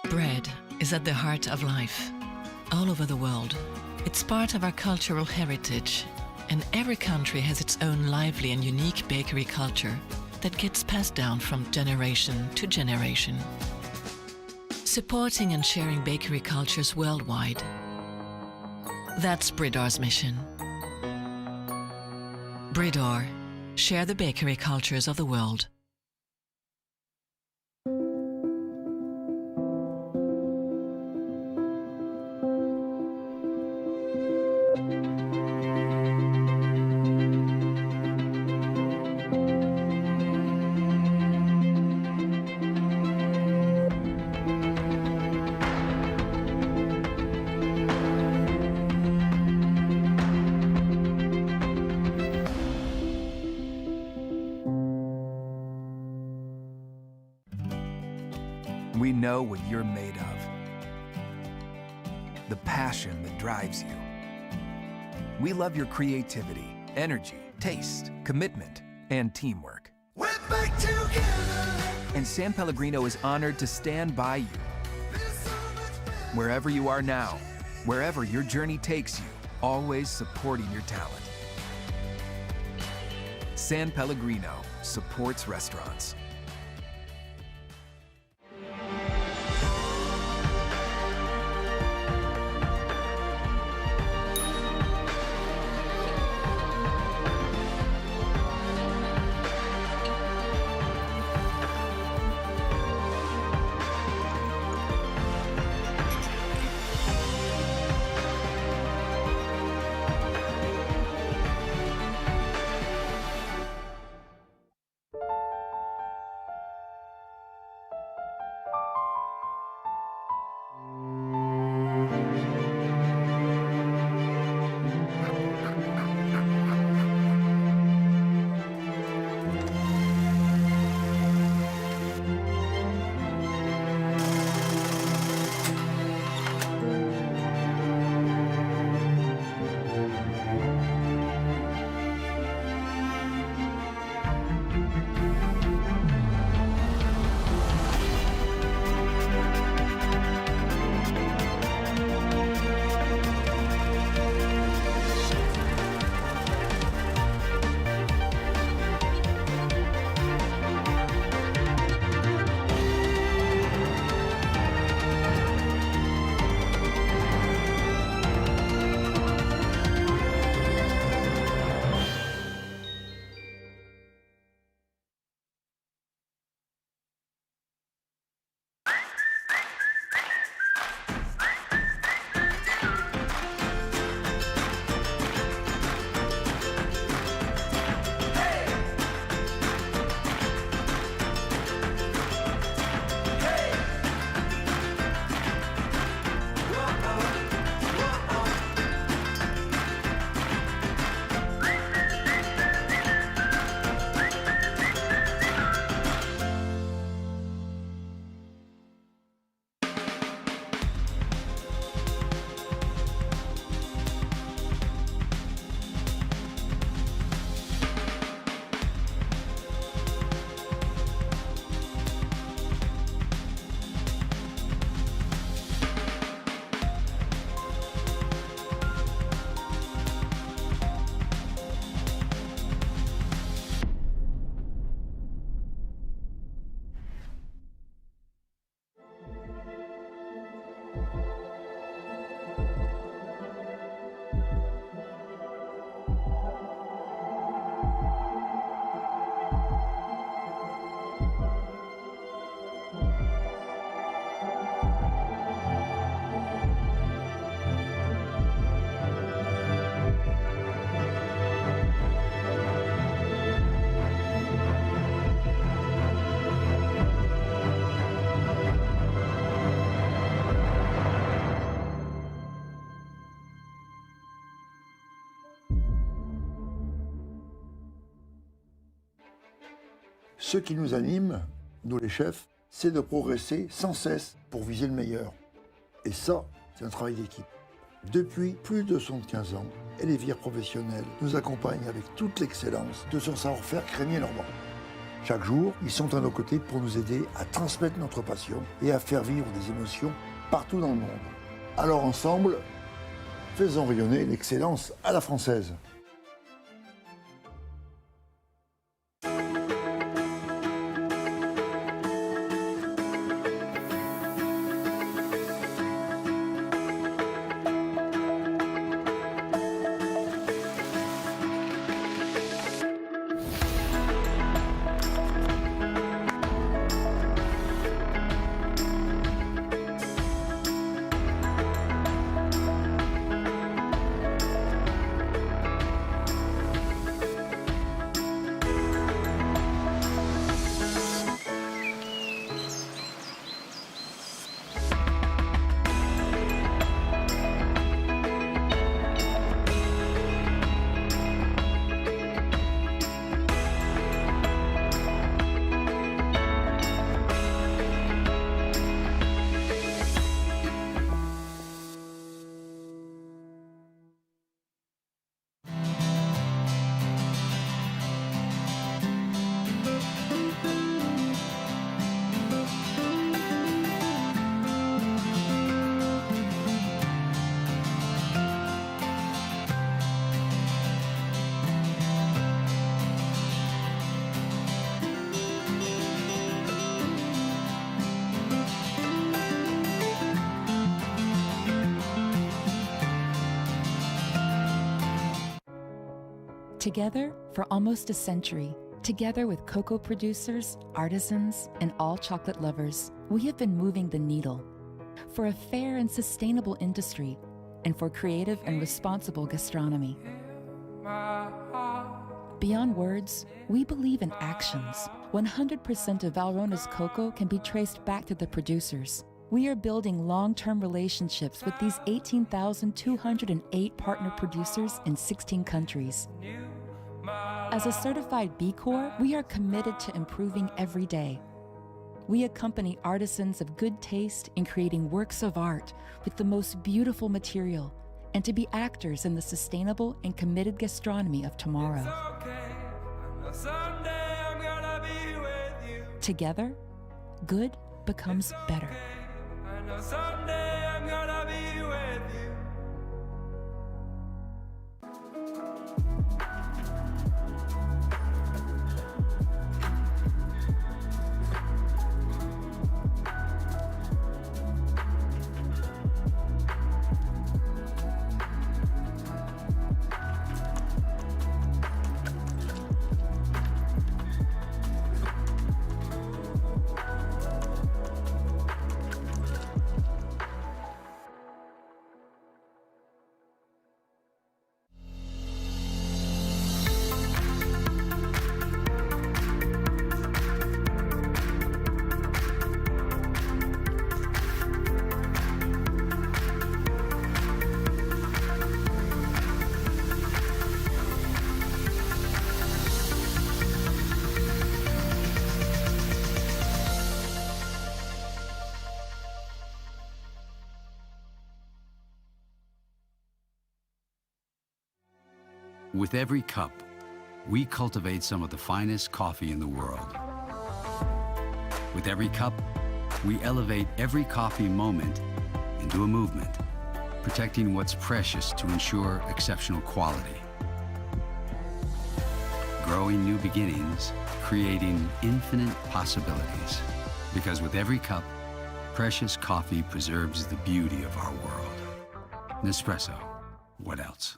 Bread is at the heart of life, all over the world. It's part of our cultural heritage, and every country has its own lively and unique bakery culture that gets passed down from generation to generation. Supporting and sharing bakery cultures worldwide. That's Bridor's mission. Bridor, share the bakery cultures of the world. We know what you're made of. The passion that drives you. We love your creativity, energy, taste, commitment, and teamwork. We're back together. And San Pellegrino is honored to stand by you. Wherever you are now, wherever your journey takes you, always supporting your talent. San Pellegrino supports restaurants. Ce qui nous anime, nous les chefs, c'est de progresser sans cesse pour viser le meilleur. Et ça, c'est un travail d'équipe. Depuis plus de 75 ans, Elévire Professionnel nous accompagne avec toute l'excellence de son savoir-faire crémier normand. Chaque jour, ils sont à nos côtés pour nous aider à transmettre notre passion et à faire vivre des émotions partout dans le monde. Alors ensemble, faisons rayonner l'excellence à la française. Together for almost a century, together with cocoa producers, artisans, and all chocolate lovers, we have been moving the needle for a fair and sustainable industry and for creative and responsible gastronomy. Beyond words, we believe in actions. 100% of Valrona's cocoa can be traced back to the producers. We are building long-term relationships with these 18,208 partner producers in 16 countries. As a certified B Corp, we are committed to improving every day. We accompany artisans of good taste in creating works of art with the most beautiful material and to be actors in the sustainable and committed gastronomy of tomorrow. Together, good becomes better. With every cup, we cultivate some of the finest coffee in the world. With every cup, we elevate every coffee moment into a movement, protecting what's precious to ensure exceptional quality. Growing new beginnings, creating infinite possibilities. Because with every cup, precious coffee preserves the beauty of our world. Nespresso, what else?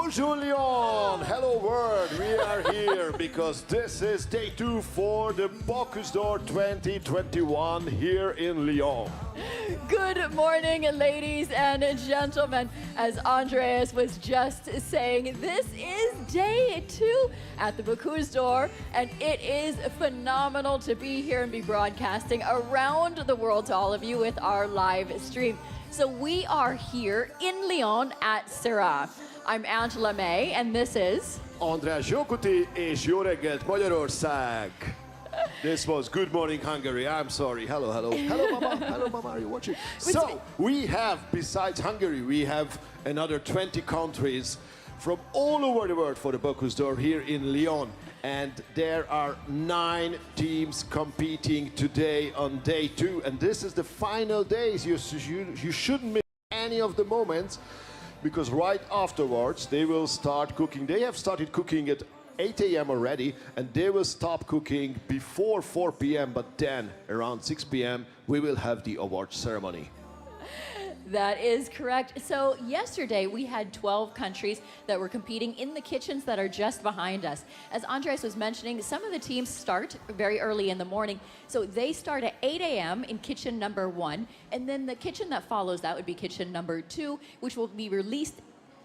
Bonjour Lyon! Hello world! We are here because this is day 2 for the Bocuse d'Or 2021 here in Lyon. Good morning, ladies and gentlemen. As Andreas was just saying, this is day 2 at the Bocuse d'Or, and it is phenomenal to be here and be broadcasting around the world to all of you with our live stream. So we are here in Lyon at Syrah. I'm Angela May, and this is... András Zsókuti és jó reggelt Magyarország! This was Good Morning Hungary. I'm sorry. Hello, hello. Hello, Mama. Hello, Mama. Are you watching? So, we have, besides Hungary, we have another 20 countries from all over the world for the Bocuse d'Or here in Lyon. And there are 9 teams competing today on day 2. And this is the final days. You shouldn't miss any of the moments, because right afterwards they will start cooking. They have started cooking at 8 a.m. already, and they will stop cooking before 4 p.m. But then around 6 p.m. we will have the award ceremony. That is correct. So yesterday we had 12 countries that were competing in the kitchens that are just behind us. As Andres was mentioning, some of the teams start very early in the morning. So they start at 8 a.m. in kitchen number 1, and then the kitchen that follows that would be kitchen number 2, which will be released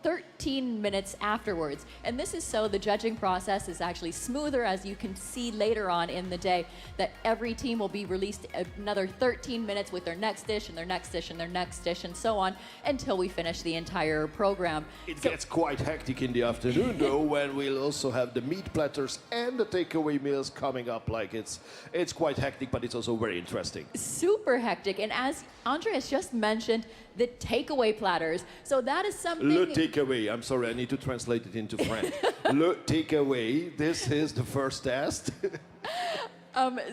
13 minutes afterwards. And this is so the judging process is actually smoother, as you can see later on in the day, that every team will be released another 13 minutes with their next dish and their next dish and their next dish and so on until we finish the entire program. It gets quite hectic in the afternoon though, when we'll also have the meat platters and the takeaway meals coming up. Like it's quite hectic, but it's also very interesting. Super hectic. And as Andreas just mentioned, the takeaway platters. So that is something... Le takeaway. I'm sorry, I need to translate it into French. Le takeaway. This is the first test.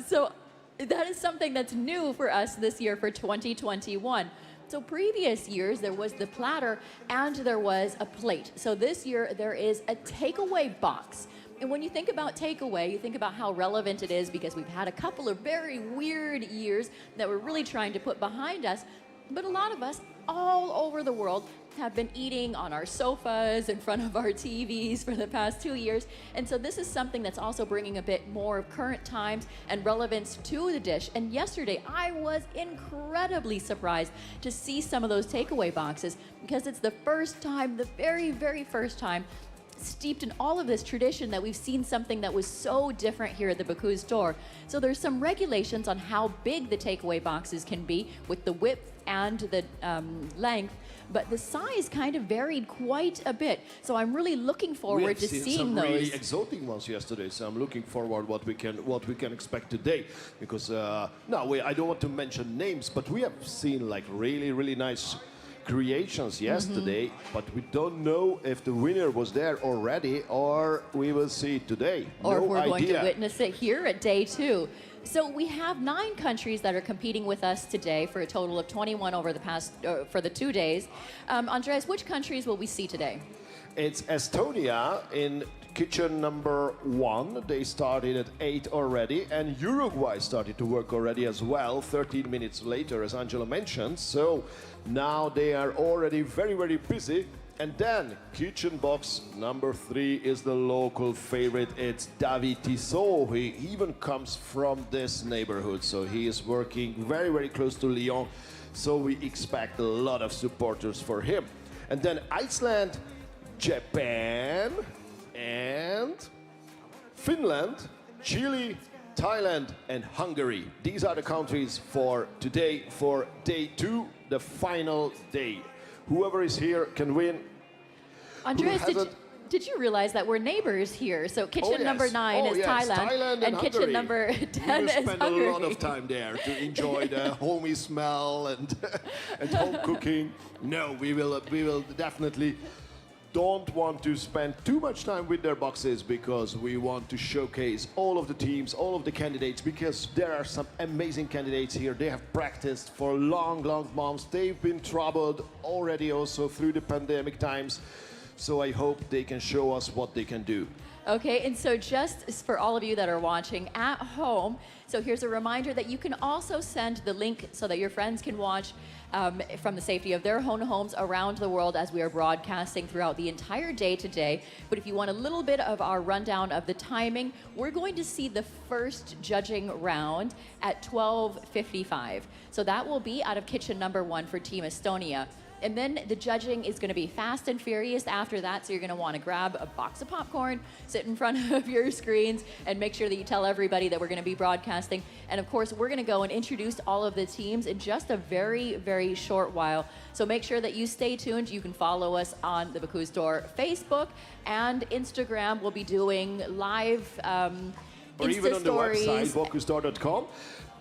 So that is something that's new for us this year for 2021. So previous years, there was the platter and there was a plate. So this year, there is a takeaway box. And when you think about takeaway, you think about how relevant it is, because we've had a couple of very weird years that we're really trying to put behind us. But a lot of us all over the world have been eating on our sofas in front of our TVs for the past 2 years. And so this is something that's also bringing a bit more of current times and relevance to the dish. And yesterday, I was incredibly surprised to see some of those takeaway boxes, because it's the first time, the very, very first time, steeped in all of this tradition, that we've seen something that was so different here at the Bocuse d'Or. So there's some regulations on how big the takeaway boxes can be with the width and the length, but the size kind of varied quite a bit. So I'm really looking forward to seeing those. We have seen some really exotic ones yesterday, so I'm looking forward what we can expect today. Because I don't want to mention names, but we have seen like really nice creations yesterday, but we don't know if the winner was there already or we will see it today. Or no if we're idea. going to witness it here at day 2. So we have 9 countries that are competing with us today for a total of 21 over the past, for the 2 days. Andreas, which countries will we see today? It's Estonia in kitchen number 1. They started at 8 already, and Uruguay started to work already as well, 13 minutes later, as Angela mentioned. So now they are already very busy. And then kitchen box number 3 is the local favorite. It's David Tissot. He even comes from this neighborhood, so he is working very close to Lyon. So we expect a lot of supporters for him. And then Iceland, Japan, and Finland, Chile, Thailand, and Hungary. These are the countries for today, for day 2, the final day. Whoever is here can win. Andreas, did you realize that we're neighbors here? So kitchen number 9 is Thailand and kitchen number 10 is Hungary. We will spend a lot of time there to enjoy the homey smell and home cooking. No, we will definitely don't want to spend too much time with their boxes, because we want to showcase all of the teams, all of the candidates, because there are some amazing candidates here. They have practiced for long months. They've been troubled already also through the pandemic times. So I hope they can show us what they can do. Okay, and so just for all of you that are watching at home, so here's a reminder that you can also send the link so that your friends can watch from the safety of their own homes around the world as we are broadcasting throughout the entire day today. But if you want a little bit of our rundown of the timing, we're going to see the first judging round at 12:55. So that will be out of kitchen number 1 for Team Estonia. And then the judging is going to be fast and furious after that. So you're going to want to grab a box of popcorn, sit in front of your screens, and make sure that you tell everybody that we're going to be broadcasting. And of course, we're going to go and introduce all of the teams in just a very, very short while. So make sure that you stay tuned. You can follow us on the Bocuse d'Or Facebook and Instagram. We'll be doing live or Insta even on stories. the website, bocusedor.com.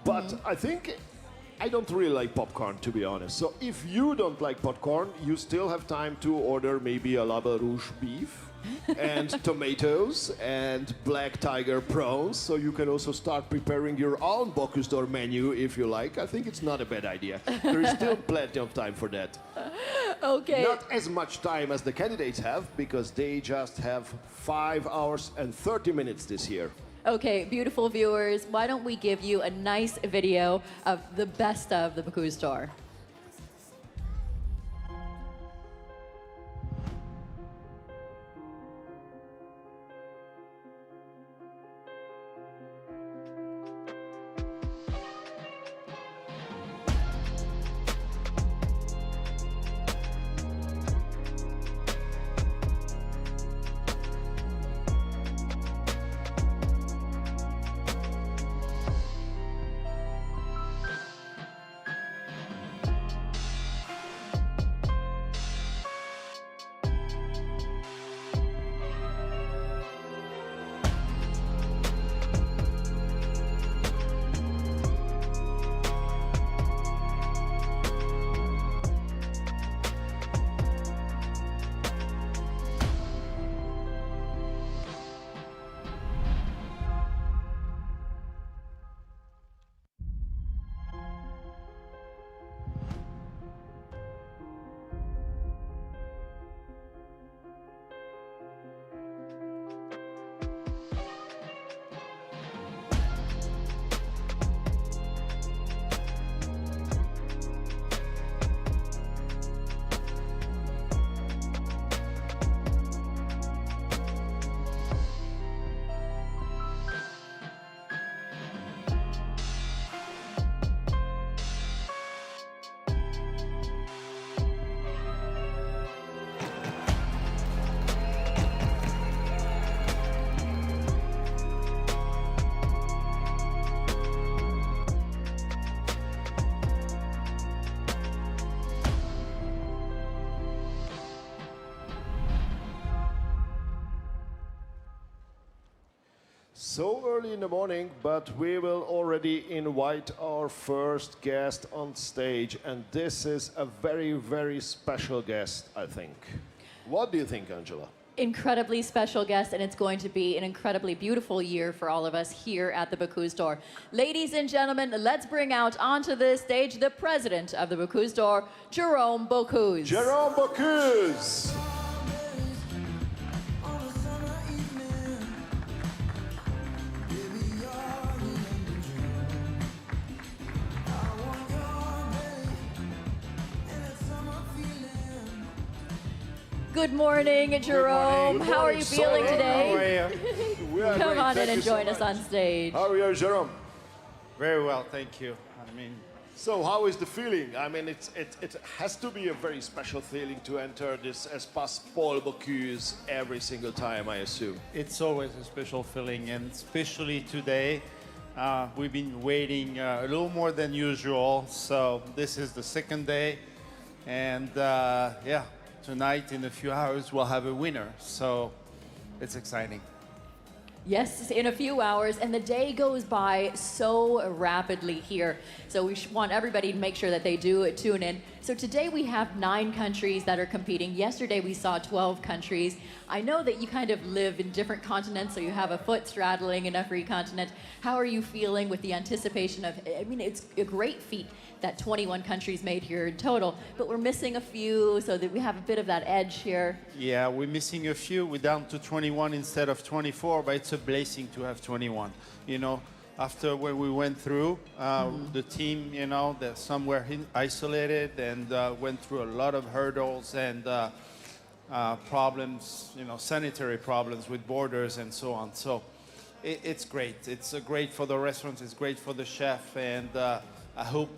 But I think I don't really like popcorn, to be honest. So if you don't like popcorn, you still have time to order maybe a lava rouge beef and tomatoes and black tiger prawns. So you can also start preparing your own Bocuse d'Or menu if you like. I think it's not a bad idea. There is still plenty of time for that. Okay. Not as much time as the candidates have, because they just have 5 hours and 30 minutes this year. Okay, beautiful viewers, why don't we give you a nice video of the best of the Bocuse d'Or? So early in the morning, but we will already invite our first guest on stage, and this is a very, very special guest, I think. What do you think, Angela? Incredibly special guest, and it's going to be an incredibly beautiful year for all of us here at the Bocuse d'Or. Ladies and gentlemen, let's bring out onto the stage the president of the Bocuse d'Or, Jerome Bocuse. Jerome Bocuse! Good morning, Jerome. Good How are morning, you feeling sir. today? How are you? We are Come great. on in Thank and you so join us much. on stage. How are you, Jerome? Very well, thank you. I mean, So how is the feeling? I mean, it has to be a very special feeling to enter this Espace Paul Bocuse every single time, I assume. it's always a special feeling, and especially today. We've been waiting a little more than usual, so this is the second day. And yeah, tonight in a few hours we'll have a winner, so it's exciting. Yes, in a few hours, and the day goes by so rapidly here. So we want everybody to make sure that they do tune in. So today we have 9 countries that are competing. Yesterday we saw 12 countries. I know that you kind of live in different continents, so you have a foot straddling in every continent. How are you feeling with the anticipation of, I mean, it's a great feat that 21 countries made here in total, but we're missing a few so that we have a bit of that edge here. Yeah, we're missing a few. We're down to 21 instead of 24, but it's a blessing to have 21. You know, after when we went through, the team, you know, that some were isolated and went through a lot of hurdles and problems, you know, sanitary problems with borders and so on. So it's great. It's great for the restaurants. It's great for the chef, and I hope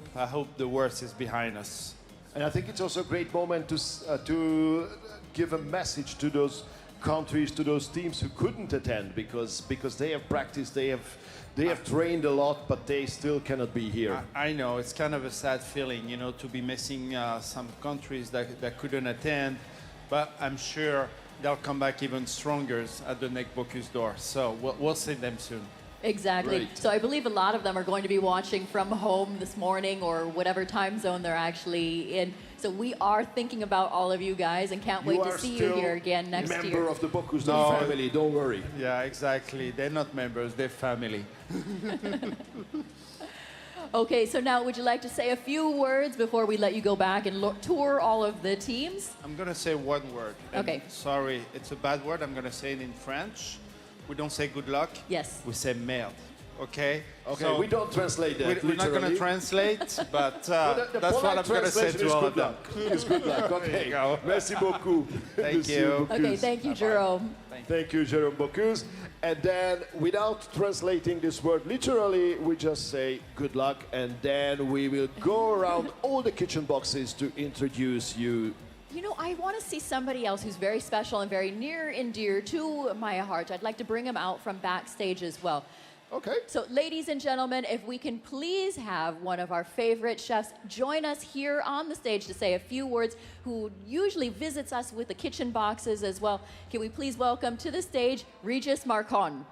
the worst is behind us. And I think it's also a great moment to give a message to those countries, to those teams who couldn't attend because they have practiced, they have trained a lot, but they still cannot be here. I know, it's kind of a sad feeling, you know, to be missing some countries that couldn't attend, but I'm sure they'll come back even stronger at the next Bocuse d'Or. So we'll see them soon. Exactly. Great. So I believe a lot of them are going to be watching from home this morning or whatever time zone they're actually in. So we are thinking about all of you guys and can't wait to see you here again next year. Member of the Bocuse d'Or family, don't worry. Yeah, exactly. They're not members, they're family. Okay, so now would you like to say a few words before we let you go back and tour all of the teams? I'm going to say one word. Okay. Sorry, it's a bad word. I'm going to say it in French. We don't say good luck. Yes. We say merde. Okay? Okay, So we don't translate that. we're not going to translate, but that's what I'm going to say to all of them. It's good luck. There Okay. you go. Merci beaucoup. Thank Monsieur you. Bocuse. Okay, thank you, Jerome. Thank you, Jerome Bocuse. And then, without translating this word literally, we just say good luck, and then we will go around all the kitchen boxes to introduce you. You know, I want to see somebody else who's very special and very near and dear to my heart. I'd like to bring him out from backstage as well. Okay. So, ladies and gentlemen, if we can please have one of our favorite chefs join us here on the stage to say a few words, who usually visits us with the kitchen boxes as well. Can we please welcome to the stage Regis Marcon?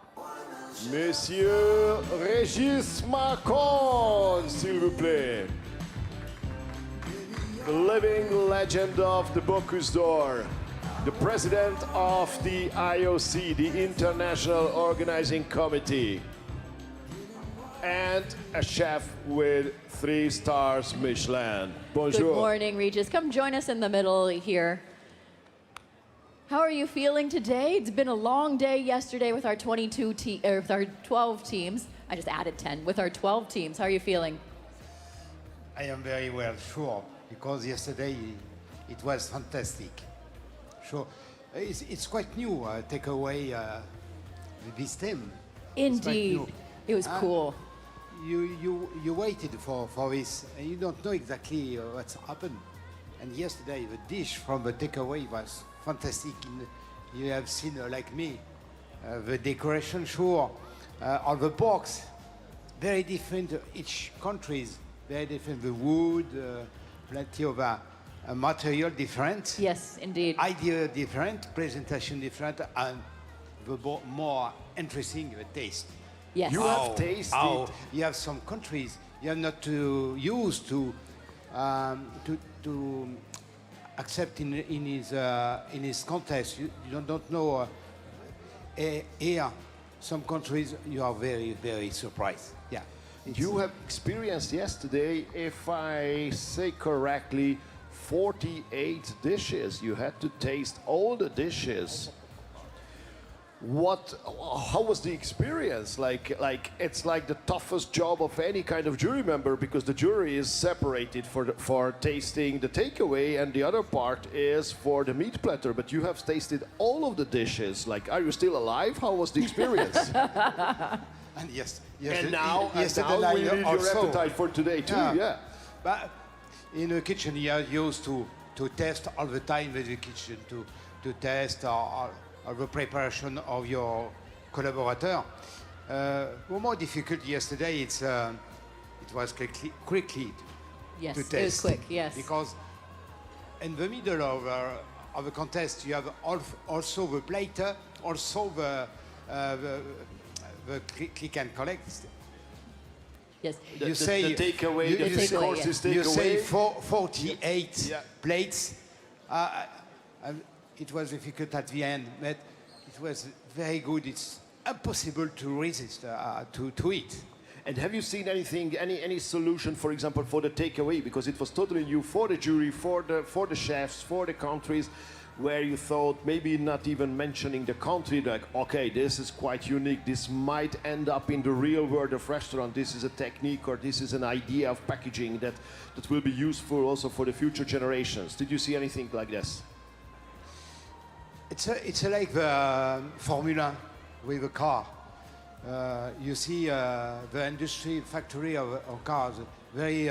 Monsieur Régis Marcon, s'il vous plaît. The living legend of the Bocuse d'Or, the president of the IOC, the International Organizing Committee, and a chef with 3 stars Michelin. Bonjour. Good morning, Regis. Come join us in the middle here. How are you feeling today? It's been a long day yesterday with our 12 teams. I just added 10 with our 12 teams. How are you feeling? I am very well, sure, because yesterday it was fantastic. Sure, it's quite new. Take away this theme. Indeed, it was cool. You waited for this, and you don't know exactly what's happened. And yesterday the dish from the takeaway was fantastic. You have seen, like me, the decoration, sure, on the box, very different. Each country is very different. The wood, plenty of material different. Yes, indeed. Idea different, presentation different, and the more interesting the taste. Yes. You have tasted. You have some countries you are not too used to accept in his contest. You don't know. Here, some countries you are very, very surprised. Yeah. You have experienced yesterday, if I say correctly, 48 dishes. You had to taste all the dishes. How was the experience? Like it's like the toughest job of any kind of jury member, because the jury is separated for tasting the takeaway, and the other part is for the meat platter. But you have tasted all of the dishes. Like, are you still alive? How was the experience? And yes, and now we need your also appetite for today too. Yeah. But in the kitchen, you are used to test all the time with the kitchen, to test all the preparation of your collaborator. More difficult yesterday. It was quickly Yes, to test. it was quick. Yes. Because in the middle of a contest, you have also the plater, also the click and collect. Yes. The takeaway, the you courses you say takeaway. 48 plates. It was difficult at the end, but it was very good. It's impossible to resist to eat. And have you seen anything, any solution, for example, for the takeaway? Because it was totally new for the jury, for the chefs, for the countries, where you thought maybe not even mentioning the country, like, okay, this is quite unique. This might end up in the real world of restaurant. This is a technique, or this is an idea of packaging that will be useful also for the future generations. Did you see anything like this? It's like the Formula with a car. You see the industry factory of cars very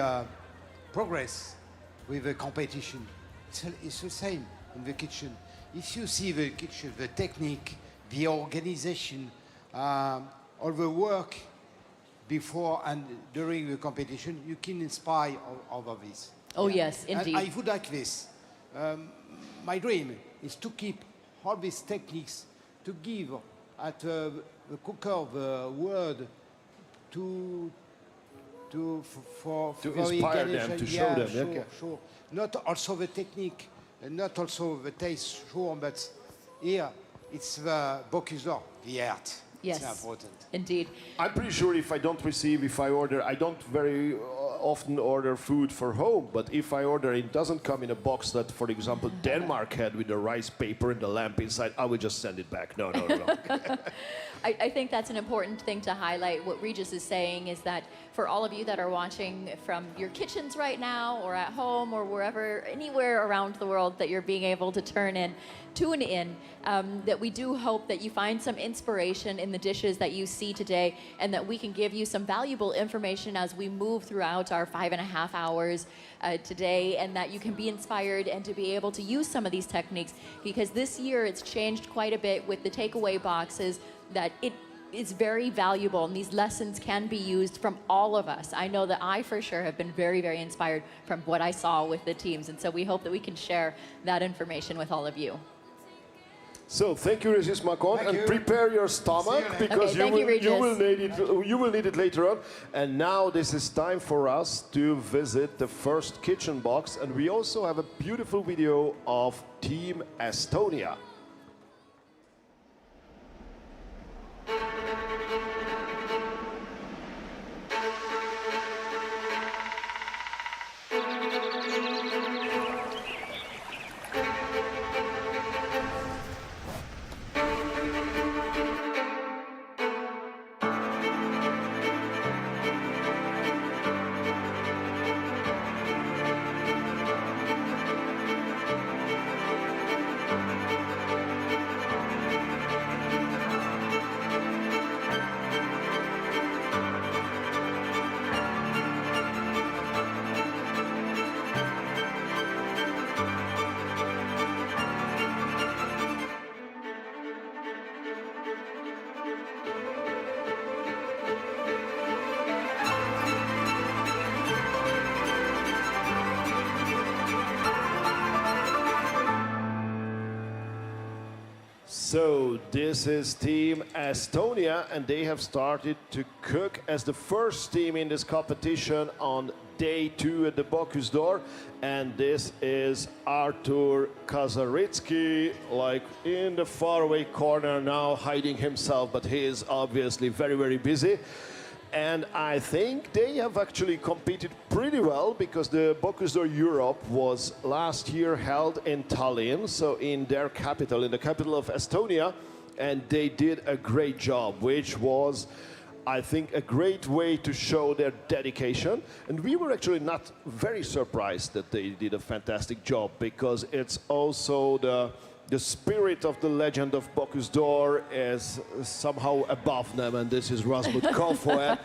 progress with the competition. It's the same in the kitchen. If you see the kitchen, the technique, the organization, all the work before and during the competition, you can inspire all of this. Oh, yes, indeed. And I would like this. My dream is to keep all these techniques, to give at the cooker the word for inspire them, to show them. Sure, Okay. sure. Not also the technique, and not also the taste, sure, but here it's the Bocuse, the art. Yes, it's important. Indeed. I'm pretty sure if I order, I don't very often order food for home, but if I order, it doesn't come in a box that, for example, Denmark had with the rice paper and the lamp inside. I would just send it back. No. I think that's an important thing to highlight. What Regis is saying is that for all of you that are watching from your kitchens right now, or at home, or wherever, anywhere around the world that you're being able to tune in, that we do hope that you find some inspiration in the dishes that you see today, and that we can give you some valuable information as we move throughout our 5.5 hours today, and that you can be inspired and to be able to use some of these techniques, because this year it's changed quite a bit with the takeaway boxes, that it is very valuable, and these lessons can be used from all of us. I know that I for sure have been very, very inspired from what I saw with the teams, and so we hope that we can share that information with all of you. So thank you, Regis Macon, Thank and you. prepare your stomach, because Okay, you will need it later on. And now this is time for us to visit the first kitchen box, and we also have a beautiful video of Team Estonia. So this is Team Estonia, and they have started to cook as the first team in this competition on day 2 at the Bocuse d'Or. And this is Artur Kazaritsky, like in the faraway corner now, hiding himself, but he is obviously very, very busy. And I think they have actually competed pretty well, because the Bocuse d'Or Europe was last year held in Tallinn, so in their capital, in the capital of Estonia, and they did a great job, which was, I think, a great way to show their dedication. And we were actually not very surprised that they did a fantastic job, because it's also the spirit of the legend of Bocuse d'Or is somehow above them, and this is Rasmus Kofoed,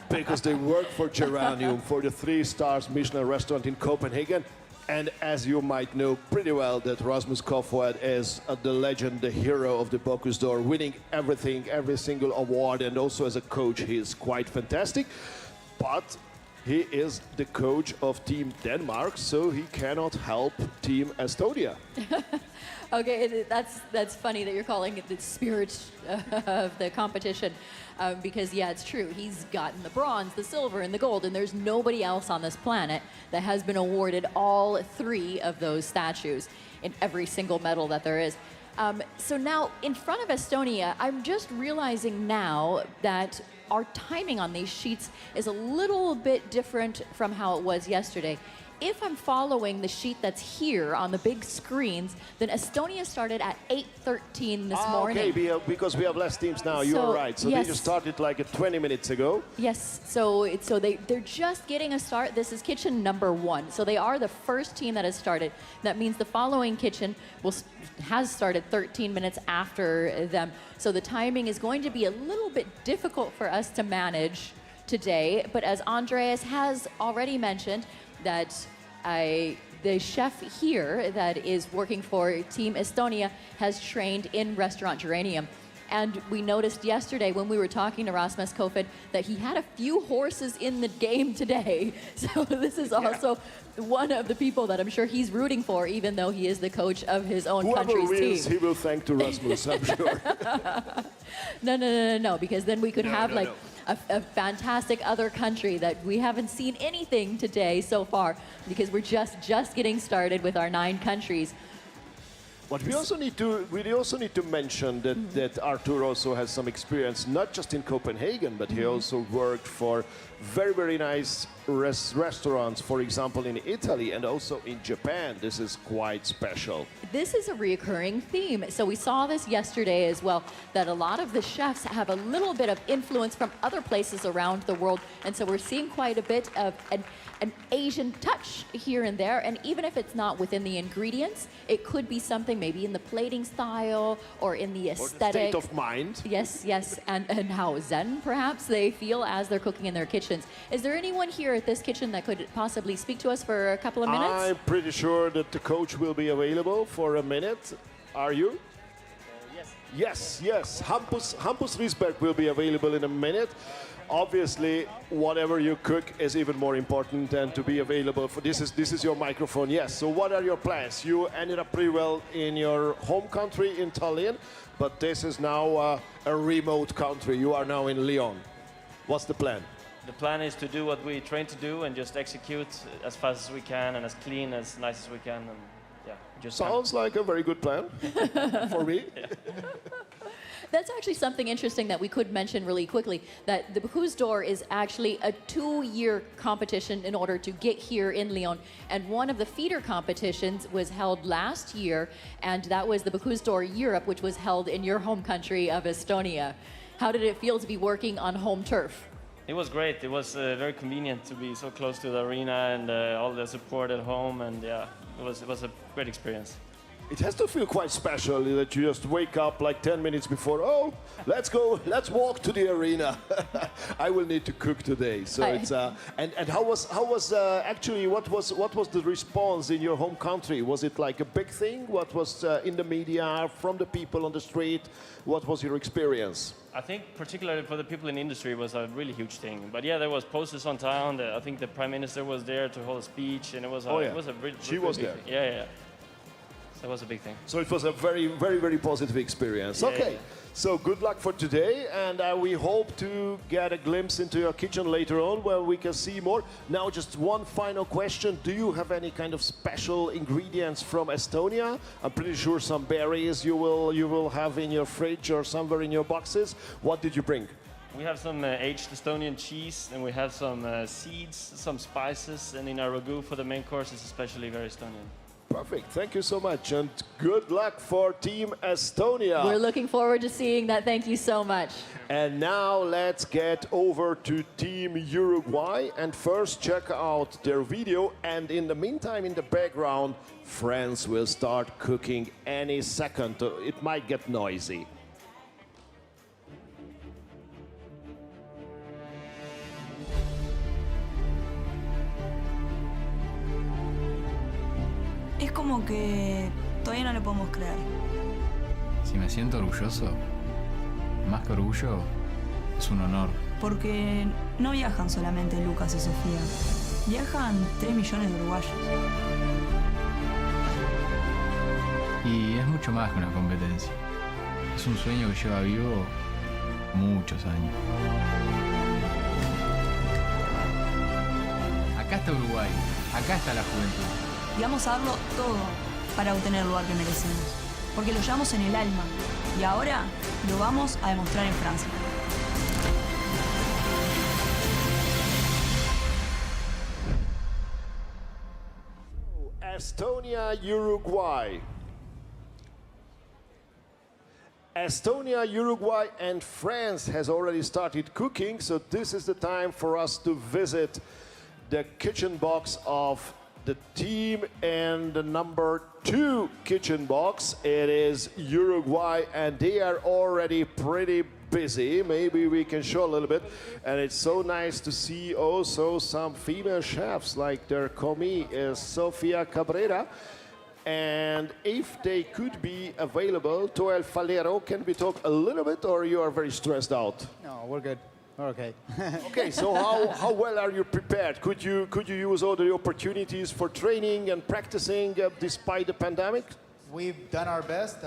because they work for Geranium, for the 3 stars Michelin restaurant in Copenhagen. And as you might know pretty well, that Rasmus Kofoed is the legend, the hero of the Bocuse d'Or, winning everything, every single award, and also as a coach he is quite fantastic. But he is the coach of Team Denmark, so he cannot help Team Estonia. Okay, that's funny that you're calling it the spirit of the competition, because yeah, it's true. He's gotten the bronze, the silver, and the gold, and there's nobody else on this planet that has been awarded all 3 of those statues in every single medal that there is. So now, in front of Estonia, I'm just realizing now that our timing on these sheets is a little bit different from how it was yesterday. If I'm following the sheet that's here on the big screens, then Estonia started at 8:13 this morning. Okay, because we have less teams now. You are right. So yes. they just started like 20 minutes ago. Yes. So they're just getting a start. This is kitchen number 1. So they are the first team that has started. That means the following kitchen has started 13 minutes after them. So the timing is going to be a little bit difficult for us to manage today. But as Andreas has already mentioned, that the chef here that is working for Team Estonia has trained in Restaurant Geranium. And we noticed yesterday when we were talking to Rasmus Kofod that he had a few horses in the game today. So this is also one of the people that I'm sure he's rooting for, even though he is the coach of his own country's team. Whoever he will thank to Rasmus, I'm sure. No, because then we could have a fantastic other country that we haven't seen anything today so far, because we're just getting started with our 9 countries. But we also need to mention that Artur also has some experience, not just in Copenhagen, but he also worked for very, very nice restaurants, for example, in Italy and also in Japan. This is quite special. This is a reoccurring theme. So we saw this yesterday as well, that a lot of the chefs have a little bit of influence from other places around the world. And so we're seeing quite a bit of an Asian touch here and there. And even if it's not within the ingredients, it could be something maybe in the plating style or in the aesthetic. Or the state of mind. Yes. And how zen, perhaps, they feel as they're cooking in their kitchens. Is there anyone here at this kitchen that could possibly speak to us for a couple of minutes? I'm pretty sure that the coach will be available for a minute. Are you? Yes. Hampus Riesberg will be available in a minute. Obviously, whatever you cook is even more important than to be available for this is your microphone. Yes. So what are your plans? You ended up pretty well in your home country in Tallinn, but this is now a remote country. You are now in Lyon. What's the plan? The plan is to do what we train to do and just execute as fast as we can and as clean, as nice as we can. And yeah, just sounds like a very good plan for me. Yeah. That's actually something interesting that we could mention really quickly, that the Bocuse d'Or is actually a 2-year competition in order to get here in Lyon. And one of the feeder competitions was held last year, and that was the Bocuse d'Or Europe, which was held in your home country of Estonia. How did it feel to be working on home turf? It was great. It was very convenient to be so close to the arena and all the support at home, and yeah, it was a great experience. It has to feel quite special that you just wake up like 10 minutes before. Oh, let's walk to the arena. I will need to cook today. So it's and how was actually what was the response in your home country? Was it like a big thing? What was in the media, from the people on the street? What was your experience? I think particularly for the people in the industry it was a really huge thing. But yeah, there was posters on town. I think the Prime Minister was there to hold a speech, and it was a really she was there. Yeah. So it was a big thing. So it was a very, very, very positive experience. Yeah, okay, yeah. So good luck for today, and we hope to get a glimpse into your kitchen later on where we can see more. Now, just one final question. Do you have any kind of special ingredients from Estonia? I'm pretty sure some berries you will have in your fridge or somewhere in your boxes. What did you bring? We have some aged Estonian cheese, and we have some seeds, some spices, and in our ragu for the main course is especially very Estonian. Perfect. Thank you so much, and good luck for Team Estonia. We're looking forward to seeing that. Thank you so much. And now let's get over to Team Uruguay and first check out their video. And in the meantime, in the background, France will start cooking any second. It might get noisy. Es como que todavía no lo podemos creer. Si me siento orgulloso, más que orgullo, es un honor. Porque no viajan solamente Lucas y Sofía, viajan 3 millones de uruguayos. Y es mucho más que una competencia. Es un sueño que lleva vivo muchos años. Acá está Uruguay, acá está la juventud. Y vamos a darlo todo para obtener el lugar que merecemos. Porque lo llevamos en el alma. Y ahora lo vamos a demostrar en Francia. Estonia, Uruguay. Estonia, Uruguay, and France has already started cooking, so this is the time for us to visit the kitchen box of the team and the number 2 kitchen box. It is Uruguay, and they are already pretty busy. Maybe we can show a little bit. And it's so nice to see also some female chefs, like their commis is Sofia Cabrera. And if they could be available, Toel Falero, can we talk a little bit, or you are very stressed out? No, we're good. We're okay. Okay, so how well are you prepared? Could you use all the opportunities for training and practicing despite the pandemic? We've done our best.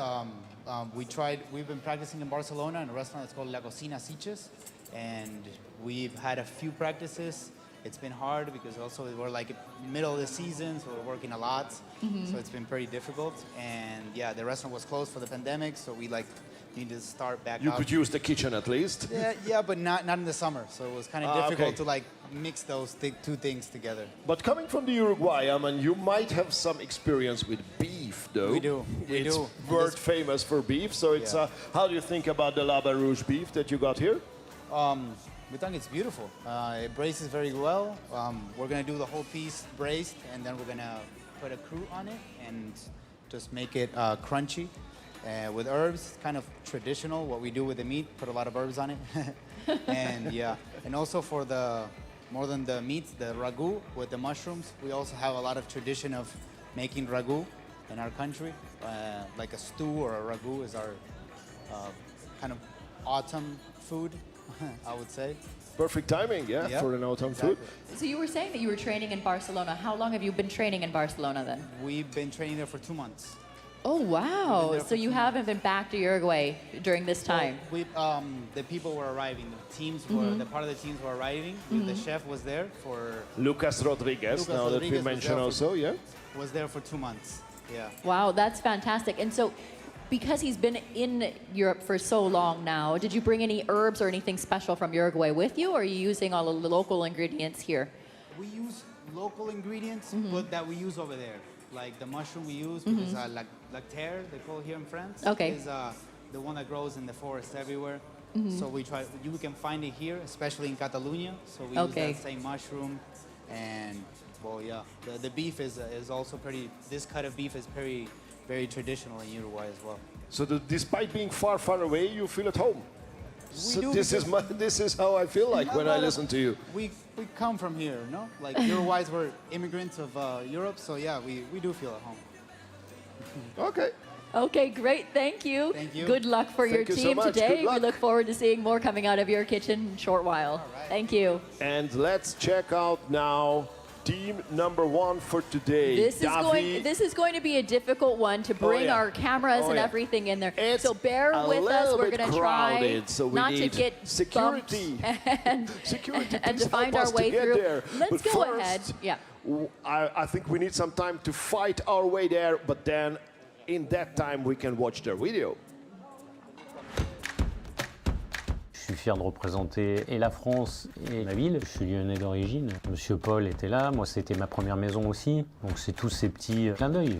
We've been practicing in Barcelona in a restaurant that's called La Cocina Sitges, and we've had a few practices. It's been hard because also we're like middle of the season, so we're working a lot. So it's been pretty difficult. And yeah, the restaurant was closed for the pandemic, so we need to start back up. You could use the kitchen at least. Yeah, but not in the summer. So it was kind of difficult to mix those two things together. But coming from the Uruguay, I mean, you might have some experience with beef, though. We do. It's world famous for beef. So it's how do you think about the La Barouche beef that you got here? We think it's beautiful. It braces very well. We're gonna do the whole piece braised, and then we're gonna put a croûte on it and just make it crunchy with herbs. Kind of traditional, what we do with the meat, put a lot of herbs on it. And yeah, and also for more than the meat, the ragu with the mushrooms, we also have a lot of tradition of making ragu in our country. Like a stew or a ragu is our kind of autumn food, I would say. Perfect timing, for an autumn food. So you were saying that you were training in Barcelona. How long have you been training in Barcelona then? We've been training there for 2 months. Oh, wow. So you haven't been back to Uruguay during this time? So the people were arriving. The teams were, the part of the teams were arriving. The chef was there for... Lucas Rodriguez, now that we mentioned also, was there for 2 months, Wow, that's fantastic. And so, because he's been in Europe for so long now, did you bring any herbs or anything special from Uruguay with you, or are you using all of the local ingredients here? We use local ingredients, but that we use over there. Like the mushroom we use, because lequel, they call it here in France, is the one that grows in the forest everywhere. So we can find it here, especially in Catalonia. So we use that same mushroom. And, well, yeah, the beef is also this cut of beef is very traditional in Uruguay as well. So despite being far away, you feel at home? This is how I feel like when I listen to you. We come from here, no? Like Uruguayans were immigrants of Europe, so yeah, we do feel at home. Okay. Okay, great. Thank you. Thank you. Good luck for your Thank you so team much. today. Good luck. We look forward to seeing more coming out of your kitchen in a short while. right. Thank you. And let's check out now team number 1 for today. This is going to be a difficult one to bring our cameras and everything in there. So bear with us. We're going to try not to get security and to find our way through. There. Let's but go first, ahead. Yeah. I think we need some time to fight our way there, but then in that time we can watch their video. Je suis fier de représenter et la France et ma ville. Je suis lyonnais d'origine. Monsieur Paul était là, moi c'était ma première maison aussi. Donc c'est tous ces petits clins d'œil.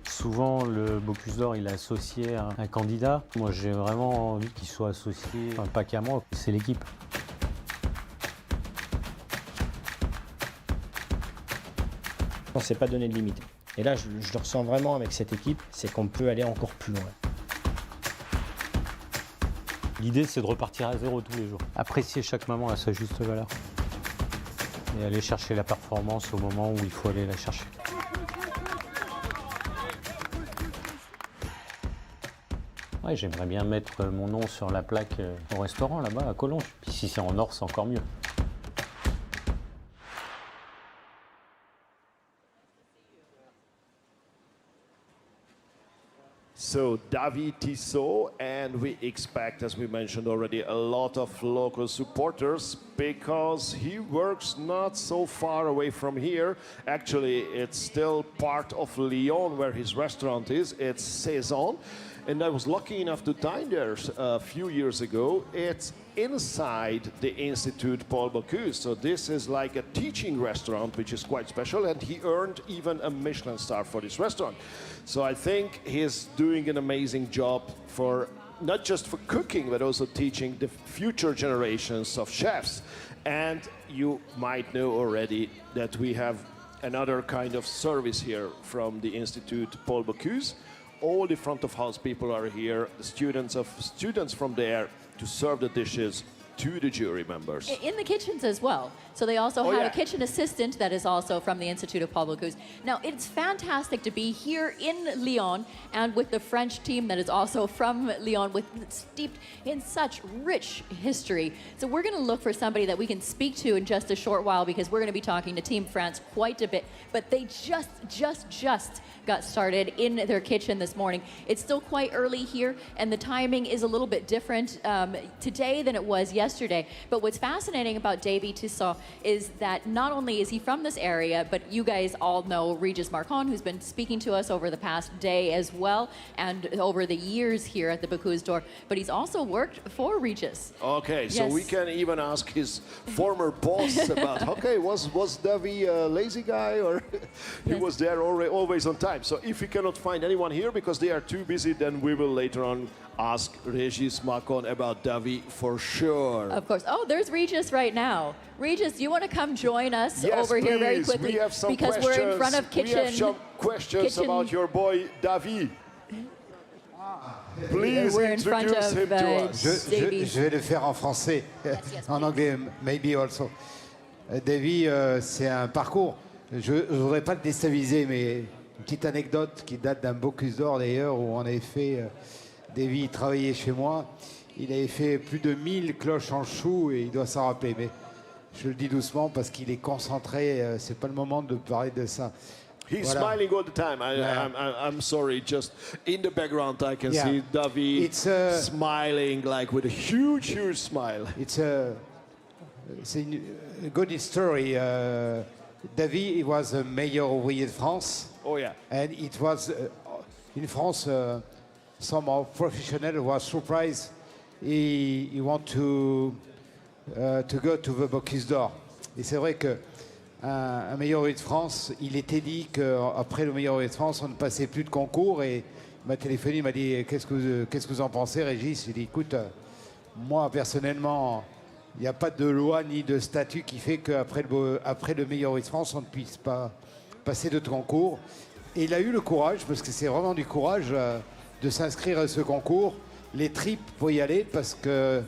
Souvent le Bocuse d'or il est associé à un candidat. Moi j'ai vraiment envie qu'il soit associé, enfin pas qu'à moi, c'est l'équipe. On ne s'est pas donné de limite. Et là je le ressens vraiment avec cette équipe, c'est qu'on peut aller encore plus loin. L'idée, c'est de repartir à zéro tous les jours. Apprécier chaque moment à sa juste valeur. Et aller chercher la performance au moment où il faut aller la chercher. Ouais, j'aimerais bien mettre mon nom sur la plaque au restaurant là-bas à Collonges. Puis si c'est en or, c'est encore mieux. So David Tissot, and we expect, as we mentioned already, a lot of local supporters because he works not so far away from here. Actually, it's still part of Lyon where his restaurant is. It's Saison. And I was lucky enough to dine there a few years ago. It's inside the Institute Paul Bocuse. So this is like a teaching restaurant, which is quite special. And he earned even a Michelin star for this restaurant. So I think he's doing an amazing job for not just for cooking, but also teaching the future generations of chefs. And you might know already that we have another kind of service here from the Institute Paul Bocuse. All the front of house people are here, the students from there to serve the dishes to the jury members. In the kitchens as well. So they also have a kitchen assistant that is also from the Institute of Paul Bocuse. Now, it's fantastic to be here in Lyon and with the French team that is also from Lyon, steeped in such rich history. So we're going to look for somebody that we can speak to in just a short while because we're going to be talking to Team France quite a bit. But they just got started in their kitchen this morning. It's still quite early here, and the timing is a little bit different today than it was yesterday. But what's fascinating about Davy Tissot is that not only is he from this area, but you guys all know Regis Marcon, who's been speaking to us over the past day as well, and over the years here at the Bocuse d'Or, but he's also worked for Regis. Okay, so we can even ask his former boss about, okay, was Davy a lazy guy, or he was there always on time? So if we cannot find anyone here because they are too busy, then we will later on ask Regis Marcon about Davy for sure. Of course. Oh, there's Regis right now. Regis, you want to come join us Yes, over here very quickly? We have some because questions. we're in front of kitchen. We have some questions about your boy Davy. Please We're in front introduce of, him to us. Je vais le faire en français, en anglais, maybe also. Davy, c'est un parcours. Je ne voudrais pas le déstabiliser, mais une petite anecdote qui date d'un Bocuse d'Or d'ailleurs, où en effet, Davy travaillait chez moi. Il avait fait plus de 1000 cloches en chou et il doit s'en rappeler. Mais je le dis doucement parce qu'il est concentré. C'est pas le moment de parler de ça. He's smiling all the time. I'm sorry, just in the background I can see Davy smiling like with a huge smile. It's a good story. Davy, he was a mayor ouvrier de France. Oh yeah. And it was in France. Some of professionals were surprised. He want to go to the Bocuse d'Or. Et c'est vrai que un meilleur ouvrier de France, il était dit qu'après le meilleur ouvrier de France, on ne passait plus de concours. Et il m'a téléphoné, il m'a dit qu'est-ce que vous en pensez, Régis? J'ai dit écoute, moi personnellement, il n'y a pas de loi ni de statut qui fait qu'après le meilleur ouvrier de France, on ne puisse pas passer de concours. Et il a eu le courage, parce que c'est vraiment du courage, de s'inscrire à ce concours, les tripes pour y aller, parce que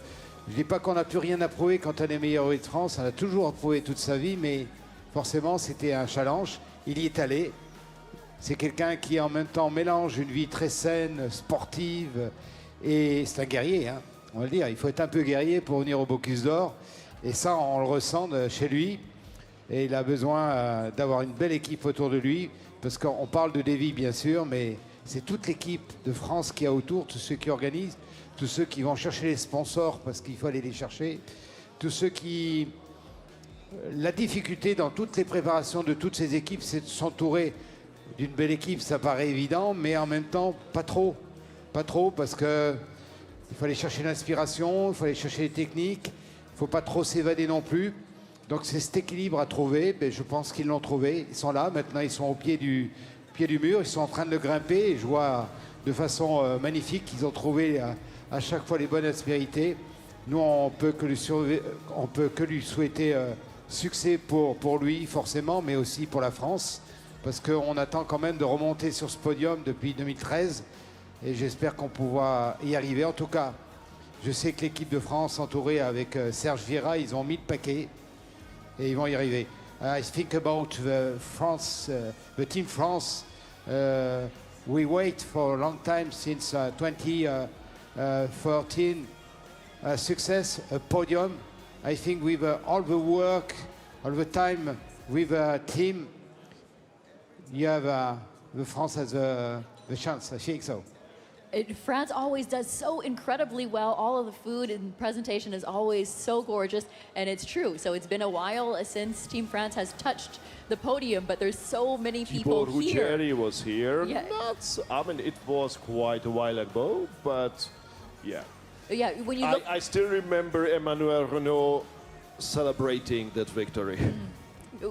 je ne dis pas qu'on n'a plus rien à prouver quand on est meilleur ouvrier de France, on a toujours approuvé toute sa vie, mais forcément c'était un challenge. Il y est allé. C'est quelqu'un qui en même temps mélange une vie très saine, sportive, et c'est un guerrier, hein, on va le dire. Il faut être un peu guerrier pour venir au Bocuse d'Or, et ça on le ressent chez lui, et il a besoin d'avoir une belle équipe autour de lui, parce qu'on parle de Davy bien sûr, mais c'est toute l'équipe de France qui a autour, tous ceux qui organisent, tous ceux qui vont chercher les sponsors parce qu'il faut aller les chercher, tous ceux qui... La difficulté dans toutes les préparations de toutes ces équipes, c'est de s'entourer d'une belle équipe, ça paraît évident, mais en même temps, pas trop. Pas trop, parce que il faut aller chercher l'inspiration, il faut aller chercher les techniques, il ne faut pas trop s'évader non plus. Donc c'est cet équilibre à trouver, mais je pense qu'ils l'ont trouvé. Ils sont là, maintenant ils sont au pied du mur, ils sont en train de le grimper et je vois de façon magnifique qu'ils ont trouvé à chaque fois les bonnes aspérités. Nous, on peut que lui souhaiter succès pour lui, forcément, mais aussi pour la France, parce qu'on attend quand même de remonter sur ce podium depuis 2013 et j'espère qu'on pourra y arriver. En tout cas, je sais que l'équipe de France, entourée avec Serge Vieira, ils ont mis le paquet et ils vont y arriver. I think about the team France. We wait for a long time since 13 success, a podium. I think with all the work, all the time with a team, you have the France has the chance. I think so. France always does so incredibly well. All of the food and presentation is always so gorgeous, and it's true. So it's been a while since Team France has touched the podium, but there's so many people here. Ruggeri was here. Yeah. I mean, it was quite a while ago, but yeah. Yeah, when you look... I still remember Emmanuel Renault celebrating that victory.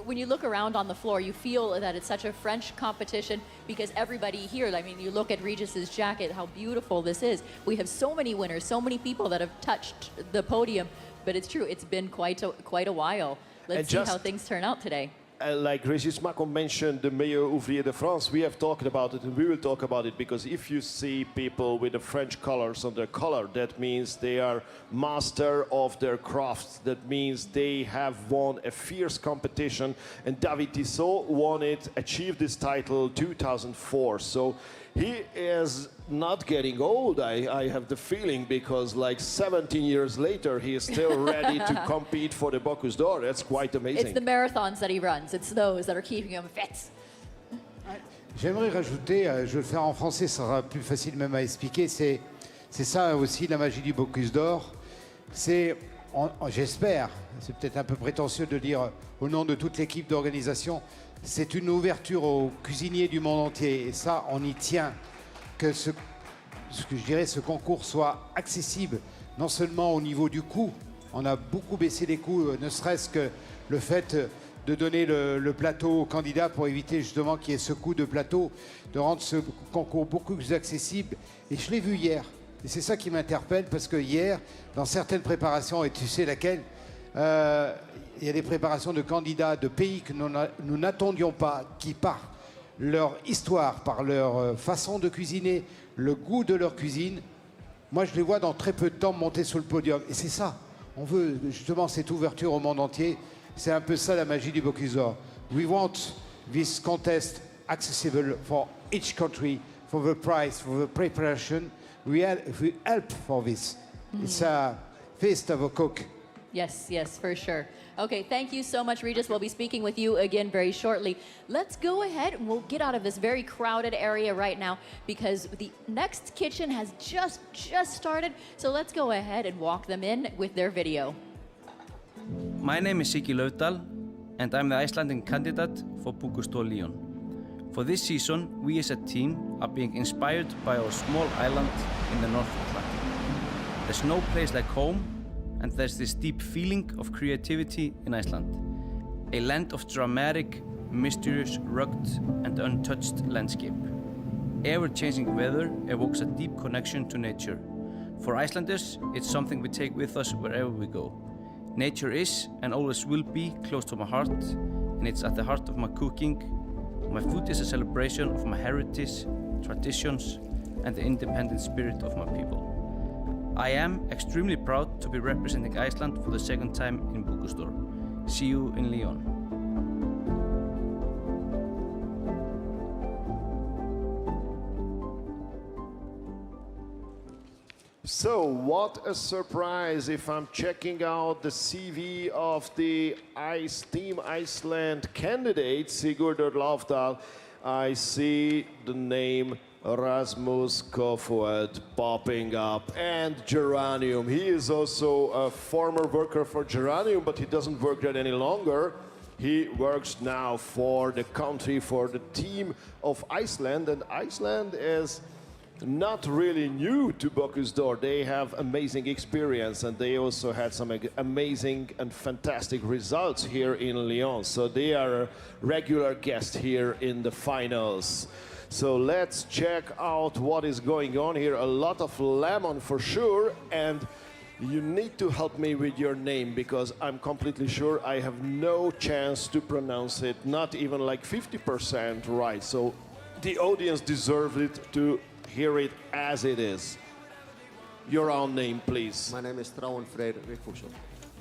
When you look around on the floor, you feel that it's such a French competition because everybody here, I mean, you look at Regis's jacket, how beautiful this is. We have so many winners, so many people that have touched the podium, but it's true, it's been quite a while. Let's see how things turn out today. Like Régis Macon mentioned, the Meilleur Ouvrier de France, we have talked about it and we will talk about it because if you see people with the French colors on their collar, that means they are master of their crafts. That means they have won a fierce competition, and David Tissot won it, achieved this title 2004. So he is not getting old, I have the feeling, because like 17 years later, he is still ready to compete for the Bocuse d'Or. That's quite amazing. It's the marathons that he runs. It's those that are keeping him fit. J'aimerais rajouter, je vais le faire en français, ça sera plus facile même à expliquer, c'est ça aussi la magie du Bocuse d'Or. C'est, j'espère, c'est peut-être un peu prétentieux de dire au nom de toute l'équipe d'organisation, c'est une ouverture aux cuisiniers du monde entier. Et ça, on y tient, que ce que je dirais, ce concours soit accessible, non seulement au niveau du coût. On a beaucoup baissé les coûts, ne serait-ce que le fait de donner le plateau aux candidats pour éviter justement qu'il y ait ce coût de plateau, de rendre ce concours beaucoup plus accessible. Et je l'ai vu hier. Et c'est ça qui m'interpelle, parce que hier, dans certaines préparations, et tu sais laquelle, il y a des préparations de candidats de pays que nous n'attendions pas, qui par leur histoire, par leur façon de cuisiner, le goût de leur cuisine, moi je les vois dans très peu de temps monter sur le podium. Et c'est ça, on veut justement cette ouverture au monde entier. C'est un peu ça la magie du Bocuse d'Or. We want this contest accessible for each country, for the price, for the preparation. We help for this. It's a feast of a cook. Yes, yes, for sure. Okay, thank you so much, Regis. We'll be speaking with you again very shortly. Let's go ahead and we'll get out of this very crowded area right now because the next kitchen has just started. So let's go ahead and walk them in with their video. My name is Siggi Laufdal and I'm the Icelandic candidate for Bocuse d'Or Lyon. For this season, we as a team are being inspired by our small island in the North Atlantic. There's no place like home, and there's this deep feeling of creativity in Iceland. A land of dramatic, mysterious, rugged and untouched landscape. Ever-changing weather evokes a deep connection to nature. For Icelanders, it's something we take with us wherever we go. Nature is and always will be close to my heart, and it's at the heart of my cooking. My food is a celebration of my heritage, traditions, and the independent spirit of my people. I am extremely proud to be representing Iceland for the second time in Bocuse d'Or. See you in Lyon. So, what a surprise if I'm checking out the CV of the Team Iceland candidate, Sigurdur Laufdal. I see the name Rasmus Kofoed popping up, and Geranium. He is also a former worker for Geranium, but he doesn't work there any longer. He works now for the country, for the team of Iceland, and Iceland is not really new to Bocuse d'Or. They have amazing experience, and they also had some amazing and fantastic results here in Lyon. So they are a regular guest here in the finals. So let's check out what is going on here. A lot of lemon for sure, and you need to help me with your name because I'm completely sure I have no chance to pronounce it, not even like 50% right. So the audience deserves it to hear it as it is. Your own name, please. My name is Trouwen Freder Rickfusel.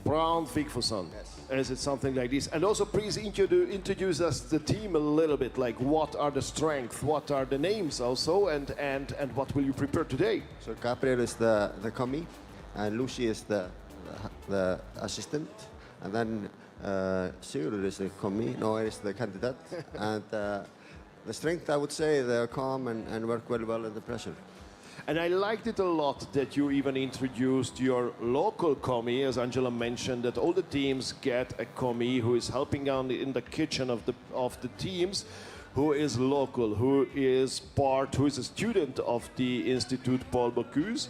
Brown Vigfusson. Is it something like this? And also, please introduce us the team a little bit. Like, what are the strengths? What are the names also? And what will you prepare today? So Gabriel is the commie, and Lucy is the assistant, and then Sigurður is the commie. Noah is the candidate, and the strength, I would say, they are calm and work very well under pressure. And I liked it a lot that you even introduced your local commie, as Angela mentioned, that all the teams get a commie who is helping out in the kitchen of the teams, who is local, who is a student of the Institute Paul Bocuse,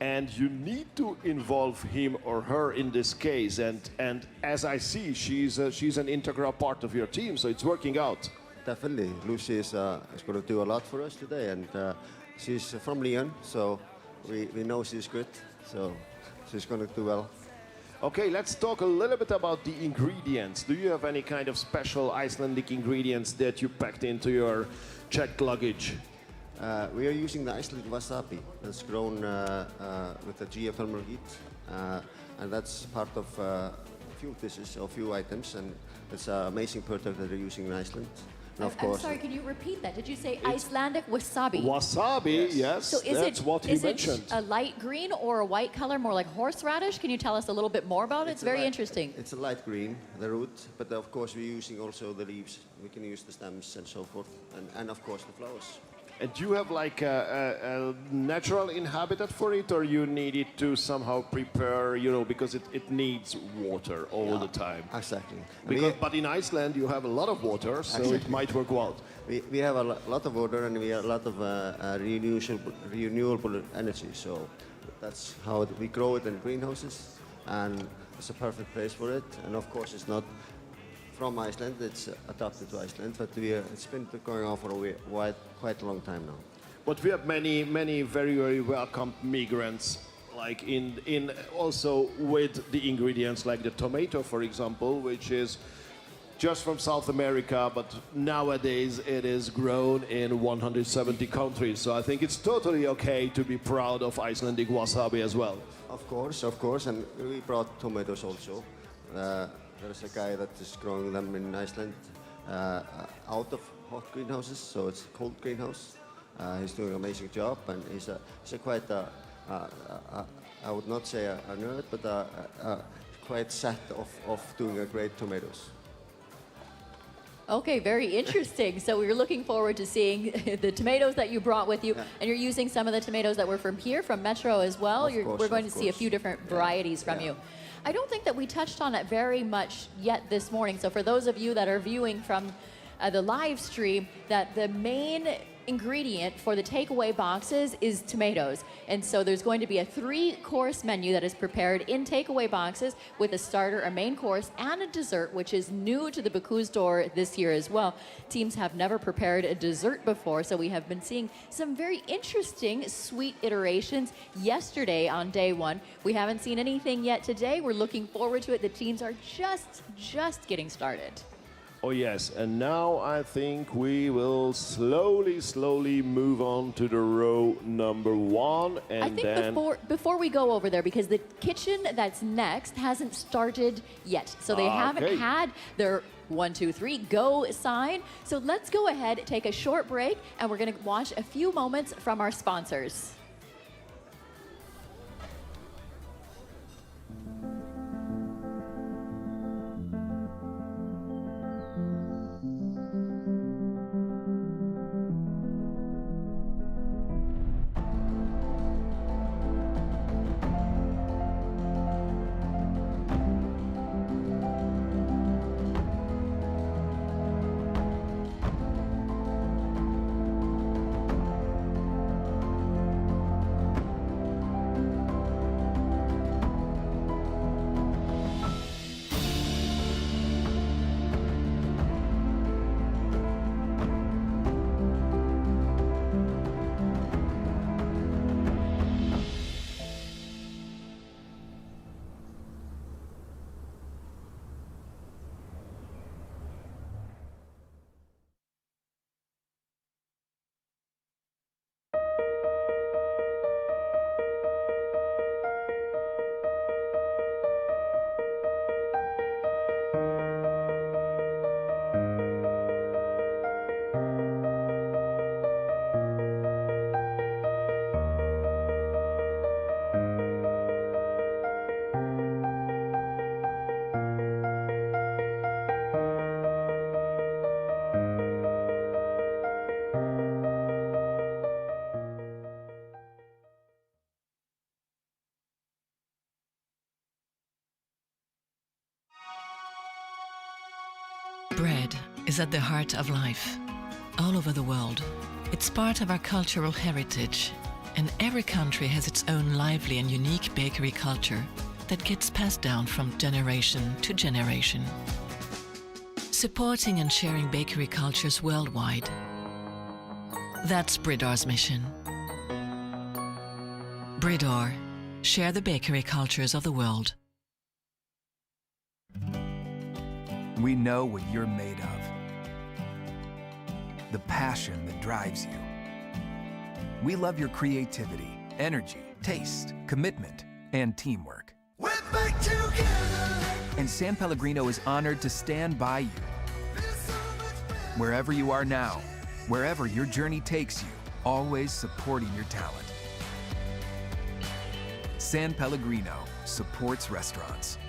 and you need to involve him or her in this case. And as I see, she's an integral part of your team, so it's working out. Definitely, Lucy is going to do a lot for us today, and she's from Lyon, so we know she's good, so she's going to do well. Okay, let's talk a little bit about the ingredients. Do you have any kind of special Icelandic ingredients that you packed into your checked luggage? We are using the Icelandic wasabi that's grown with the geothermal heat, and that's part of a few dishes, a few items, and it's an amazing product that they're using in Iceland. I'm sorry, can you repeat that? Did you say Icelandic wasabi? Wasabi, yes, So that's what he mentioned. Is it a light green or a white color, more like horseradish? Can you tell us a little bit more about it? It's very interesting. It's a light green, the root, but of course we're using also the leaves. We can use the stems and so forth, and of course the flowers. And do you have like a natural inhabitat for it, or you need it to somehow prepare, because it needs water all the time? Exactly. But in Iceland you have a lot of water, so it might work well. We have a lot of water, and we have a lot of renewable energy, so that's how we grow it in greenhouses, and it's a perfect place for it. And of course it's not from Iceland, it's adapted to Iceland, but it's been going on for quite a long time now. But we have many very, very welcome migrants, like in also with the ingredients like the tomato, for example, which is just from South America, but nowadays it is grown in 170 countries. So I think it's totally okay to be proud of Icelandic wasabi as well. Of course, and we brought tomatoes also. There's a guy that is growing them in Iceland out of hot greenhouses, so it's a cold greenhouse. He's doing an amazing job, and he's quite I would not say a nerd, but quite set of doing a great tomatoes. Okay, very interesting. So we're looking forward to seeing the tomatoes that you brought with you, and you're using some of the tomatoes that were from here, from Metro as well. We're going to see a few different varieties from you. I don't think that we touched on it very much yet this morning. So for those of you that are viewing from the live stream, that the main ingredient for the takeaway boxes is tomatoes. And so there's going to be a 3-course menu that is prepared in takeaway boxes with a starter, a main course, and a dessert, which is new to the Bocuse store this year as well. Teams have never prepared a dessert before, so we have been seeing some very interesting sweet iterations yesterday on day 1. We haven't seen anything yet today. We're looking forward to it. The teams are just getting started. Oh yes, and now I think we will slowly move on to the row number 1, and I think before we go over there, because the kitchen that's next hasn't started yet, so they haven't had their 1, 2, 3 go sign. So let's go ahead, take a short break, and we're going to watch a few moments from our sponsors. Bread is at the heart of life, all over the world. It's part of our cultural heritage, and every country has its own lively and unique bakery culture that gets passed down from generation to generation. Supporting and sharing bakery cultures worldwide. That's Bridor's mission. Bridor, share the bakery cultures of the world. We know what you're made of. The passion that drives you. We love your creativity, energy, taste, commitment, and teamwork. We're back together. And San Pellegrino is honored to stand by you. Wherever you are now, wherever your journey takes you, always supporting your talent. San Pellegrino supports restaurants.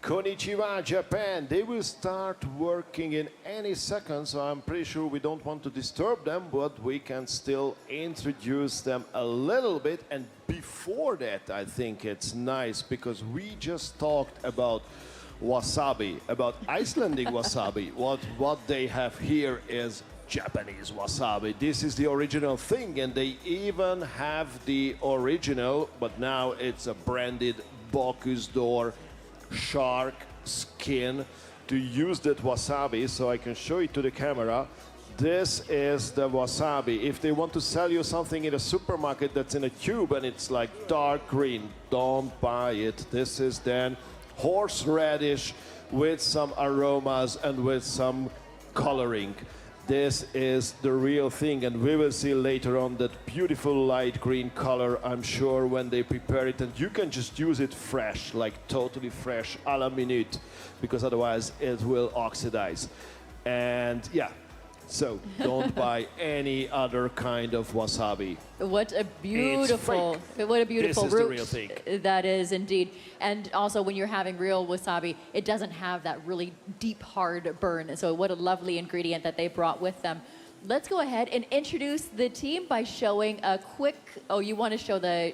Konnichiwa, Japan. They will start working in any second, so I'm pretty sure we don't want to disturb them, but we can still introduce them a little bit. And before that, I think it's nice because we just talked about wasabi, about Icelandic wasabi. What they have here is Japanese wasabi. This is the original thing, and they even have the original, but now it's a branded Bocuse d'Or shark skin to use that wasabi, so I can show it to the camera. This is the wasabi. If they want to sell you something in a supermarket that's in a tube and it's like dark green, don't buy it. This is then horseradish with some aromas and with some coloring. This is the real thing, and we will see later on that beautiful light green color, I'm sure, when they prepare it. And you can just use it fresh, like totally fresh, à la minute, because otherwise it will oxidize. And yeah, so don't buy any other kind of wasabi. What a beautiful This is root the real thing. that is indeed. And also when you're having real wasabi, it doesn't have that really deep, hard burn. So what a lovely ingredient that they brought with them. Let's go ahead and introduce the team by showing a quick, oh, you want to show the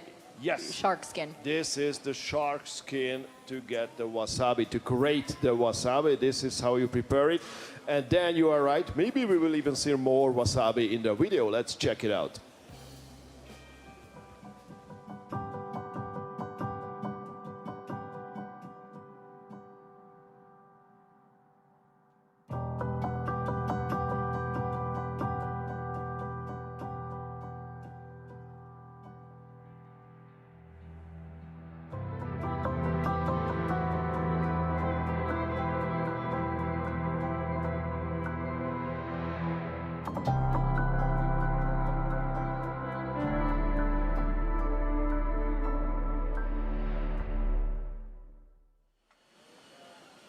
shark skin. This is the shark skin to get the wasabi, to create the wasabi. This is how you prepare it. And then you are right, maybe we will even see more wasabi in the video. Let's check it out.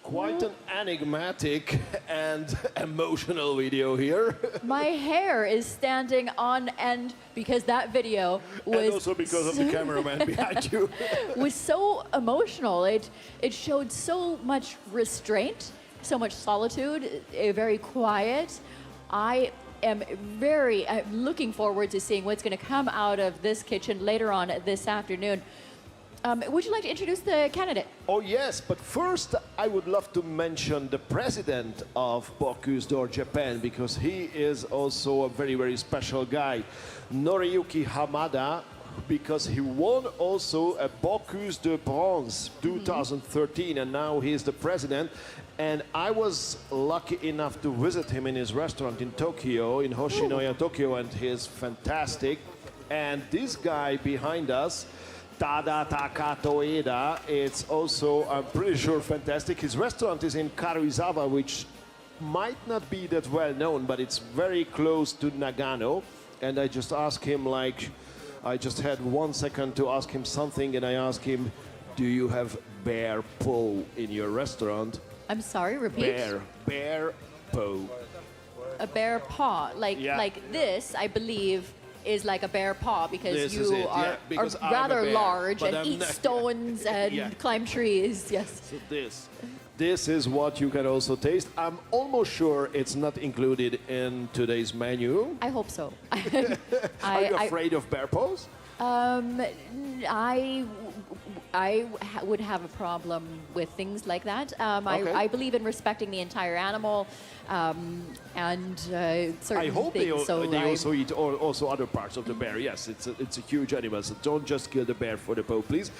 Quite an enigmatic and emotional video here. My hair is standing on end because that video was And also because of the cameraman behind you. was so emotional. It showed so much restraint, so much solitude, very quiet. I am very looking forward to seeing what's going to come out of this kitchen later on this afternoon. Would you like to introduce the candidate? Oh yes, but first I would love to mention the president of Bocuse d'Or Japan, because he is also a very, very special guy. Noriyuki Hamada, because he won also a Bocuse de Bronze 2013, and now he's the president. And I was lucky enough to visit him in his restaurant in Tokyo, in Hoshinoya, Tokyo, and he's fantastic. And this guy behind us, Tada Takatoeda, it's also, I'm pretty sure, fantastic. His restaurant is in Karuizawa, which might not be that well known, but it's very close to Nagano. And I just asked him, like, I just had 1 second to ask him something, and I asked him, do you have bear paw in your restaurant? I'm sorry, repeat. Bear paw. A bear paw, like this, I believe, is like a bear paw because This you are rather bear, large and I'm eat not- stones and climb trees. Yes. So this is what you can also taste. I'm almost sure it's not included in today's menu. I hope so. Are you afraid of bear paws? I would have a problem with things like that. Okay. I believe in respecting the entire animal and certain I hope things. they also eat also other parts of the bear. Yes, it's a huge animal, so don't just kill the bear for the paw, please.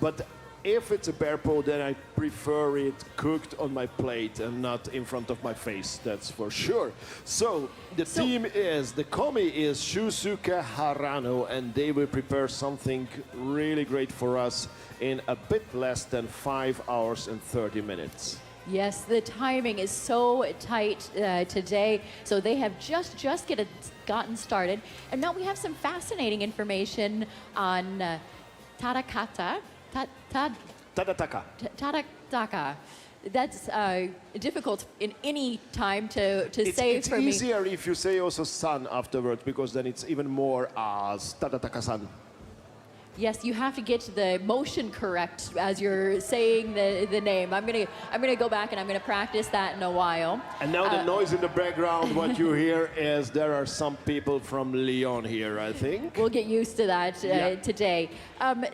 But if it's a bear paw, then I prefer it cooked on my plate and not in front of my face, that's for sure. So the komi is Shusuke Harano, and they will prepare something really great for us in a bit less than 5 hours and 30 minutes. Yes, the timing is so tight today. So they have just gotten started. And now we have some fascinating information on tarakata. Tadataka. Tadataka. That's difficult in any time to say it's for me. It's easier if you say also san afterwards, because then it's even more as Tadataka-san. Yes, you have to get the motion correct as you're saying the name. I'm gonna go back and I'm gonna practice that in a while. And now the noise in the background, what you hear is there are some people from Lyon here, I think. We'll get used to that today.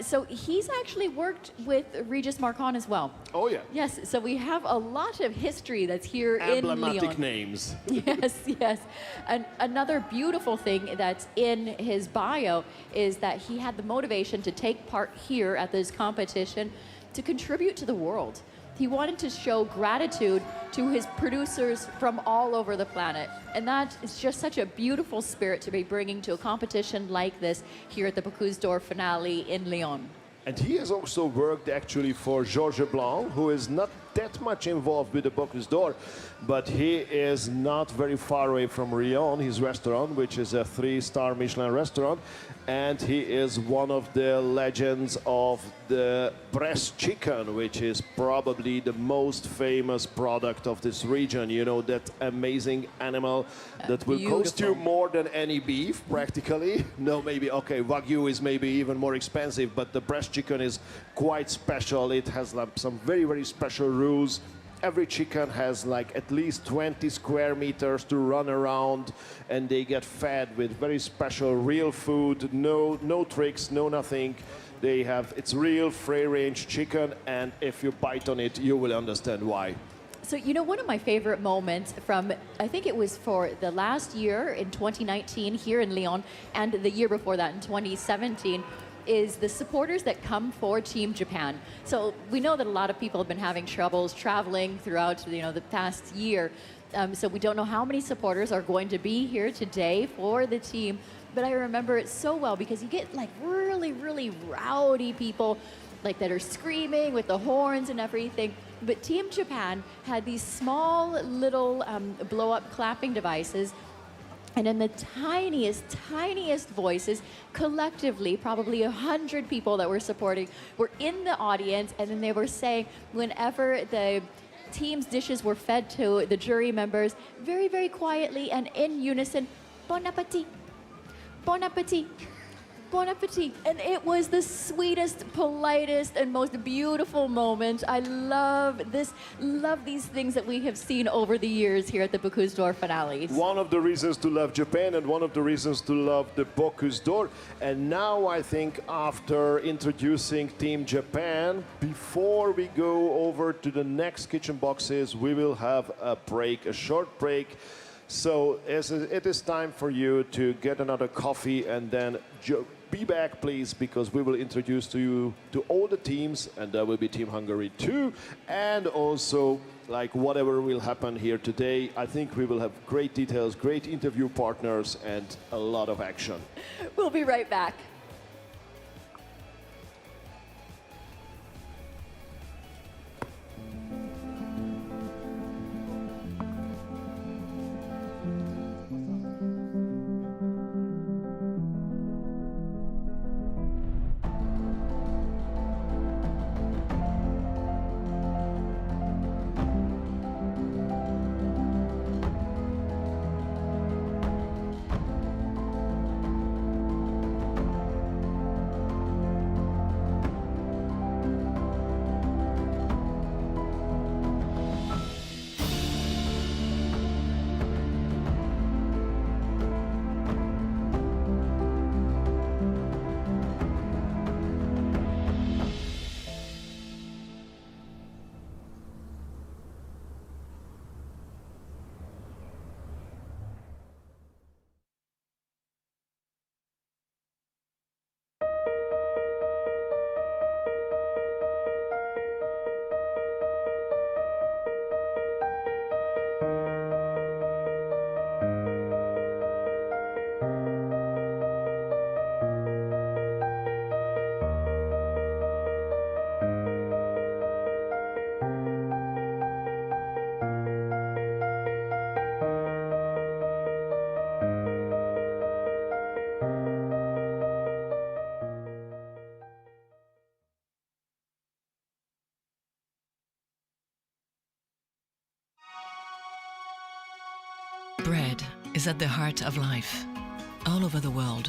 So he's actually worked with Regis Marcon as well. Oh yeah. Yes, so we have a lot of history that's here in Lyon. Emblematic names. Yes. And another beautiful thing that's in his bio is that he had the motivation to take part here at this competition to contribute to the world. He wanted to show gratitude to his producers from all over the planet. And that is just such a beautiful spirit to be bringing to a competition like this here at the Bocuse d'Or finale in Lyon. And he has also worked actually for Georges Blanc, who is not that much involved with the Bocuse d'Or, but he is not very far away from Rion, his restaurant, which is a 3-star Michelin restaurant. And he is one of the legends of the breast chicken, which is probably the most famous product of this region. You know, that amazing animal that will cost you more than any beef, practically. No, maybe, okay, Wagyu is maybe even more expensive, but the breast chicken is quite special. It has like some very, very special rules. Every chicken has like at least 20 square meters to run around, and they get fed with very special real food, no tricks, no nothing. They have, it's real free-range chicken, and if you bite on it, you will understand why. So, you know, one of my favorite moments from, I think it was for the last year in 2019 here in Lyon, and the year before that in 2017, is the supporters that come for Team Japan. So we know that a lot of people have been having troubles traveling throughout, the past year. So we don't know how many supporters are going to be here today for the team. But I remember it so well because you get like really, really rowdy people like that are screaming with the horns and everything. But Team Japan had these small little blow-up clapping devices And in the tiniest voices, collectively, probably 100 people that were supporting were in the audience, and then they were saying, whenever the team's dishes were fed to the jury members, very, very quietly and in unison, bon appetit, bon appetit, bon appetit. And it was the sweetest, politest, and most beautiful moment. I love these things that we have seen over the years here at the Bocuse d'Or finales. One of the reasons to love Japan and one of the reasons to love the Bocuse d'Or. And now I think after introducing Team Japan, before we go over to the next kitchen boxes, we will have a break, a short break. So it is time for you to get another coffee and then be back, please, because we will introduce to you to all the teams, and there will be Team Hungary too, and also like whatever will happen here today. I think we will have great details, great interview partners, and a lot of action. We'll be right back. Bread is at the heart of life, all over the world.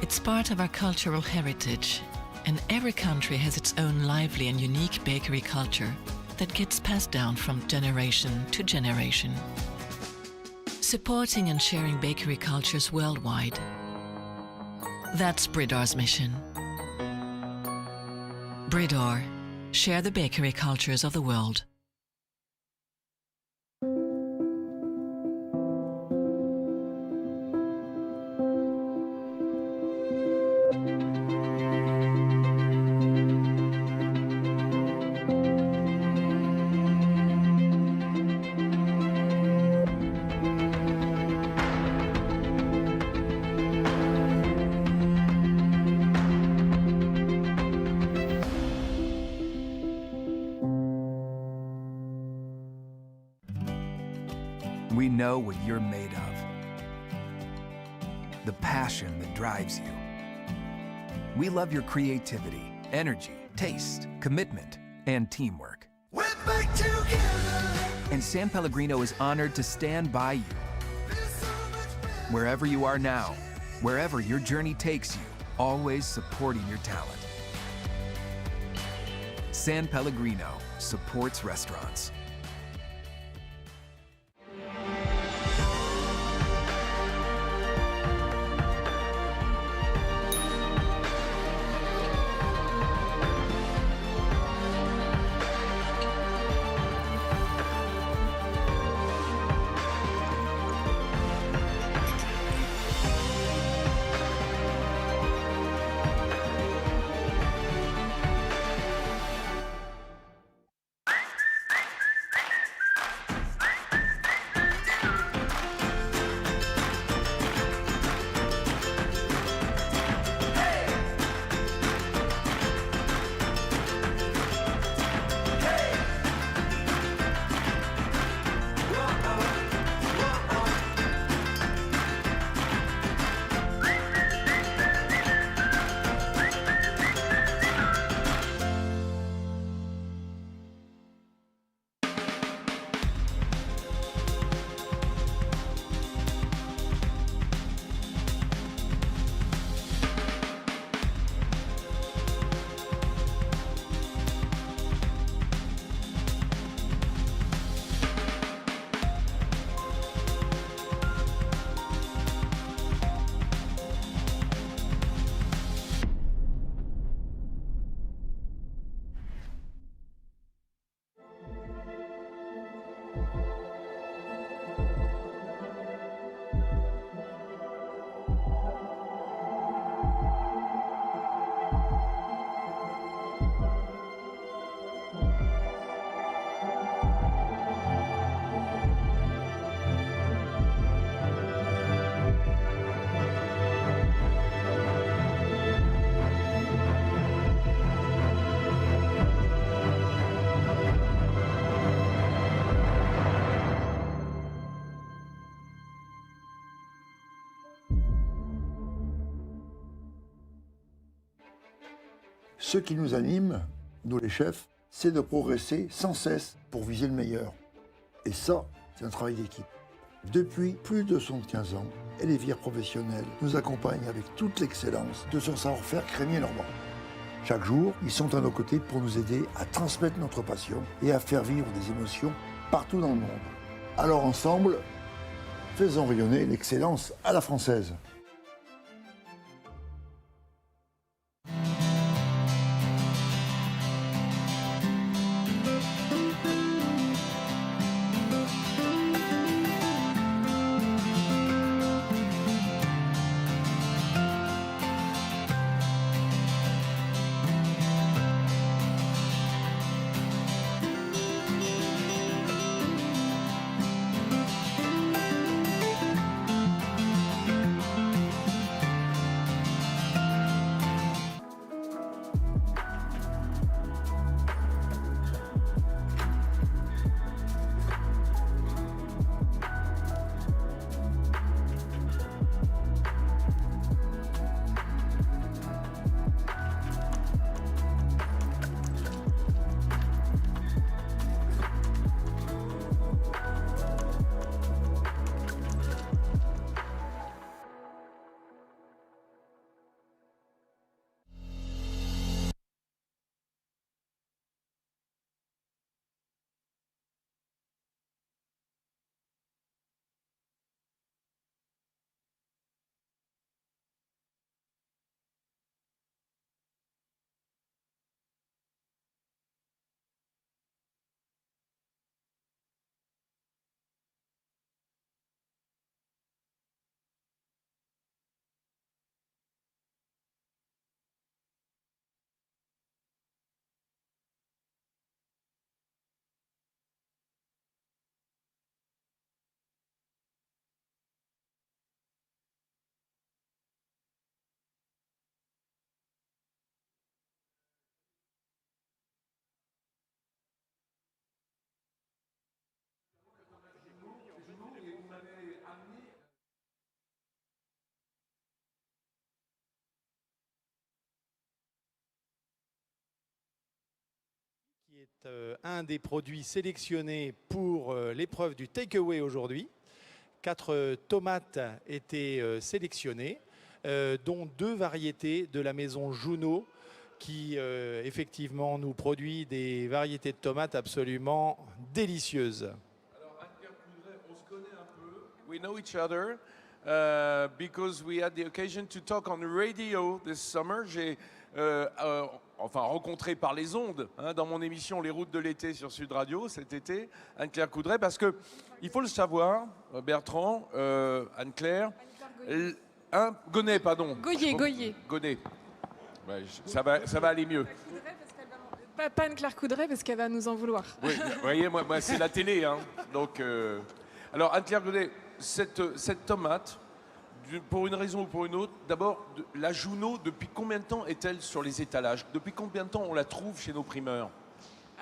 It's part of our cultural heritage, and every country has its own lively and unique bakery culture that gets passed down from generation to generation. Supporting and sharing bakery cultures worldwide. That's Bridor's mission. Bridor, share the bakery cultures of the world. We know what you're made of. The passion that drives you. We love your creativity, energy, taste, commitment, and teamwork. We're back together. And San Pellegrino is honored to stand by you. Wherever you are now, wherever your journey takes you, always supporting your talent. San Pellegrino supports restaurants. Ce qui nous anime, nous les chefs, c'est de progresser sans cesse pour viser le meilleur. Et ça, c'est un travail d'équipe. Depuis plus de 75 ans, Elevire Professionnel nous accompagne avec toute l'excellence de son savoir-faire crémier-normand. Chaque jour, ils sont à nos côtés pour nous aider à transmettre notre passion et à faire vivre des émotions partout dans le monde. Alors ensemble, faisons rayonner l'excellence à la française. Qui est un des produits sélectionnés pour l'épreuve du takeaway aujourd'hui. 4 tomates étaient sélectionnées, dont 2 variétés de la maison Junot, qui effectivement nous produit des variétés de tomates absolument délicieuses. Alors, Anne-Claire Coudray, on se connaît un peu. We know each other because we had the occasion to talk on radio this summer. J'ai rencontré par les ondes dans mon émission Les routes de l'été sur Sud Radio cet été, Anne-Claire Coudray, parce que il faut le savoir, Bertrand, Anne-Claire, Gonnet, pardon. Goyer. Gonnet. Ouais, ça va aller mieux. Pas Anne-Claire Coudray parce qu'elle va nous en vouloir. Oui, vous voyez, moi c'est la télé. Donc, alors, Anne-Claire Coudray, cette tomate, pour une raison ou pour une autre, d'abord, la Junot, depuis combien de temps est-elle sur les étalages? Depuis combien de temps on la trouve chez nos primeurs?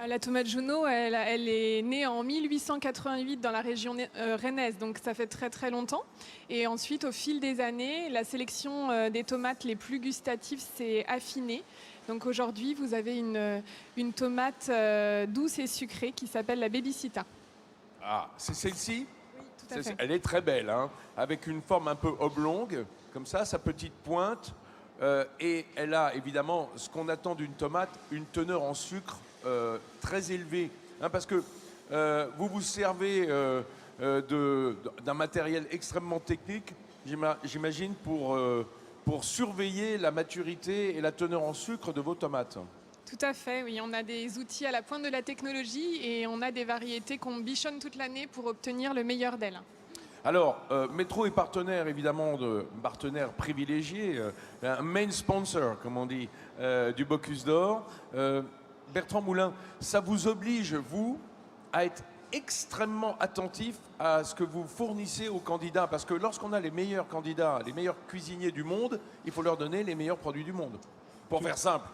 La tomate Junot, elle est née en 1888 dans la région rennaise, donc ça fait très très longtemps. Et ensuite, au fil des années, la sélection des tomates les plus gustatives s'est affinée. Donc aujourd'hui, vous avez une tomate douce et sucrée qui s'appelle la Bébicita. Ah, c'est celle-ci? Oui, tout à fait. Elle est très belle, avec une forme un peu oblongue, comme ça, sa petite pointe. Et elle a évidemment ce qu'on attend d'une tomate, une teneur en sucre très élevée. Parce que vous vous servez d'un matériel extrêmement technique, j'imagine, pour surveiller la maturité et la teneur en sucre de vos tomates. Tout à fait, oui. On a des outils à la pointe de la technologie et on a des variétés qu'on bichonne toute l'année pour obtenir le meilleur d'elles. Alors, Métro est partenaire, évidemment, partenaire privilégié, un main sponsor, comme on dit, du Bocuse d'Or. Bertrand Moulin, ça vous oblige, vous, à être extrêmement attentif à ce que vous fournissez aux candidats, parce que lorsqu'on a les meilleurs candidats, les meilleurs cuisiniers du monde, il faut leur donner les meilleurs produits du monde. Pour faire simple.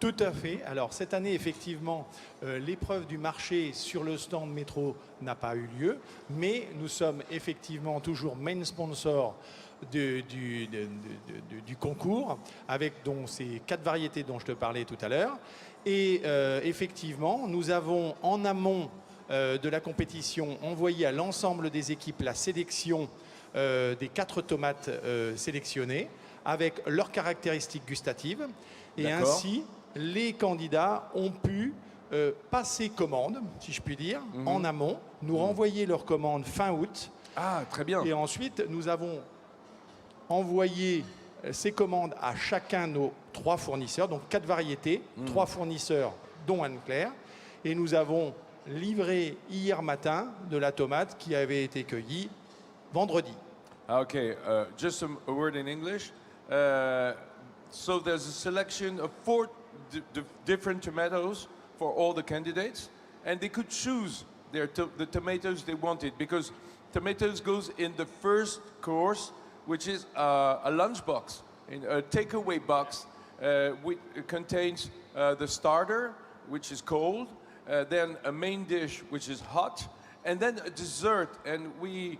Tout à fait. Alors cette année, effectivement, l'épreuve du marché sur le stand Métro n'a pas eu lieu, mais nous sommes effectivement toujours main sponsor du concours, avec donc ces 4 variétés dont je te parlais tout à l'heure. Et effectivement, nous avons en amont de la compétition envoyé à l'ensemble des équipes la sélection des 4 tomates sélectionnées, avec leurs caractéristiques gustatives. Et ainsi, les candidats ont pu passer commande, si je puis dire, en amont, nous renvoyer leurs commandes fin août. Ah, très bien. Et ensuite, nous avons envoyé ces commandes à chacun de nos 3 fournisseurs, donc 4 variétés, 3 fournisseurs, dont Anne-Claire. Et nous avons livré hier matin de la tomate qui avait été cueillie vendredi. Okay, just a word in English. So there's a selection of 4 different tomatoes for all the candidates, and they could choose the tomatoes they wanted, because tomatoes goes in the first course, which is a lunchbox, in a takeaway box, which contains the starter, which is cold, then a main dish, which is hot, and then a dessert. And we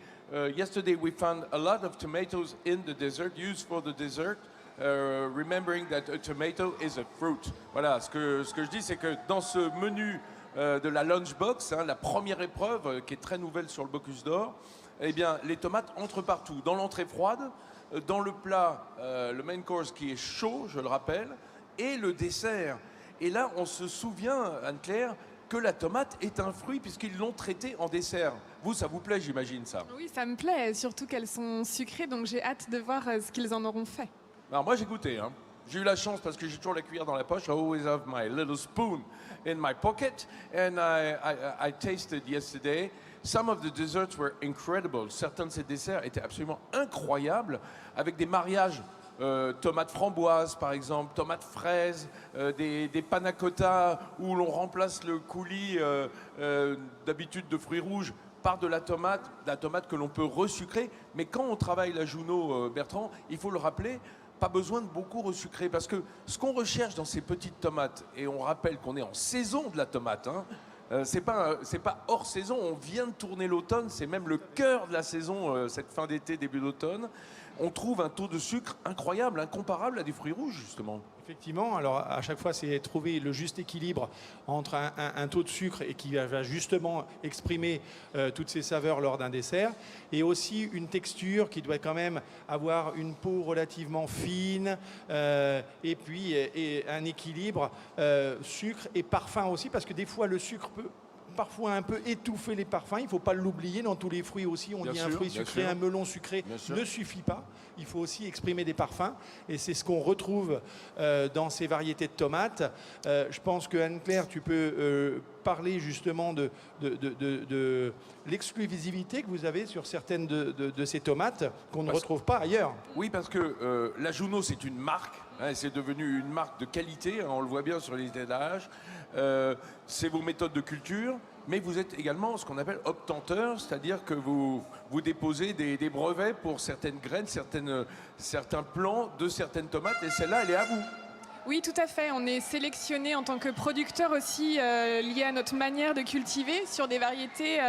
yesterday we found a lot of tomatoes in the dessert, used for the dessert, remembering that a tomato is a fruit. Voilà, ce que je dis, c'est que dans ce menu de la lunchbox, hein, la première épreuve qui est très nouvelle sur le Bocuse d'Or, eh bien, les tomates entrent partout, dans l'entrée froide, dans le plat, le main course qui est chaud, je le rappelle, et le dessert. Et là, on se souvient, Anne-Claire, que la tomate est un fruit puisqu'ils l'ont traité en dessert. Vous, ça vous plaît, j'imagine, ça? Oui, ça me plaît, surtout qu'elles sont sucrées, donc j'ai hâte de voir ce qu'ils en auront fait. Alors moi, j'ai goûté. Hein. J'ai eu la chance parce que j'ai toujours la cuillère dans la poche. I always have my little spoon in my pocket. And I tasted yesterday. Some of the desserts were incredible. Certains de ces desserts étaient absolument incroyables, avec des mariages tomates framboises, par exemple, tomates fraises, des panna cotta où l'on remplace le coulis d'habitude de fruits rouges par de la tomate que l'on peut resucrer. Mais quand on travaille la Juno, Bertrand, il faut le rappeler, pas besoin de beaucoup resucrer, parce que ce qu'on recherche dans ces petites tomates, et on rappelle qu'on est en saison de la tomate, hein, c'est pas hors saison, on vient de tourner l'automne, c'est même le cœur de la saison, cette fin d'été, début d'automne. On trouve un taux de sucre incroyable, incomparable à des fruits rouges, justement. Effectivement, alors à chaque fois, c'est trouver le juste équilibre entre un taux de sucre et qui va justement exprimer toutes ces saveurs lors d'un dessert, et aussi une texture qui doit quand même avoir une peau relativement fine, et puis un équilibre sucre et parfum aussi, parce que des fois le sucre peut parfois un peu étouffer les parfums. Il ne faut pas l'oublier, dans tous les fruits aussi, on dit un fruit sucré, un melon sucré ne suffit pas. Il faut aussi exprimer des parfums, et c'est ce qu'on retrouve dans ces variétés de tomates. Je pense que Anne-Claire, tu peux parler justement de l'exclusivité que vous avez sur certaines de ces tomates qu'on ne retrouve pas ailleurs. Oui, parce que la Juno, c'est une marque, hein, c'est devenu une marque de qualité, hein, on le voit bien sur les étalages. C'est vos méthodes de culture, mais vous êtes également ce qu'on appelle obtenteur, c'est-à-dire que vous déposez des brevets pour certaines graines, certains plants de certaines tomates, et celle-là, elle est à vous. Oui, tout à fait. On est sélectionné en tant que producteur aussi, lié à notre manière de cultiver, sur des variétés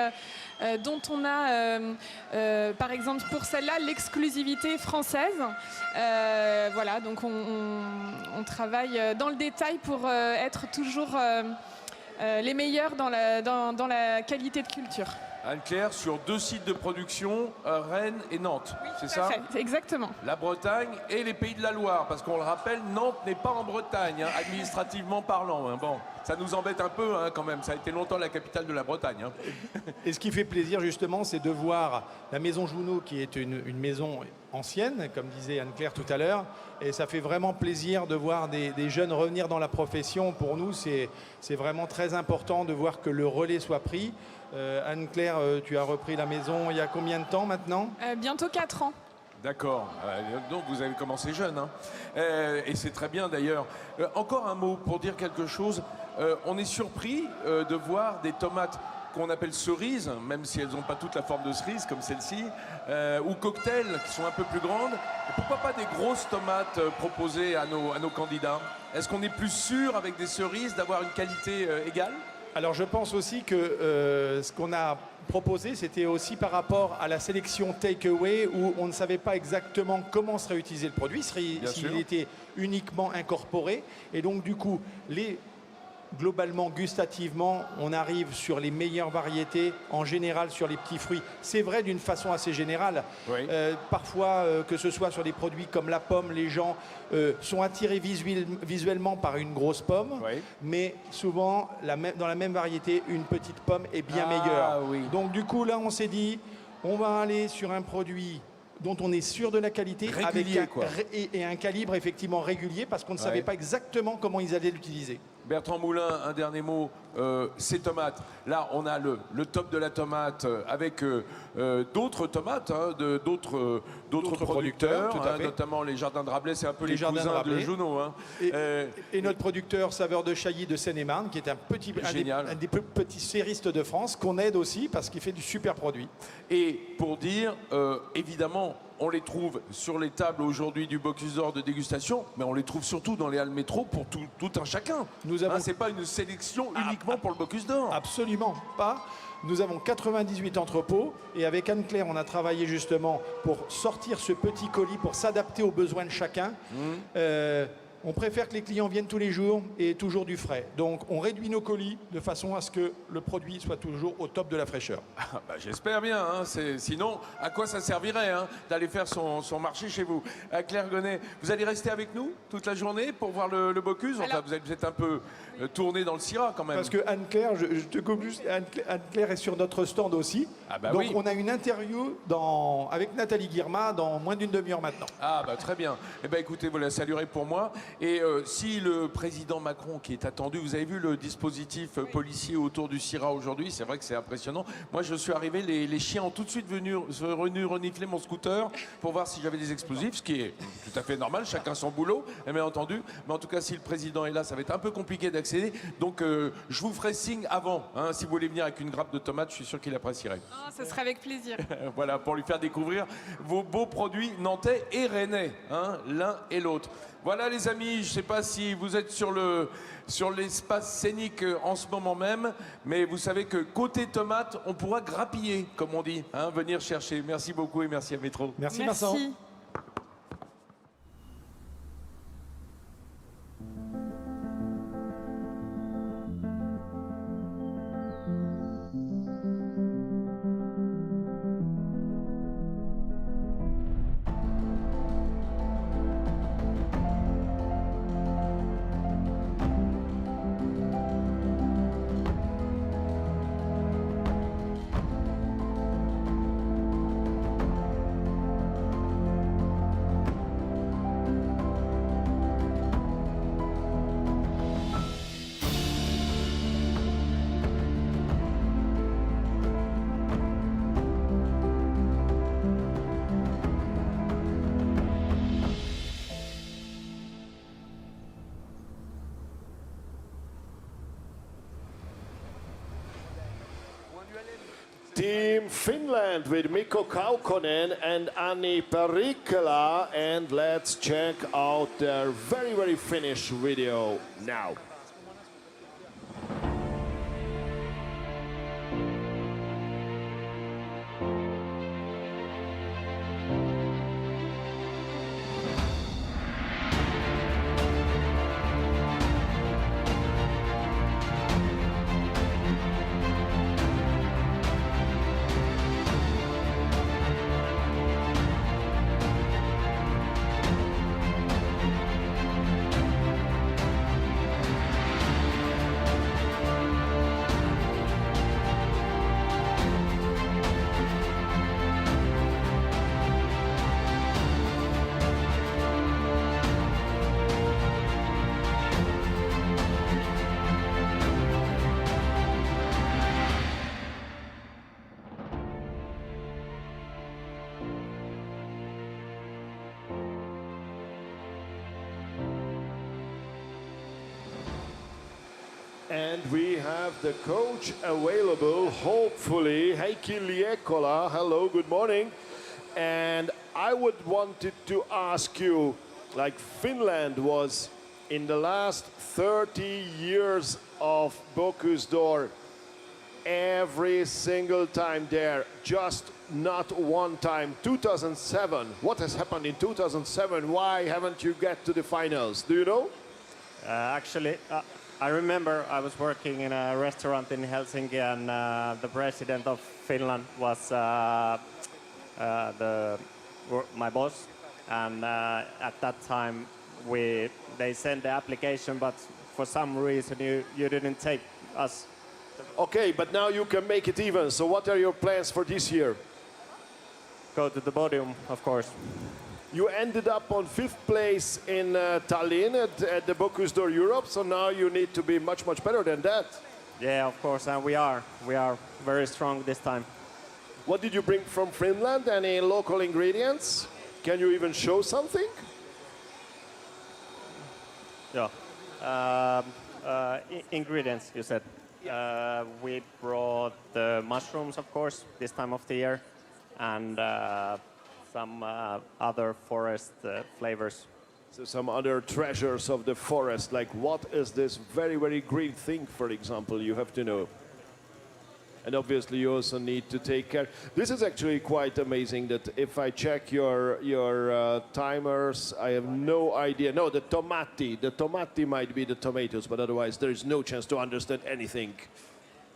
dont on a, par exemple, pour celle-là, l'exclusivité française. Voilà, donc on travaille dans le détail pour être toujours les meilleurs dans la qualité de culture. Anne-Claire, sur 2 sites de production, Rennes et Nantes, oui, c'est ça? Fait, exactement. La Bretagne et les Pays de la Loire, parce qu'on le rappelle, Nantes n'est pas en Bretagne, hein, administrativement parlant. Hein. Bon, ça nous embête un peu hein, quand même, ça a été longtemps la capitale de la Bretagne. Hein. Et ce qui fait plaisir justement, c'est de voir la maison Juno, qui est une maison ancienne, comme disait Anne-Claire tout à l'heure, et ça fait vraiment plaisir de voir des jeunes revenir dans la profession. Pour nous, c'est vraiment très important de voir que le relais soit pris. Anne-Claire, tu as repris la maison il y a combien de temps maintenant? Bientôt 4 ans. D'accord, donc vous avez commencé jeune, hein. Et c'est très bien d'ailleurs. Encore un mot pour dire quelque chose. On est surpris de voir des tomates qu'on appelle cerises, même si elles n'ont pas toute la forme de cerise comme celle-ci, ou cocktails qui sont un peu plus grandes. Et pourquoi pas des grosses tomates proposées à nos candidats? Est-ce qu'on est plus sûr avec des cerises d'avoir une qualité égale? Alors je pense aussi que ce qu'on a proposé, c'était aussi par rapport à la sélection take-away, où on ne savait pas exactement comment serait utilisé le produit, s'il était uniquement incorporé. Et donc du coup, globalement, gustativement, on arrive sur les meilleures variétés, en général sur les petits fruits. C'est vrai d'une façon assez générale. Oui. Parfois, que ce soit sur des produits comme la pomme, les gens sont attirés visuellement par une grosse pomme, oui. mais souvent, dans la même variété, une petite pomme est bien meilleure. Oui. Donc du coup, là, on s'est dit, on va aller sur un produit dont on est sûr de la qualité, régulier, et un calibre effectivement régulier, parce qu'on ne savait pas exactement comment ils allaient l'utiliser. Bertrand Moulin, un dernier mot. Ces tomates, là on a le top de la tomate avec d'autres tomates, hein, d'autres producteurs, tout à hein, fait. notamment les jardins de Rabelais, c'est un peu les jardins cousins de Rabelais. Junot. Hein. Et notre producteur Saveur de Chailly de Seine-et-Marne, qui est un des petits séristes de France, qu'on aide aussi parce qu'il fait du super produit. Et pour dire, évidemment, on les trouve sur les tables aujourd'hui du Bocuse d'Or de dégustation, mais on les trouve surtout dans les halles métro pour tout un chacun. C'est pas une sélection uniquement pour le Bocuse d'Or. Absolument pas. Nous avons 98 entrepôts et avec Anne-Claire, on a travaillé justement pour sortir ce petit colis pour s'adapter aux besoins de chacun. On préfère que les clients viennent tous les jours et toujours du frais. Donc on réduit nos colis de façon à ce que le produit soit toujours au top de la fraîcheur. J'espère bien, hein. Sinon à quoi ça servirait, hein, d'aller faire son marché chez vous? Claire Gonnet, vous allez rester avec nous toute la journée pour voir le Bocuse? Enfin, vous êtes un peu tourné dans le Syrah quand même. Parce que Anne-Claire, je te coupe juste, Anne-Claire est sur notre stand aussi. Donc oui. on a une interview avec Nathalie Guirma dans moins d'une demi-heure maintenant. Très bien. Eh bien écoutez, vous la saluerez pour moi. Et si le président Macron qui est attendu, vous avez vu le dispositif policier autour du Syrah aujourd'hui, c'est vrai que c'est impressionnant. Moi je suis arrivé, les chiens ont tout de suite venu renifler mon scooter pour voir si j'avais des explosifs, ce qui est tout à fait normal, chacun son boulot, bien entendu. Mais en tout cas, si le président est là, ça va être un peu compliqué d'accéder. Donc je vous ferai signe avant, hein, si vous voulez venir avec une grappe de tomates, je suis sûr qu'il apprécierait. Oh, ce serait avec plaisir. Voilà, pour lui faire découvrir vos beaux produits nantais et rennais, hein, l'un et l'autre. Voilà les amis, je ne sais pas si vous êtes sur l'espace scénique en ce moment même, mais vous savez que côté tomate, on pourra grappiller, comme on dit, hein, venir chercher. Merci beaucoup et merci à Métro. Merci. Vincent. Team Finland with Mikko Kaukonen and Anni Perikkala, and let's check out their very finished video now. And we have the coach available, hopefully. Heikki Liekola, hello, good morning. And I would wanted to ask you, like Finland was in the last 30 years of Bocuse d'Or, every single time there, just not one time. 2007, what has happened in 2007? Why haven't you get to the finals? Do you know? Actually, I remember I was working in a restaurant in Helsinki, and the president of Finland was my boss. And at that time, they sent the application, but for some reason you didn't take us. Okay, but now you can make it even. So what are your plans for this year? Go to the podium, of course. You ended up on 5th place in Tallinn at the Bocuse d'Or Europe, so now you need to be much, much better than that. Yeah, of course, and we are very strong this time. What did you bring from Finland? Any local ingredients? Can you even show something? Yeah. Ingredients, you said. We brought the mushrooms, of course, this time of the year, and some other forest flavors. So some other treasures of the forest, like what is this very, very green thing, for example, you have to know. And obviously you also need to take care. This is actually quite amazing that if I check your timers, I have no idea. No, the tomati might be the tomatoes, but otherwise there is no chance to understand anything.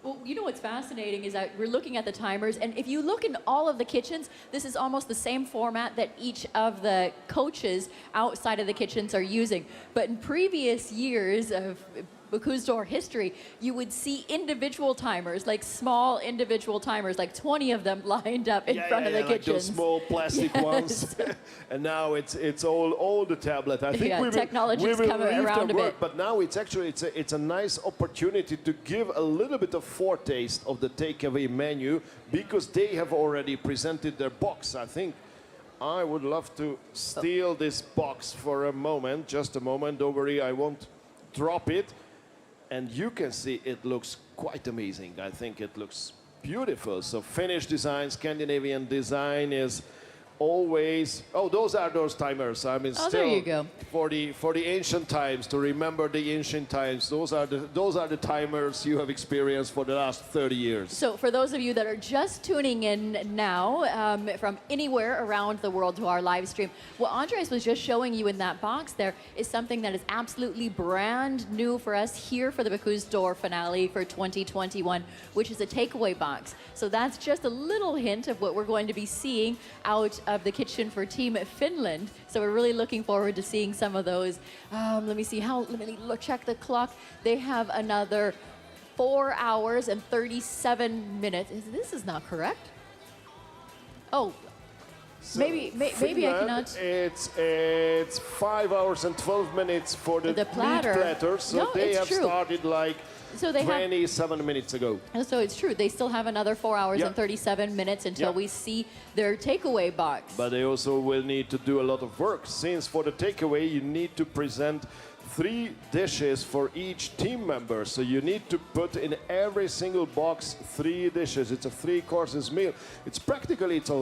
Well, you know what's fascinating is that we're looking at the timers, and if you look in all of the kitchens, this is almost the same format that each of the coaches outside of the kitchens are using. But in previous years of Bocuse d'Or history, you would see individual timers, like small individual timers, like 20 of them lined up in front of the like kitchens. those small plastic ones. And now it's all the tablet. I think technology's come around a bit. But now it's actually it's a nice opportunity to give a little bit of foretaste of the takeaway menu, because they have already presented their box. I think I would love to steal this box for a moment. Just a moment, don't worry, I won't drop it. And you can see it looks quite amazing. I think it looks beautiful. So Finnish design, Scandinavian design is always... Oh, those are those timers. I mean, still there you go. For the ancient times, to remember the ancient times, those are the timers you have experienced for the last 30 years. So for those of you that are just tuning in now from anywhere around the world to our live stream, what Andres was just showing you in that box there is something that is absolutely brand new for us here for the Bocuse d'Or finale for 2021, which is a takeaway box. So that's just a little hint of what we're going to be seeing out of the kitchen for Team Finland. So we're really looking forward to seeing some of those. Let me see let me check the clock. They have another 4 hours and 37 minutes. This is not correct. Oh, So maybe I cannot. It's 5 hours and 12 minutes for the platter. meat platter. So No, they it's have true. started like So they 27 minutes ago. So it's true. They still have another 4 hours and 37 minutes until we see their takeaway box. But they also will need to do a lot of work, since for the takeaway you need to present 3 dishes for each team member. So you need to put in every single box 3 dishes. It's a 3 courses meal. It's a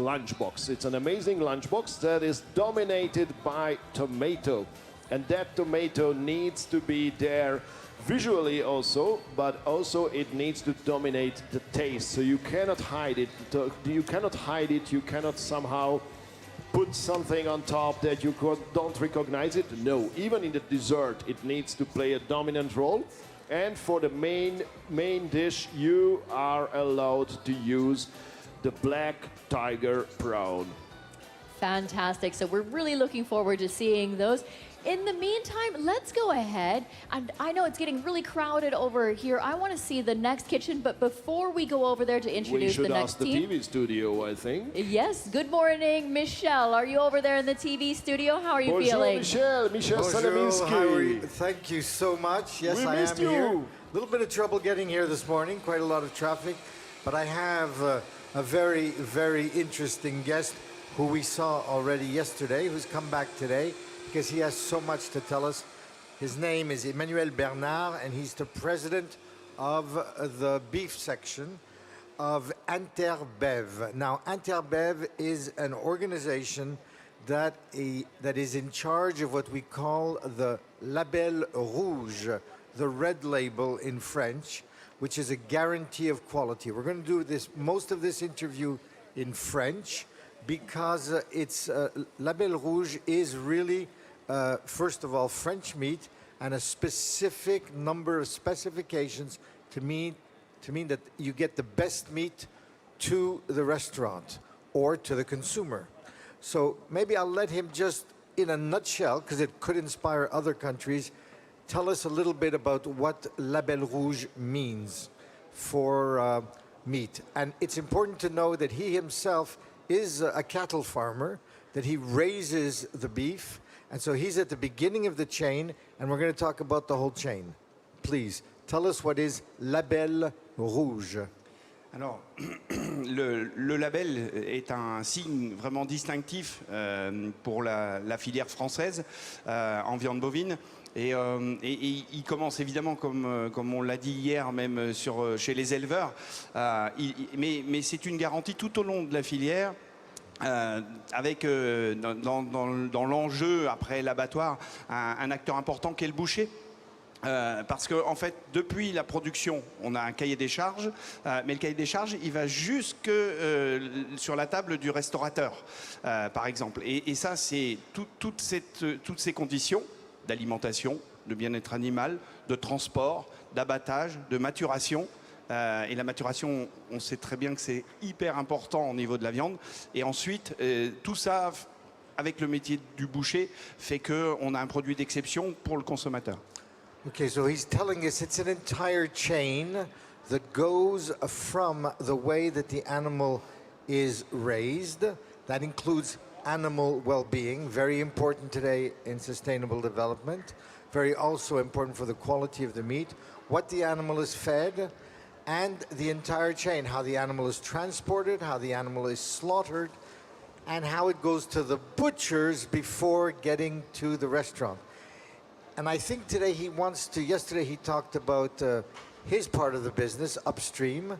lunchbox. It's an amazing lunchbox that is dominated by tomato. And that tomato needs to be there visually also, but also it needs to dominate the taste. So you cannot hide it. You cannot somehow put something on top that you don't recognize it. No, even in the dessert, it needs to play a dominant role. And for the main dish, you are allowed to use the black tiger prawn. Fantastic. So we're really looking forward to seeing those. In the meantime, let's go ahead. And I know it's getting really crowded over here. I want to see the next kitchen, but before we go over there to introduce the next team... We should ask the TV studio, I think. Yes. Good morning, Michelle. Are you over there in the TV studio? How are you feeling? Bonjour, Michel Salaminski. Thank you so much. Yes, I missed am here. you. A little bit of trouble getting here this morning, quite a lot of traffic, but I have a very, very interesting guest who we saw already yesterday, who's come back today, because he has so much to tell us. His name is Emmanuel Bernard, and he's the president of the beef section of Interbev. Now, Interbev is an organization that is in charge of what we call the label rouge, the red label in French, which is a guarantee of quality. We're going to do most of this interview in French because label rouge is really, first of all, French meat and a specific number of specifications to mean that you get the best meat to the restaurant or to the consumer. So maybe I'll let him just, in a nutshell, because it could inspire other countries, tell us a little bit about what label rouge means for meat. And it's important to know that he himself is a cattle farmer, that he raises the beef, and so he's at the beginning of the chain, and we're going to talk about the whole chain. Please, tell us what is label rouge. Alors, le label est un signe vraiment distinctif pour la filière française en viande bovine. Et il commence évidemment, comme on l'a dit hier, même chez les éleveurs. Mais c'est une garantie tout au long de la filière. Avec dans l'enjeu après l'abattoir un acteur important qui est le boucher. Parce qu'en fait, depuis la production, on a un cahier des charges, mais le cahier des charges, il va jusque sur la table du restaurateur, par exemple. Et ça, c'est toutes ces conditions d'alimentation, de bien-être animal, de transport, d'abattage, de maturation. Et la maturation, on sait très bien que c'est hyper important au niveau de la viande. Et ensuite, tout ça, avec le métier du boucher, fait qu'on a un produit d'exception pour le consommateur. Okay, so he's telling us it's an entire chain that goes from the way that the animal is raised. That includes animal well-being, very important today in sustainable development, very also important for the quality of the meat, what the animal is fed, and the entire chain, how the animal is transported, how the animal is slaughtered, and how it goes to the butchers before getting to the restaurant. And I think today yesterday he talked about his part of the business, upstream.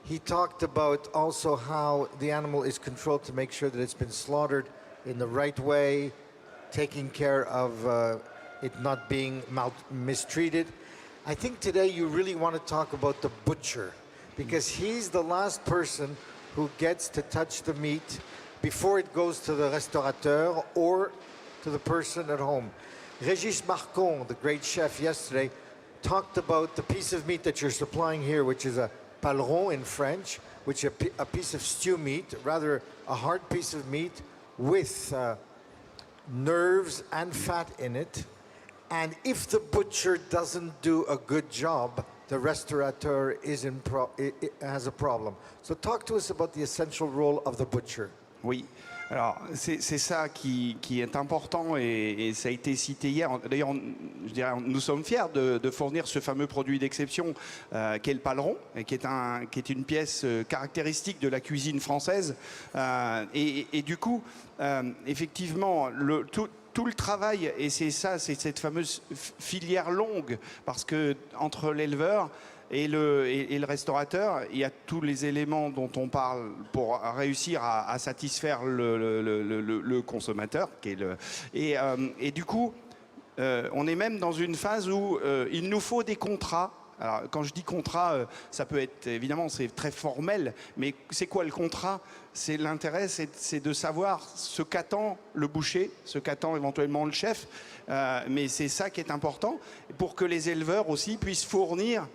He talked about also how the animal is controlled to make sure that it's been slaughtered in the right way, taking care of it not being mistreated. I think today you really want to talk about the butcher, because he's the last person who gets to touch the meat before it goes to the restaurateur or to the person at home. Régis Marcon, the great chef yesterday, talked about the piece of meat that you're supplying here, which is a paleron in French, which is a piece of stew meat, rather a hard piece of meat with nerves and fat in it. And if the butcher doesn't do a good job, the restaurateur has a problem. So talk to us about the essential role of the butcher. Oui. Alors, c'est ça qui est important et ça a été cité hier. D'ailleurs, je dirais, nous sommes fiers de fournir ce fameux produit d'exception qu'est le paleron, qui est une pièce caractéristique de la cuisine française. Et du coup, effectivement, tout le travail, et c'est cette fameuse filière longue, parce que entre l'éleveur et le restaurateur, il y a tous les éléments dont on parle pour réussir à satisfaire le consommateur. Et du coup, on est même dans une phase où il nous faut des contrats. Alors, quand je dis contrat, ça peut être, évidemment, c'est très formel, mais c'est quoi le contrat? C'est l'intérêt, c'est de savoir ce qu'attend le boucher, ce qu'attend éventuellement le chef, mais c'est ça qui est important pour que les éleveurs aussi puissent fournir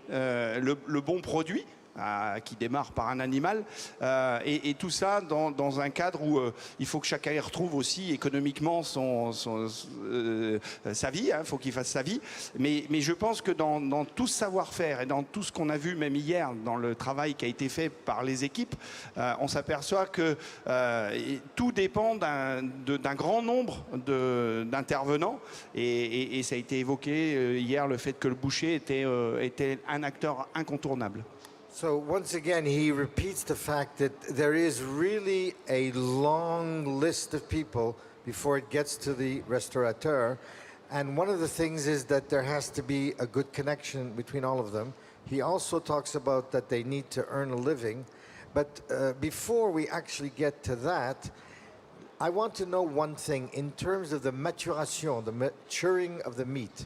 le bon produit qui démarre par un animal et tout ça dans un cadre où il faut que chacun y retrouve aussi économiquement sa vie, il faut qu'il fasse sa vie, mais je pense que dans tout ce savoir-faire et dans tout ce qu'on a vu même hier dans le travail qui a été fait par les équipes, on s'aperçoit que tout dépend d'un grand nombre d'intervenants et ça a été évoqué hier, le fait que le boucher était un acteur incontournable. So once again, he repeats the fact that there is really a long list of people before it gets to the restaurateur. And one of the things is that there has to be a good connection between all of them, He also talks about that they need to earn a living. But before we actually get to that, I want to know one thing in terms of the maturation, the maturing of the meat.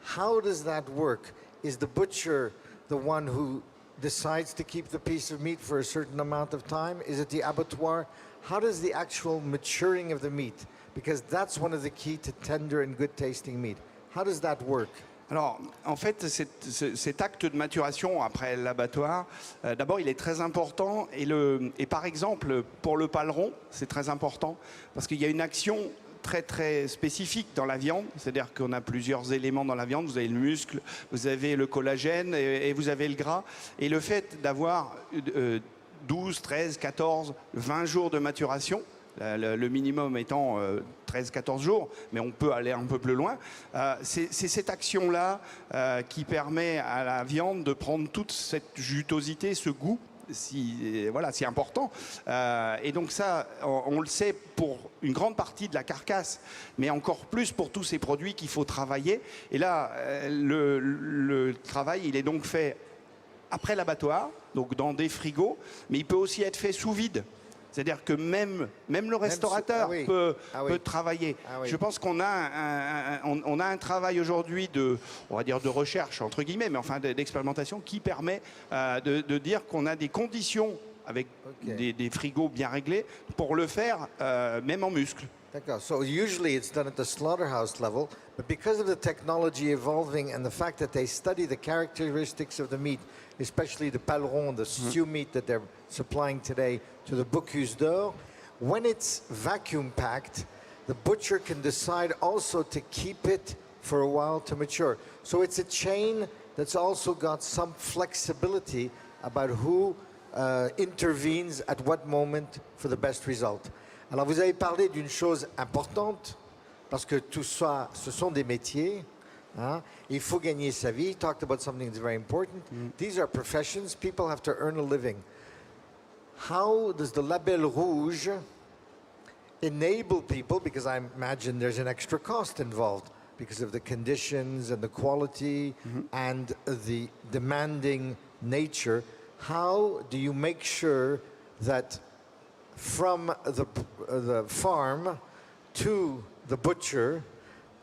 How does that work? Is the butcher the one who decides to keep the piece of meat for a certain amount of time? Is it the abattoir? How does the actual maturing of the meat? Because that's one of the key to tender and good tasting meat. How does that work? Alors, en fait, cet acte de maturation après l'abattoir, d'abord, il est très important. Et par exemple, pour le paleron, c'est très important parce qu'il y a une action très très spécifique dans la viande, c'est-à-dire qu'on a plusieurs éléments dans la viande, vous avez le muscle, vous avez le collagène et vous avez le gras. Et le fait d'avoir 12, 13, 14, 20 jours de maturation, le minimum étant 13-14 jours, mais on peut aller un peu plus loin. C'est cette action-là qui permet à la viande de prendre toute cette jutosité, ce goût, si important. Et donc ça, on le sait pour une grande partie de la carcasse, mais encore plus pour tous ces produits qu'il faut travailler. Et là, le travail, il est donc fait après l'abattoir, donc dans des frigos, mais il peut aussi être fait sous vide. C'est-à-dire que même le restaurateur peut travailler. Je pense qu'on a un travail aujourd'hui on va dire de recherche, entre guillemets, mais enfin d'expérimentation qui permet de dire qu'on a des conditions avec des frigos bien réglés pour le faire même en muscle. D'accord. So usually it's done at the slaughterhouse level, but because of the technology evolving and the fact that they study the characteristics of the meat, especially the paleron, the stew meat that they're supplying today to the Bocuse d'Or, when it's vacuum packed, the butcher can decide also to keep it for a while to mature. So it's a chain that's also got some flexibility about who intervenes at what moment for the best result. Alors vous avez parlé d'une chose importante, parce que tout ça, ce sont des métiers. Hein? Il faut gagner sa vie. You talked about something that's very important. These are professions. People have to earn a living. How does the label rouge enable people, because I imagine there's an extra cost involved because of the conditions and the quality and the demanding nature, how do you make sure that from the farm to the butcher,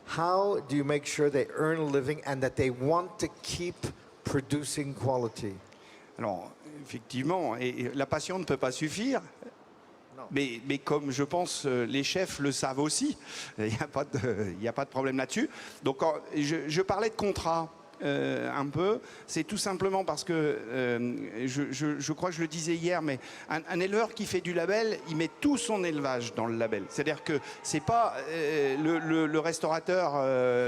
how do you make sure they earn a living and that they want to keep producing quality? Alors, effectivement, et la passion ne peut pas suffire. Mais comme je pense les chefs le savent aussi, il n'y a pas de problème là-dessus. Donc je parlais de contrat un peu, c'est tout simplement parce que je crois que je le disais hier, mais un éleveur qui fait du label, il met tout son élevage dans le label. C'est-à-dire que c'est pas le restaurateur,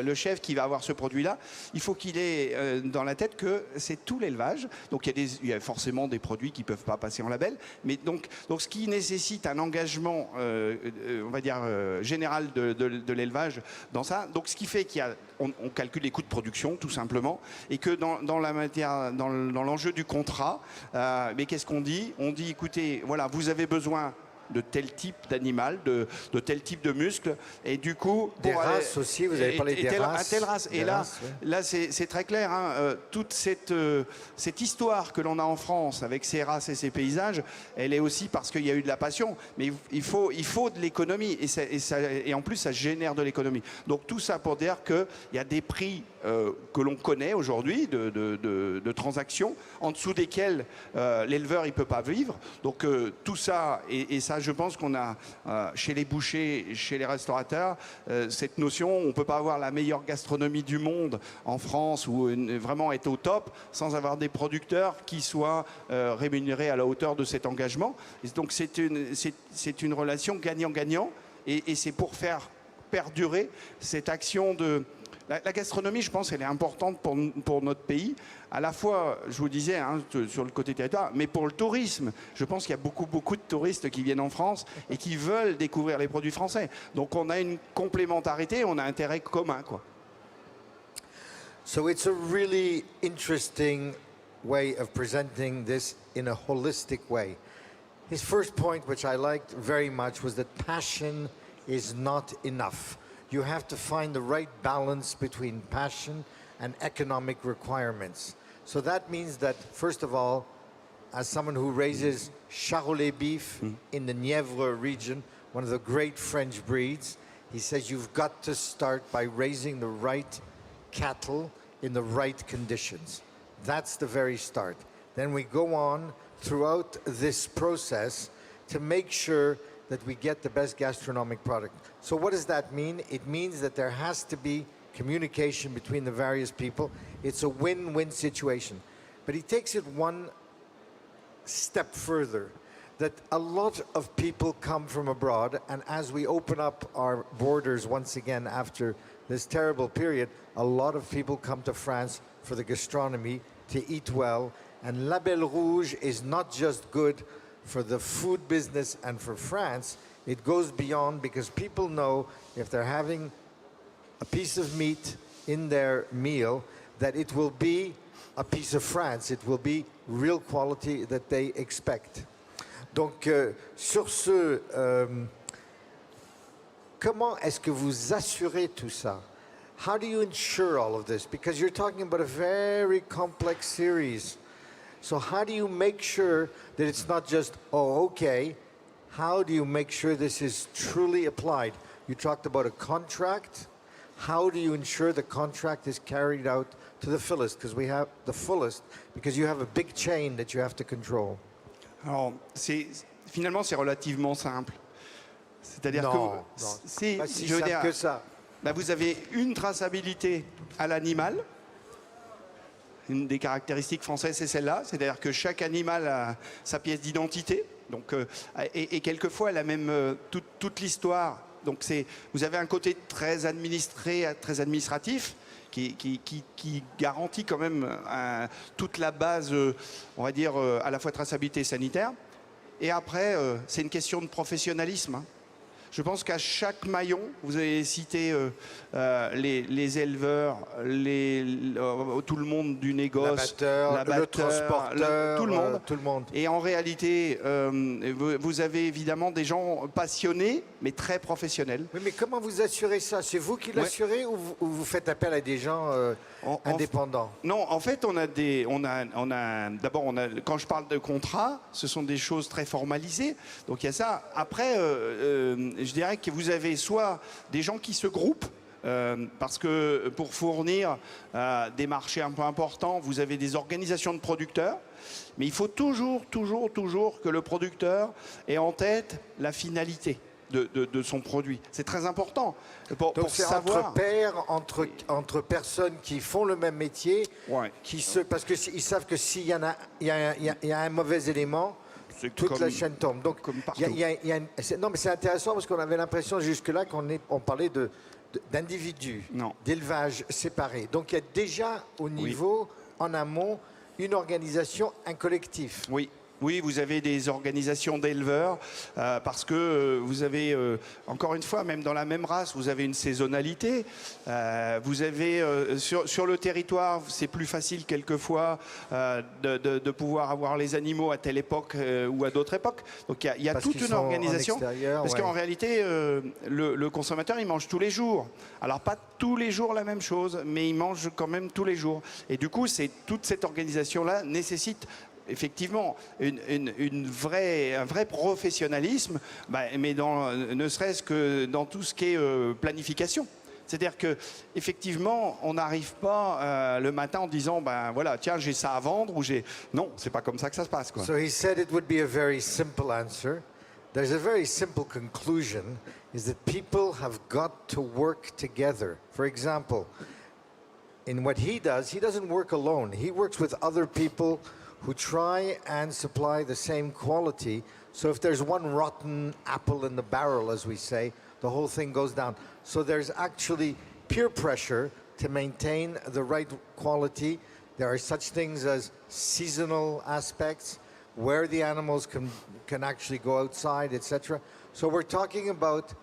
le chef qui va avoir ce produit-là. Il faut qu'il ait dans la tête que c'est tout l'élevage. Donc il y a forcément des produits qui peuvent pas passer en label, mais donc ce qui nécessite un engagement, on va dire général de l'élevage dans ça. Donc ce qui fait on calcule les coûts de production tout simplement. Et que dans la matière, dans l'enjeu du contrat, mais qu'est-ce qu'on dit? On dit, écoutez, voilà, vous avez besoin de tel type d'animal, de tel type de muscle, et du coup... Des races aussi, vous avez parlé des races. Telle race. Et là, c'est très clair, hein, toute cette histoire que l'on a en France avec ces races et ces paysages, elle est aussi parce qu'il y a eu de la passion, mais il faut de l'économie, et en plus ça génère de l'économie. Donc tout ça pour dire qu'il y a des prix que l'on connaît aujourd'hui de transactions, en dessous desquels l'éleveur il peut pas vivre. Donc tout ça, et ça je pense qu'on a chez les bouchers, chez les restaurateurs, cette notion, on ne peut pas avoir la meilleure gastronomie du monde en France ou vraiment être au top sans avoir des producteurs qui soient rémunérés à la hauteur de cet engagement. Et donc c'est une relation gagnant-gagnant, et c'est pour faire perdurer cette action de... La gastronomie, je pense, elle est importante pour notre pays. À la fois, je vous disais, hein, sur le côté territoire, mais pour le tourisme. Je pense qu'il y a beaucoup de touristes qui viennent en France et qui veulent découvrir les produits français. Donc on a une complémentarité, on a un intérêt commun, quoi. So it's a really interesting way of presenting this in a holistic way. His first point, which I liked very much, was that passion is not enough. You have to find the right balance between passion and economic requirements. So that means that, first of all, as someone who raises Charolais beef in the Nièvre region, one of the great French breeds, he says you've got to start by raising the right cattle in the right conditions. That's the very start. Then we go on throughout this process to make sure that we get the best gastronomic product. So what does that mean? It means that there has to be communication between the various people. It's a win-win situation. But he takes it one step further, that a lot of people come from abroad, and as we open up our borders once again after this terrible period, a lot of people come to France for the gastronomy, to eat well, and Label Rouge is not just good for the food business and for France, it goes beyond, because people know if they're having a piece of meat in their meal, that it will be a piece of France, it will be real quality that they expect. Donc, sur ce, comment est-ce que vous assurez tout ça? How do you ensure all of this? Because you're talking about a very complex series. So how do you make sure that it's not just, oh, okay, how do you make sure this is truly applied? You talked about a contract. How do you ensure the contract is carried out to the fullest? Because we have the fullest, because you have a big chain that you have to control. Alors, finalement, c'est relativement simple. C'est-à-dire que si, pas si je veux simple dire, que ça. Vous avez une traçabilité à l'animal. Une des caractéristiques françaises, c'est celle-là. C'est-à-dire que chaque animal a sa pièce d'identité. Donc, et quelquefois, elle a même toute l'histoire. Donc, vous avez un côté très administré, très administratif, qui garantit quand même toute la base, on va dire, à la fois traçabilité sanitaire. Et après, c'est une question de professionnalisme. Je pense qu'à chaque maillon, vous avez cité les éleveurs, tout le monde du négoce, l'abatteur, le transporteur, tout le monde. Et en réalité, vous avez évidemment des gens passionnés, mais très professionnels. Oui, mais comment vous assurez ça? C'est vous qui l'assurez ou vous faites appel à des gens indépendants? Non, en fait, d'abord, quand je parle de contrat, ce sont des choses très formalisées. Donc il y a ça. Après, je dirais que vous avez soit des gens qui se groupent, parce que pour fournir des marchés un peu importants, vous avez des organisations de producteurs. Mais il faut toujours que le producteur ait en tête la finalité de son produit. C'est très important. Donc c'est savoir... entre pairs, entre personnes qui font le même métier, parce qu'ils savent que s'il y a un mauvais élément, toute la chaîne tombe. Donc, non, mais c'est intéressant parce qu'on avait l'impression jusque-là qu'on parlait d'individus, d'élevage séparés. Donc il y a déjà au niveau, en amont, une organisation, un collectif. Oui, vous avez des organisations d'éleveurs parce que vous avez, encore une fois, même dans la même race, vous avez une saisonnalité. Vous avez, sur le territoire, c'est plus facile quelquefois de pouvoir avoir les animaux à telle époque ou à d'autres époques. Donc il y a toute une organisation. Parce qu'en réalité, le consommateur, il mange tous les jours. Alors pas tous les jours la même chose, mais il mange quand même tous les jours. Et du coup, toute cette organisation-là nécessite effectivement un vrai professionnalisme, mais ne serait-ce que dans tout ce qui est planification. C'est-à-dire qu'effectivement, on n'arrive pas le matin en disant voilà, tiens, j'ai ça à vendre ou j'ai... Non, c'est pas comme ça que ça se passe, quoi. So he said it would be a very simple answer. There's a very simple conclusion, is that people have got to work together. For example, in what he doesn't work alone. He works with other people who try and supply the same quality. So if there's one rotten apple in the barrel, as we say, the whole thing goes down. So there's actually peer pressure to maintain the right quality. There are such things as seasonal aspects, where the animals can actually go outside, etc. So we're talking about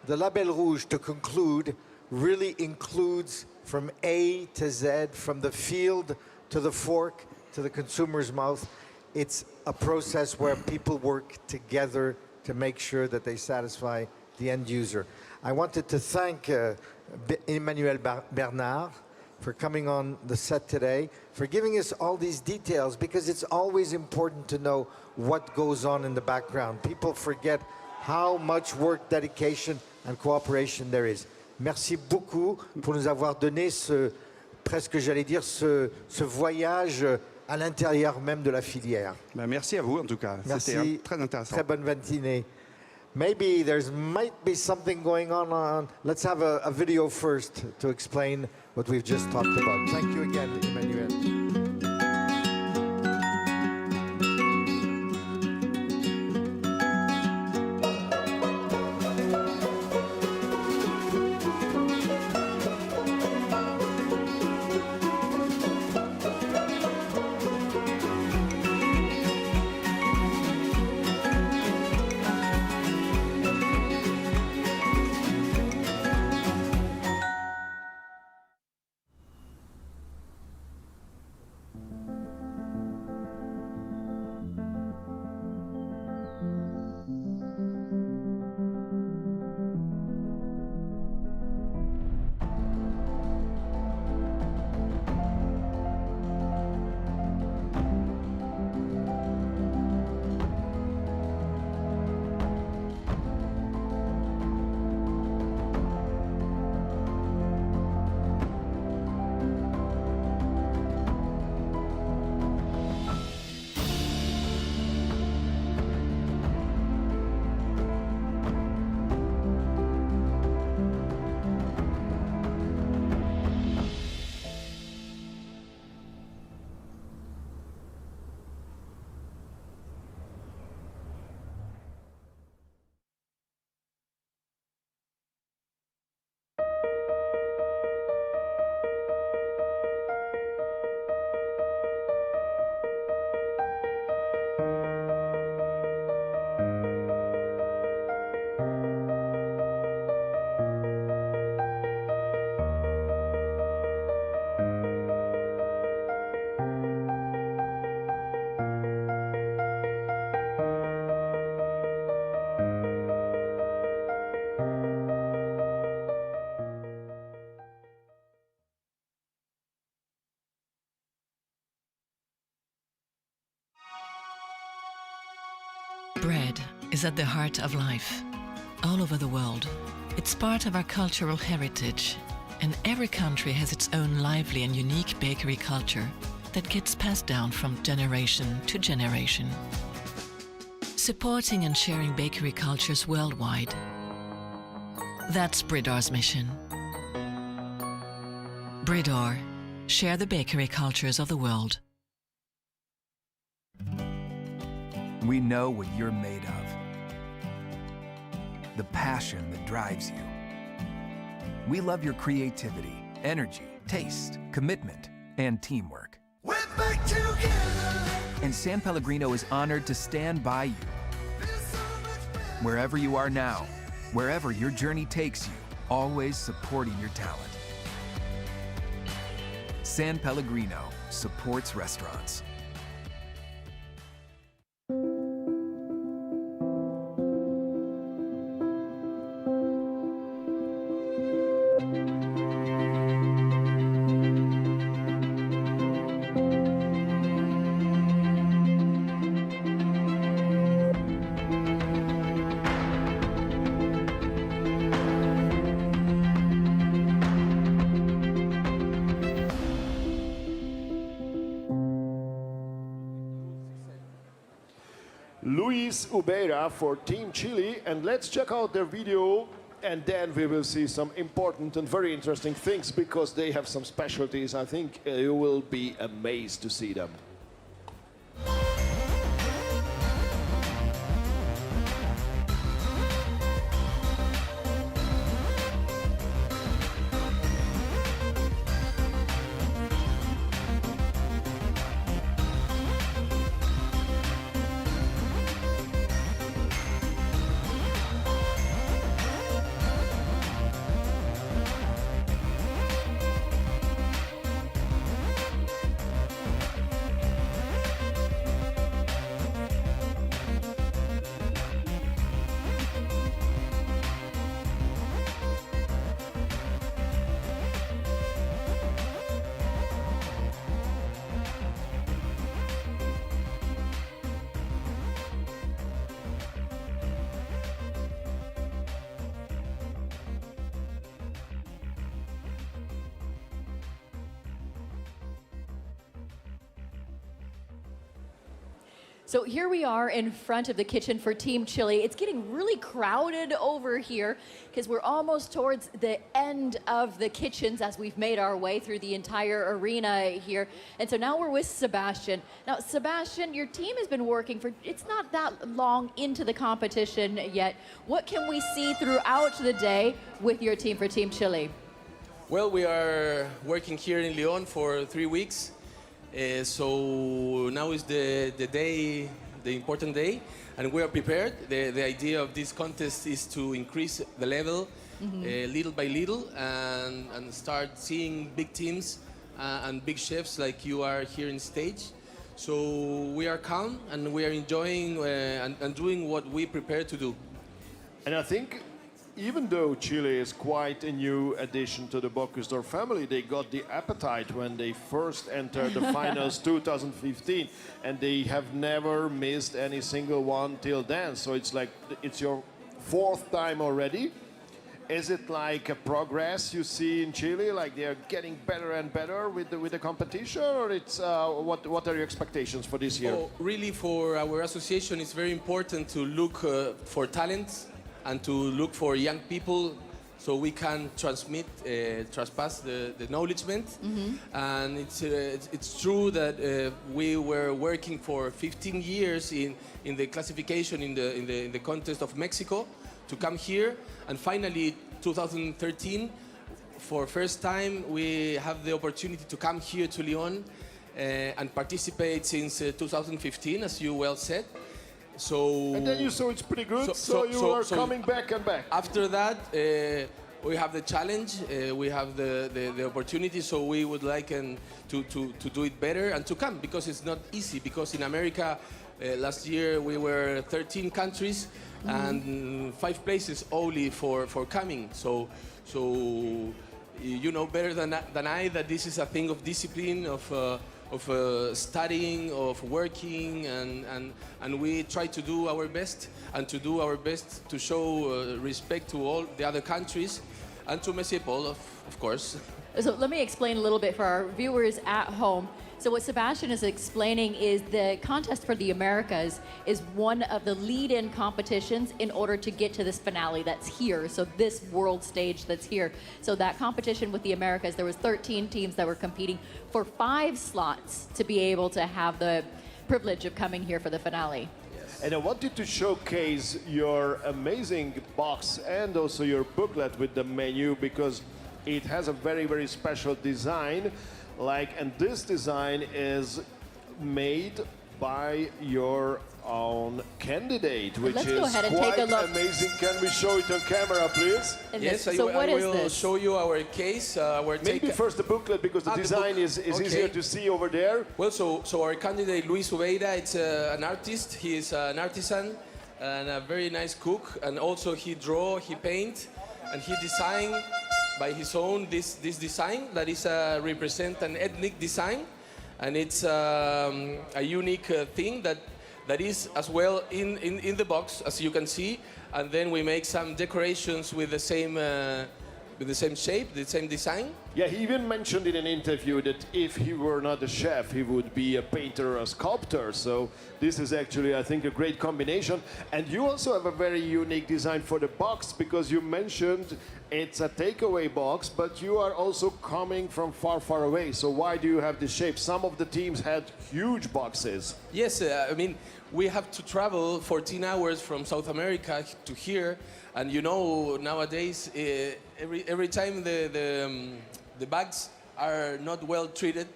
the Label Rouge, to conclude, really includes from A to Z, from the field to the fork, to the consumer's mouth. It's a process where people work together to make sure that they satisfy the end user. I wanted to thank Emmanuel Bernard, for coming on the set today, for giving us all these details, because it's always important to know what goes on in the background. People forget how much work, dedication and cooperation there is. Merci beaucoup pour nous avoir donné presque j'allais dire, ce voyage à l'intérieur même de la filière. Merci à vous en tout cas, c'était très intéressant. Très bonne matinée. Maybe might be something going on. Let's have a video first to explain what we've just talked about. Thank you again, Emmanuel. Bread is at the heart of life. All over the world, it's part of our cultural heritage, and every country has its own lively and unique bakery culture that gets passed down from generation to generation. Supporting and sharing bakery cultures worldwide. That's Bridor's mission. Bridor, share the bakery cultures of the world. We know what you're made of. The passion that drives you. We love your creativity, energy, taste, commitment, and teamwork. We're back together. And San Pellegrino is honored to stand by you. Wherever you are now, wherever your journey takes you, always supporting your talent. San Pellegrino supports restaurants. Luis Ubeira for Team Chile, and let's check out their video, and then we will see some important and very interesting things, because they have some specialties. I think you will be amazed to see them. So here we are in front of the kitchen for Team Chile. It's getting really crowded over here because we're almost towards the end of the kitchens as we've made our way through the entire arena here. And so now we're with Sebastian. Now, Sebastian, your team has been working for, it's not that long into the competition yet. What can we see throughout the day with your team for Team Chile? Well, we are working here in Lyon for 3 weeks. So now is the day, the important day, and we are prepared. The idea of this contest is to increase the level little by little and start seeing big teams and big chefs like you are here in stage. So we are calm and we are enjoying and doing what we prepare to do. And I think even though Chile is quite a new addition to the Bocuse family, they got the appetite when they first entered the finals 2015, and they have never missed any single one till then. So it's like it's your 4th time already. Is it like a progress you see in Chile, like they are getting better and better with the competition, or it's what are your expectations for this year? Oh, really, for our association, it's very important to look for talents and to look for young people so we can trespass the acknowledgement. And it's true that we were working for 15 years in the classification in the contest of Mexico to come here, and finally 2013 for first time we have the opportunity to come here to Lyon and participate since 2015, as you well said. So, and then you saw it's pretty good, so you are coming back and back. After that, we have the challenge, we have the opportunity, so we would like to do it better and to come, because it's not easy, because in America, last year we were 13 countries and 5 places only for coming. So you know better than I that this is a thing of discipline, of studying, of working, and we try to do our best to show respect to all the other countries and to Monsieur Paul, of course. So let me explain a little bit for our viewers at home. So what Sebastian is explaining is the contest for the Americas is one of the lead-in competitions in order to get to this finale that's here. So this world stage that's here. So that competition with the Americas, there was 13 teams that were competing for 5 slots to be able to have the privilege of coming here for the finale. And I wanted to showcase your amazing box and also your booklet with the menu, because it has a very, very special design. And this design is made by your own candidate, which is quite amazing. Can we show it on camera, please? Yes, I will show you our case. Maybe first the booklet, because the design is easier to see over there. Well, so our candidate, Luis Ubeira, it's an artist. He is an artisan and a very nice cook. And also he paint, and he designed by his own this design that is represent an ethnic design, and it's a unique thing that is as well in the box, as you can see, and then we make some decorations with the same shape, the same design. Yeah, he even mentioned in an interview that if he were not a chef, he would be a painter or a sculptor. So this is actually, I think, a great combination. And you also have a very unique design for the box, because you mentioned it's a takeaway box, but you are also coming from far, far away. So why do you have this shape? Some of the teams had huge boxes. Yes, I mean, we have to travel 14 hours from South America to here. And you know, nowadays, every time the bags are not well treated,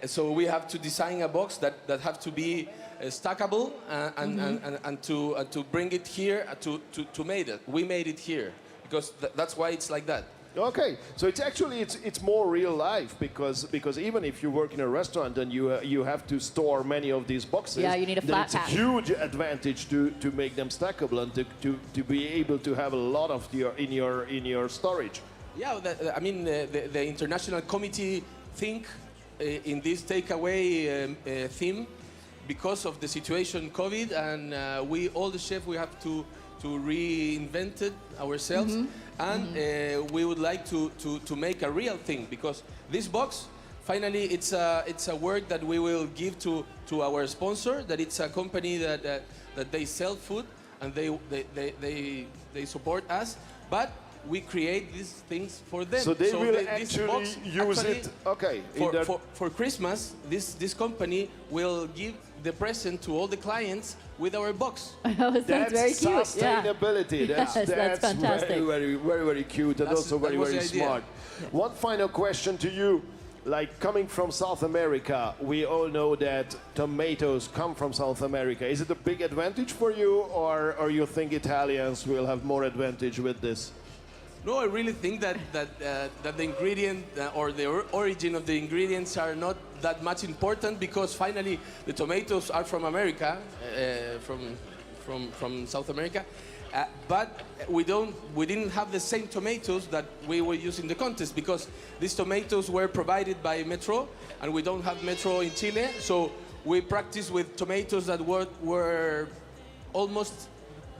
so we have to design a box that have to be stackable and to bring it here to make it. We made it here because that's why it's like that. Okay, so it's actually it's more real life, because even if you work in a restaurant and you have to store many of these boxes, yeah, you need a flat pack. It's a huge advantage to make them stackable and to be able to have a lot of in your storage. Yeah, I mean the international committee think in this takeaway theme because of the situation COVID, and all the chefs we have to reinvent it ourselves. And we would like to make a real thing, because this box finally, it's a work that we will give to our sponsor. That it's a company that they sell food and they support us, but we create these things for them. So they will this actually box use it. Okay. For Christmas, this company will give the present to all the clients with our box. That's very cute. Sustainability. Yeah. That's fantastic. Very cute and also very smart. Yeah. One final question to you. Like coming from South America, we all know that tomatoes come from South America. Is it a big advantage for you, or you think Italians will have more advantage with this? No, I really think that the ingredient or the origin of the ingredients are not that much important, because finally the tomatoes are from America, from South America, but we didn't have the same tomatoes that we were using in the contest, because these tomatoes were provided by Metro, and we don't have Metro in Chile, so we practiced with tomatoes that were almost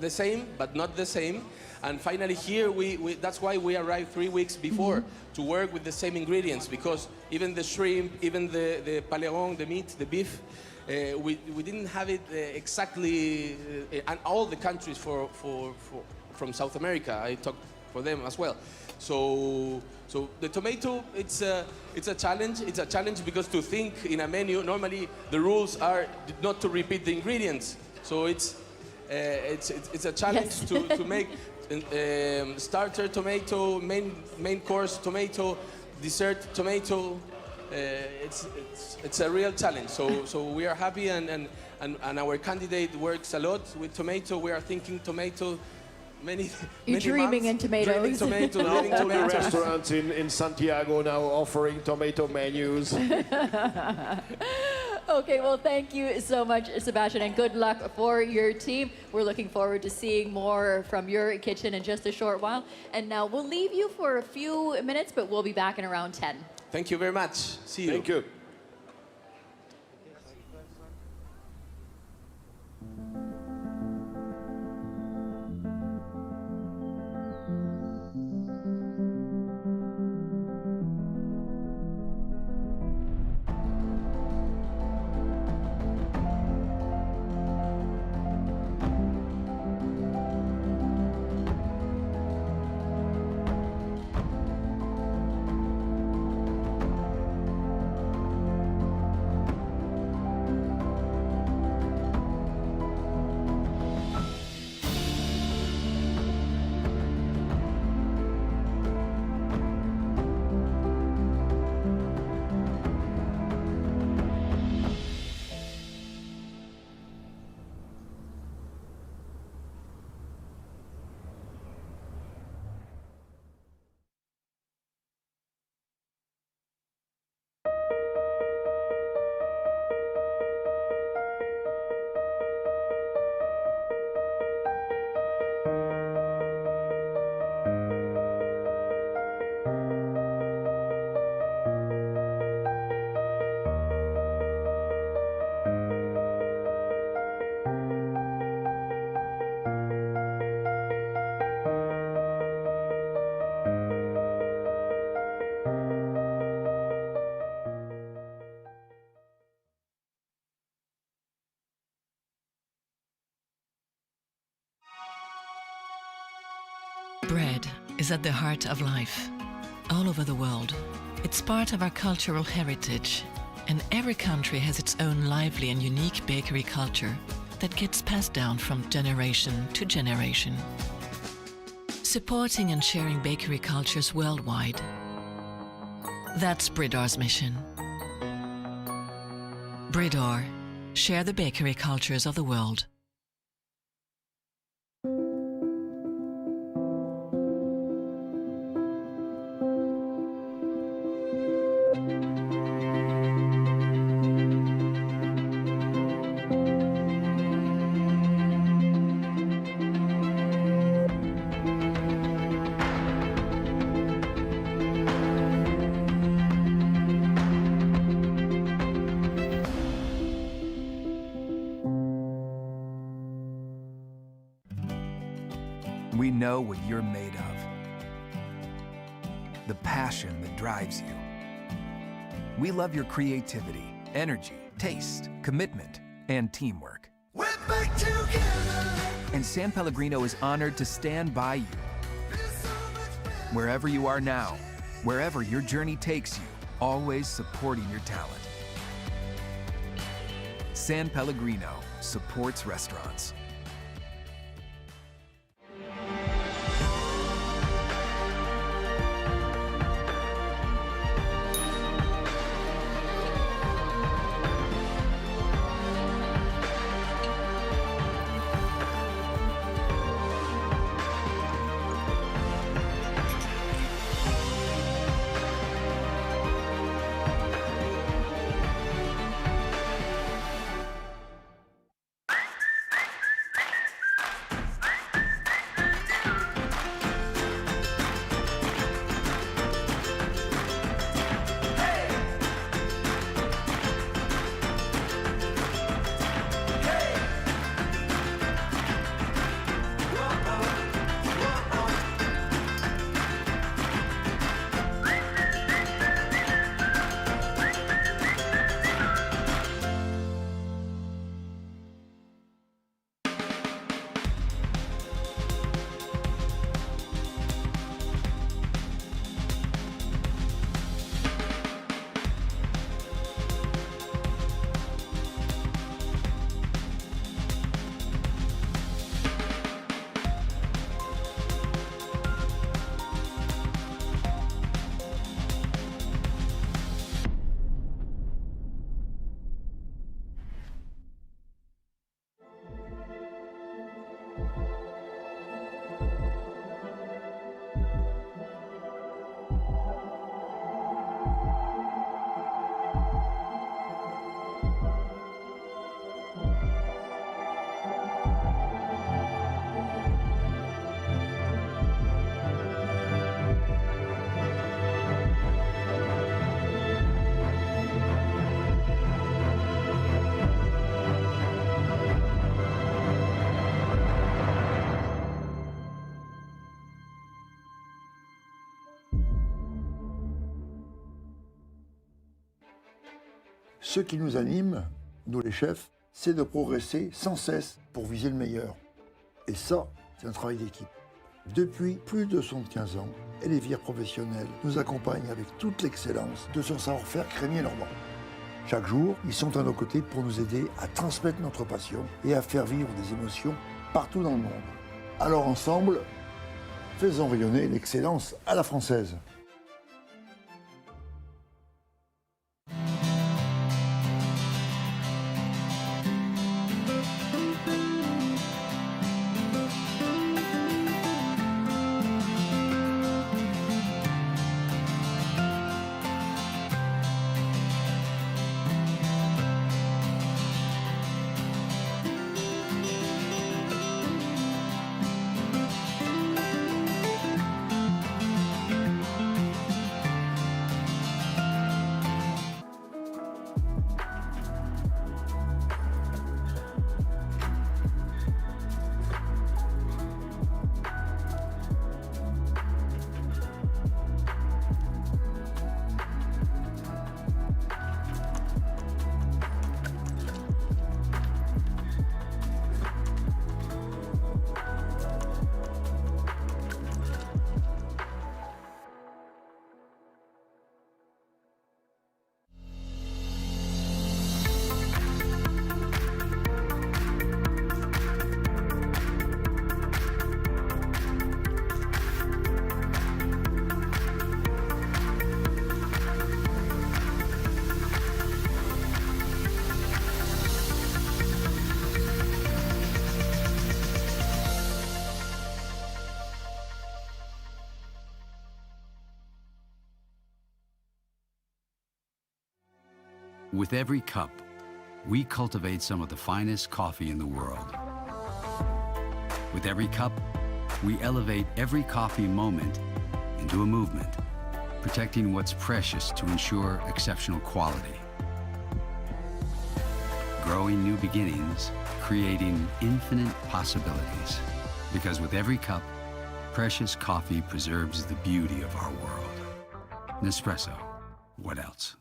the same, but not the same. And finally here, that's why we arrived 3 weeks before to work with the same ingredients, because even the shrimp, even the paleron, the meat, the beef, we didn't have it exactly in all the countries from South America. I talked for them as well. So the tomato, it's a challenge. It's a challenge because to think in a menu, normally the rules are not to repeat the ingredients. So it's a challenge to make starter tomato, main course tomato, dessert tomato. It's a real challenge. So we are happy, and our candidate works a lot with tomato. We are thinking tomato. You're dreaming in tomatoes. Dreaming tomato, Now living all the tomatoes. restaurants in Santiago now offering tomato menus. Okay, well, thank you so much, Sebastian, and good luck for your team. We're looking forward to seeing more from your kitchen in just a short while. And now we'll leave you for a few minutes, but we'll be back in around 10. Thank you very much. See you. Thank you. Bread is at the heart of life. All over the world, it's part of our cultural heritage, and every country has its own lively and unique bakery culture that gets passed down from generation to generation. Supporting and sharing bakery cultures worldwide. That's Bridor's mission. Bridor, share the bakery cultures of the world. We know what you're made of. The passion that drives you. We love your creativity, energy, taste, commitment, and teamwork. We're back together. And San Pellegrino is honored to stand by you. Wherever you are now, wherever your journey takes you, always supporting your talent. San Pellegrino supports restaurants. Ce qui nous anime, nous les chefs, c'est de progresser sans cesse pour viser le meilleur. Et ça, c'est un travail d'équipe. Depuis plus de 75 ans, Elévire professionnels nous accompagnent avec toute l'excellence de son savoir-faire crémier normand. Chaque jour, ils sont à nos côtés pour nous aider à transmettre notre passion et à faire vivre des émotions partout dans le monde. Alors ensemble, faisons rayonner l'excellence à la française. With every cup, we cultivate some of the finest coffee in the world. With every cup, we elevate every coffee moment into a movement, protecting what's precious to ensure exceptional quality. Growing new beginnings, creating infinite possibilities. Because with every cup, precious coffee preserves the beauty of our world. Nespresso, what else?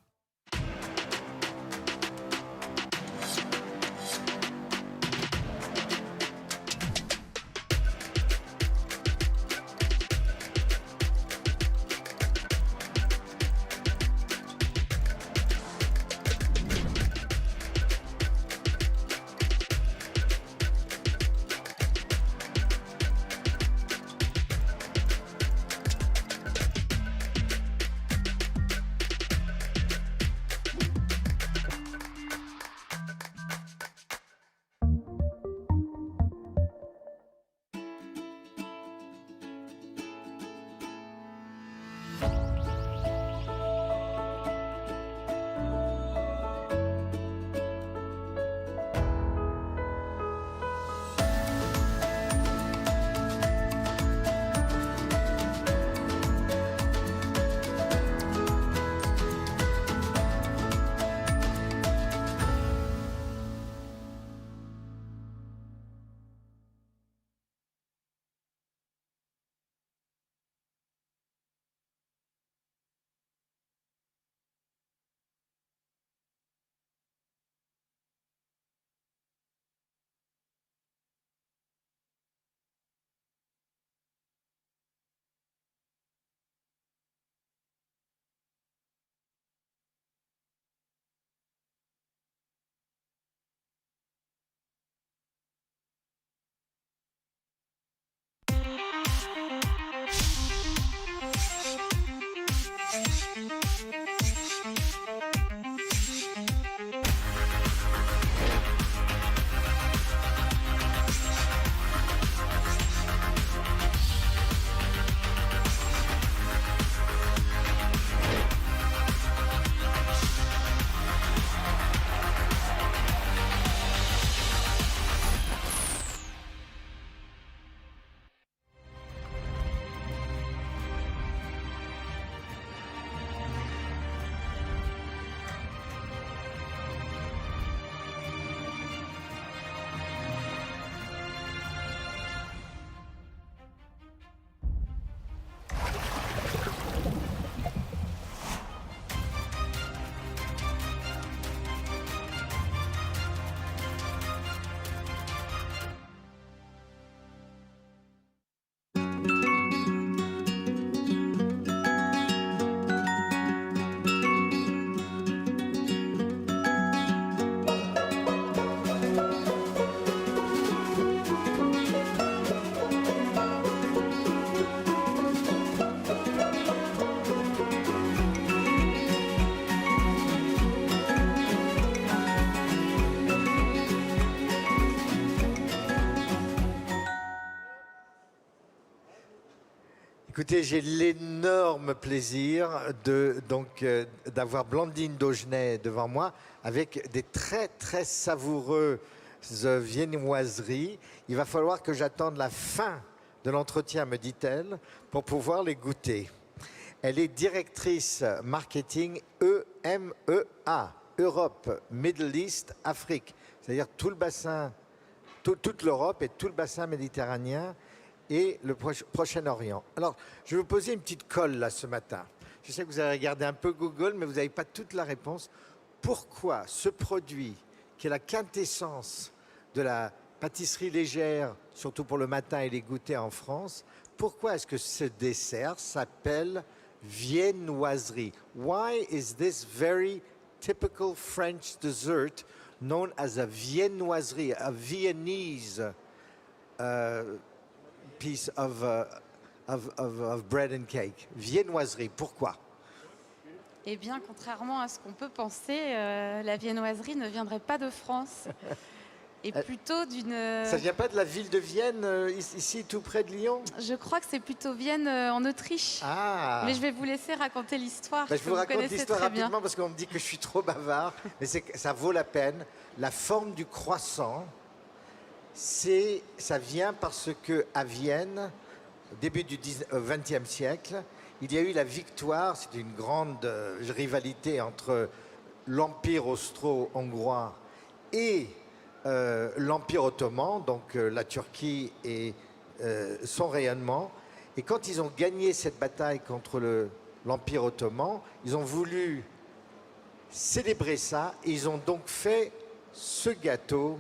Écoutez, j'ai l'énorme plaisir d'avoir Blandine Daugenay devant moi avec des très très savoureuses viennoiseries. Il va falloir que j'attende la fin de l'entretien, me dit-elle, pour pouvoir les goûter. Elle est directrice marketing EMEA, Europe, Middle East, Afrique. C'est-à-dire tout le bassin, toute l'Europe et tout le bassin méditerranéen et le Proche-Orient. Alors, je vais vous poser une petite colle là ce matin. Je sais que vous avez regardé un peu Google, mais vous n'avez pas toute la réponse. Pourquoi ce produit, qui est la quintessence de la pâtisserie légère, surtout pour le matin et les goûters en France, pourquoi est-ce que ce dessert s'appelle viennoiserie? Why is this very typical French dessert known as a viennoiserie, a Viennese piece of bread and cake? Viennoiserie, pourquoi? Eh bien, contrairement à ce qu'on peut penser, la viennoiserie ne viendrait pas de France, et plutôt d'une... Ça ne vient pas de la ville de Vienne, ici, tout près de Lyon? Je crois que c'est plutôt Vienne, en Autriche. Ah. Mais je vais vous laisser raconter l'histoire. Je vous raconte l'histoire rapidement parce qu'on me dit que je suis trop bavard, mais ça vaut la peine. La forme du croissant, ça vient parce qu'à Vienne, au début du XXe siècle, il y a eu la victoire, c'est une grande rivalité entre l'Empire austro-hongrois et l'Empire ottoman, donc la Turquie et son rayonnement. Et quand ils ont gagné cette bataille contre l'Empire ottoman, ils ont voulu célébrer ça et ils ont donc fait ce gâteau,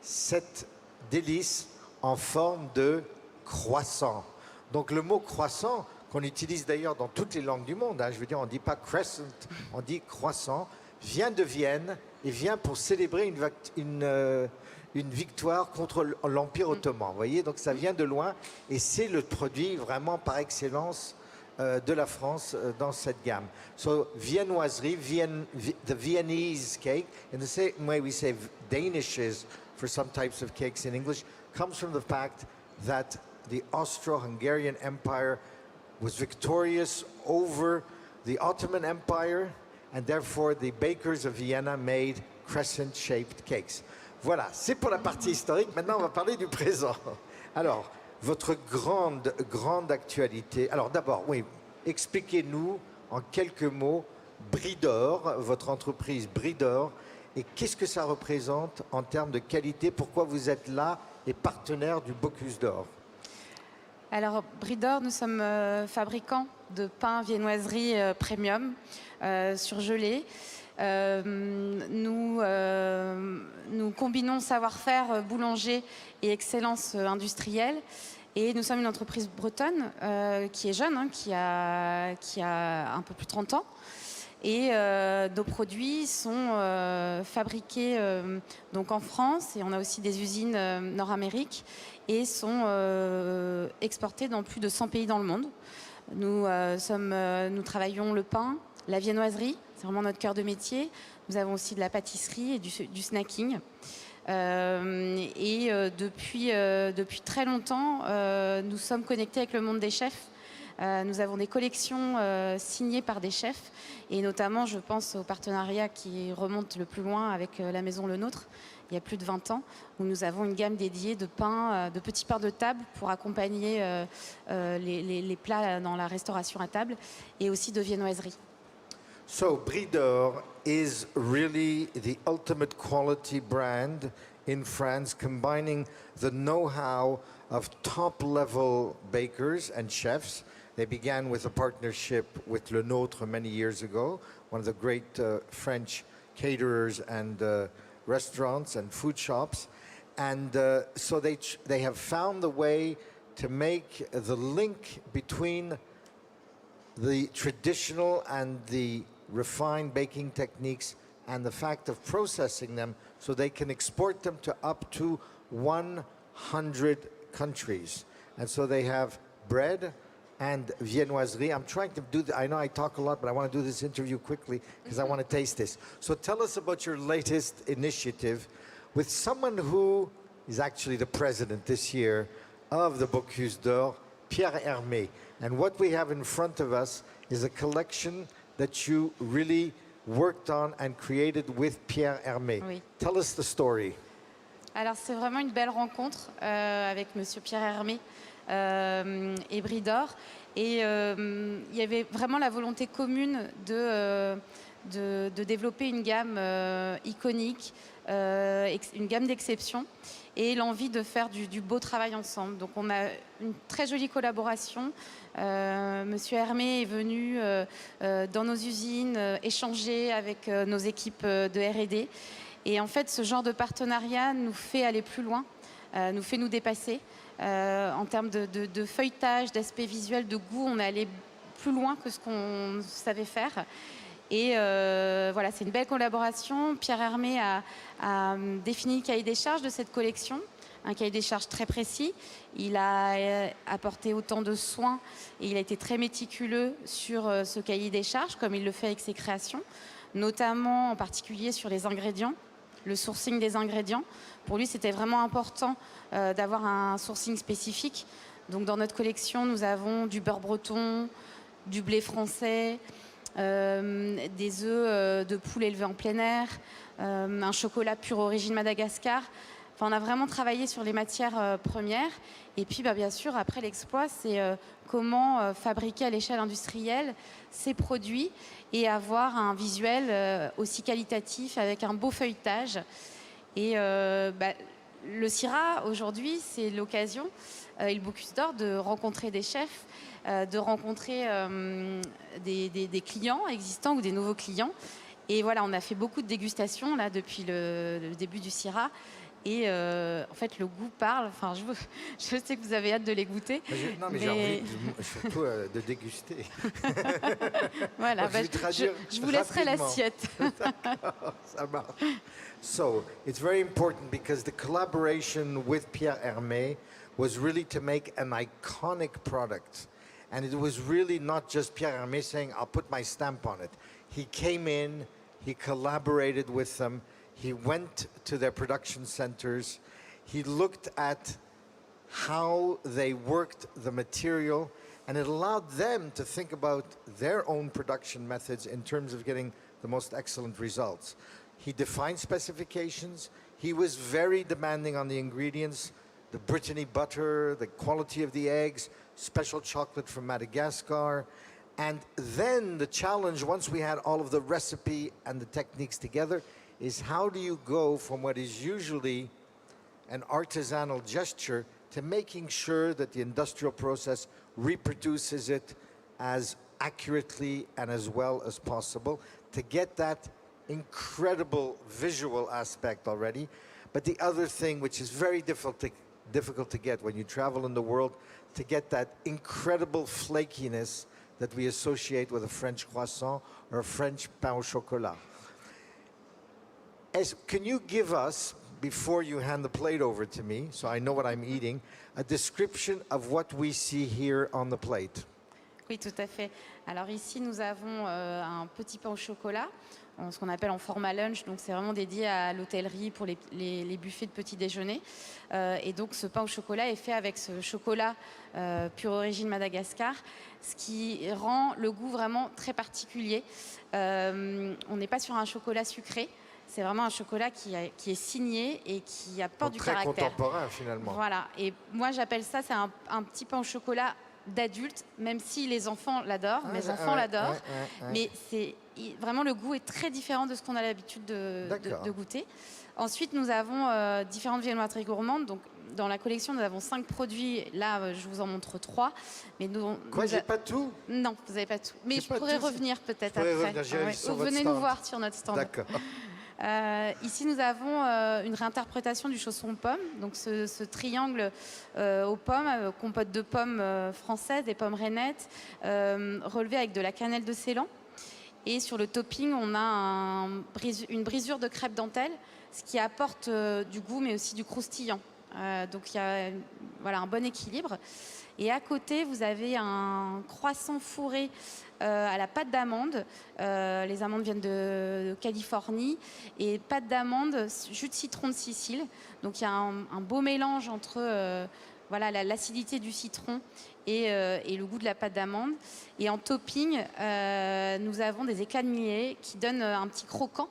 cette délice en forme de croissant. Donc le mot croissant, qu'on utilise d'ailleurs dans toutes les langues du monde, je veux dire, on ne dit pas crescent, on dit croissant, vient de Vienne et vient pour célébrer une victoire contre l'Empire ottoman. Vous voyez, donc ça vient de loin et c'est le produit vraiment par excellence de la France dans cette gamme. So, viennoiserie, the Viennese cake, in the same way we say danishes for some types of cakes in English, comes from the fact that the Austro-Hungarian Empire was victorious over the Ottoman Empire, and therefore the bakers of Vienna made crescent-shaped cakes. Voilà, c'est pour la partie historique. Maintenant, on va parler du présent. Alors, votre grande actualité. Alors d'abord, oui, expliquez-nous en quelques mots Bridor, votre entreprise Bridor, et qu'est-ce que ça représente en termes de qualité? Pourquoi vous êtes là et partenaire du Bocuse d'Or? Alors, Bridor, nous sommes fabricants de pain viennoiserie premium surgelé. Nous combinons savoir-faire boulanger et excellence industrielle. Et nous sommes une entreprise bretonne qui est jeune, qui a un peu plus de 30 ans. Et nos produits sont fabriqués donc en France, et on a aussi des usines Nord-Amérique, et sont exportés dans plus de 100 pays dans le monde. Nous travaillons le pain, la viennoiserie, c'est vraiment notre cœur de métier. Nous avons aussi de la pâtisserie et du snacking. Depuis très longtemps, nous sommes connectés avec le monde des chefs. Nous avons des collections signées par des chefs, et notamment je pense au partenariat qui remonte le plus loin avec la maison Le Nôtre, il y a plus de 20 ans, où nous avons une gamme dédiée de pains, de petits pains de table pour accompagner les plats dans la restauration à table, et aussi de viennoiserie. So Bridor is really the ultimate quality brand in France, combining the know-how of top-level bakers and chefs. They began with a partnership with Le Nôtre many years ago, one of the great French caterers and restaurants and food shops. And so they have found the way to make the link between the traditional and the refined baking techniques and the fact of processing them so they can export them to up to 100 countries. And so they have bread and viennoiserie. I'm trying to do I know I talk a lot, but I want to do this interview quickly because I want to taste this. So tell us about your latest initiative with someone who is actually the president this year of the Bocuse d'Or, Pierre Hermé. And what we have in front of us is a collection that you really worked on and created with Pierre Hermé. Oui. Tell us the story. Alors c'est vraiment une belle rencontre avec Monsieur Pierre Hermé et Bridor. Et il y avait vraiment la volonté commune de développer une gamme iconique, une gamme d'exception, et l'envie de faire du beau travail ensemble. Donc on a une très jolie collaboration. Monsieur Hermé est venu dans nos usines échanger avec nos équipes de R&D. Et en fait, ce genre de partenariat nous fait aller plus loin, nous fait nous dépasser. En termes de feuilletage, d'aspect visuel, de goût, on est allé plus loin que ce qu'on savait faire. Et voilà, c'est une belle collaboration. Pierre Hermé a défini le cahier des charges de cette collection, un cahier des charges très précis. Il a apporté autant de soins et il a été très méticuleux sur ce cahier des charges, comme il le fait avec ses créations, notamment en particulier sur les ingrédients, le sourcing des ingrédients. Pour lui, c'était vraiment important d'avoir un sourcing spécifique. Donc dans notre collection, nous avons du beurre breton, du blé français, des œufs de poule élevés en plein air, un chocolat pur origine Madagascar. Enfin, on a vraiment travaillé sur les matières premières. Et puis, bien sûr, après l'exploit, c'est comment fabriquer à l'échelle industrielle ces produits et avoir un visuel aussi qualitatif avec un beau feuilletage. Et le CIRA, aujourd'hui, c'est l'occasion, et le Bocuse d'Or, de rencontrer des chefs, de rencontrer des clients existants ou des nouveaux clients. Et voilà, on a fait beaucoup de dégustations là, depuis le début du CIRA. Et en fait, le goût parle. Enfin, je sais que vous avez hâte de les goûter. Non, mais j'ai envie surtout de déguster. Voilà, je vous laisserai l'assiette. Ça marche. So, it's very important because the collaboration with Pierre Hermé was really to make an iconic product. And it was really not just Pierre Hermé saying, I'll put my stamp on it. He came in, he collaborated with them, he went to their production centers, he looked at how they worked the material, and it allowed them to think about their own production methods in terms of getting the most excellent results. He defined specifications, he was very demanding on the ingredients, the Brittany butter, the quality of the eggs, special chocolate from Madagascar. And then the challenge, once we had all of the recipe and the techniques together, is how do you go from what is usually an artisanal gesture to making sure that the industrial process reproduces it as accurately and as well as possible to get that incredible visual aspect already. But the other thing, which is very difficult to get when you travel in the world, to get that incredible flakiness that we associate with a French croissant or a French pain au chocolat. Can you give us, before you hand the plate over to me, so I know what I'm eating, a description of what we see here on the plate? Oui, tout à fait. Alors ici, nous avons un petit pain au chocolat, ce qu'on appelle en format lunch. Donc c'est vraiment dédié à l'hôtellerie pour les buffets de petit déjeuner. Et donc ce pain au chocolat est fait avec ce chocolat pure origine Madagascar, ce qui rend le goût vraiment très particulier. On n'est pas sur un chocolat sucré. C'est vraiment un chocolat qui est signé et qui apporte du caractère. Très contemporain finalement. Voilà. Et moi j'appelle ça, c'est un petit pain au chocolat d'adulte, même si les enfants l'adorent, mes enfants l'adorent, mais vraiment le goût est très différent de ce qu'on a l'habitude de goûter. Ensuite, nous avons différentes viennoiseries gourmandes. Donc, dans la collection, nous avons 5 produits. Là, je vous en montre 3. Mais j'ai pas tout? Non, vous n'avez pas tout. Mais je pourrais revenir peut-être après. Venez nous voir sur notre stand. D'accord. Ici, nous avons une réinterprétation du chausson pomme. Donc, ce triangle aux pommes, compote de pommes françaises, des pommes rainettes, relevé avec de la cannelle de Ceylan. Et sur le topping, on a une brisure de crêpe dentelle, ce qui apporte du goût, mais aussi du croustillant. Donc, il y a un bon équilibre. Et à côté, vous avez un croissant fourré à la pâte d'amande. Les amandes viennent de Californie. Et pâte d'amande, jus de citron de Sicile. Donc il y a un beau mélange entre voilà, l'acidité du citron et le goût de la pâte d'amande. Et en topping, nous avons des éclats de millet qui donnent un petit croquant,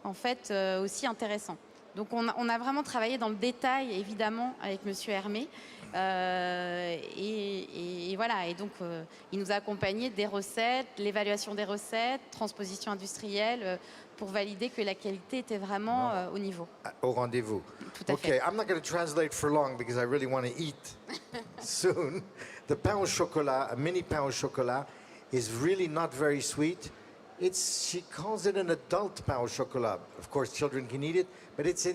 en fait, aussi intéressant. Donc on a vraiment travaillé dans le détail, évidemment, avec Monsieur Hermé. Et voilà, et donc il nous a accompagné des recettes, l'évaluation des recettes, transposition industrielle, pour valider que la qualité était vraiment au niveau. Au rendez-vous. Tout à fait. Okay, I'm not going to translate for long because I really want to eat soon. The pain au chocolat, a mini pain au chocolat, is really not very sweet. She calls it an adult pain au chocolat. Of course, children can eat it, but it's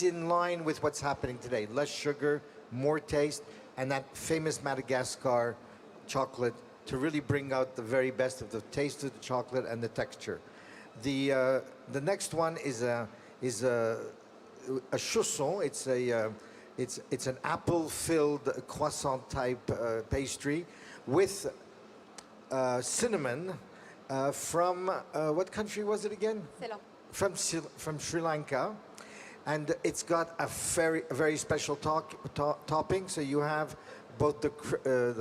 in line with what's happening today. Less sugar, more taste, and that famous Madagascar chocolate to really bring out the very best of the taste of the chocolate and the texture. The next one is a chausson. It's an apple-filled croissant-type pastry with cinnamon from what country was it again? From Sri Lanka. And it's got a very special topping. So you have both the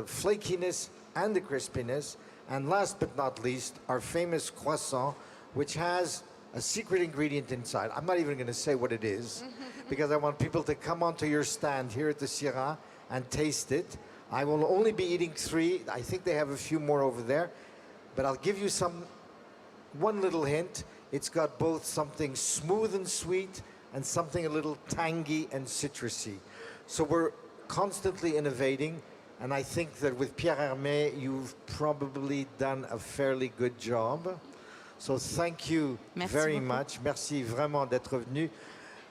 flakiness and the crispiness. And last but not least, our famous croissant, which has a secret ingredient inside. I'm not even going to say what it is, because I want people to come onto your stand here at the Syrah and taste it. I will only be eating 3. I think they have a few more over there. But I'll give you one little hint. It's got both something smooth and sweet and something a little tangy and citrusy. So we're constantly innovating, and I think that with Pierre Hermé, you've probably done a fairly good job. So thank you very much. Merci vraiment d'être venu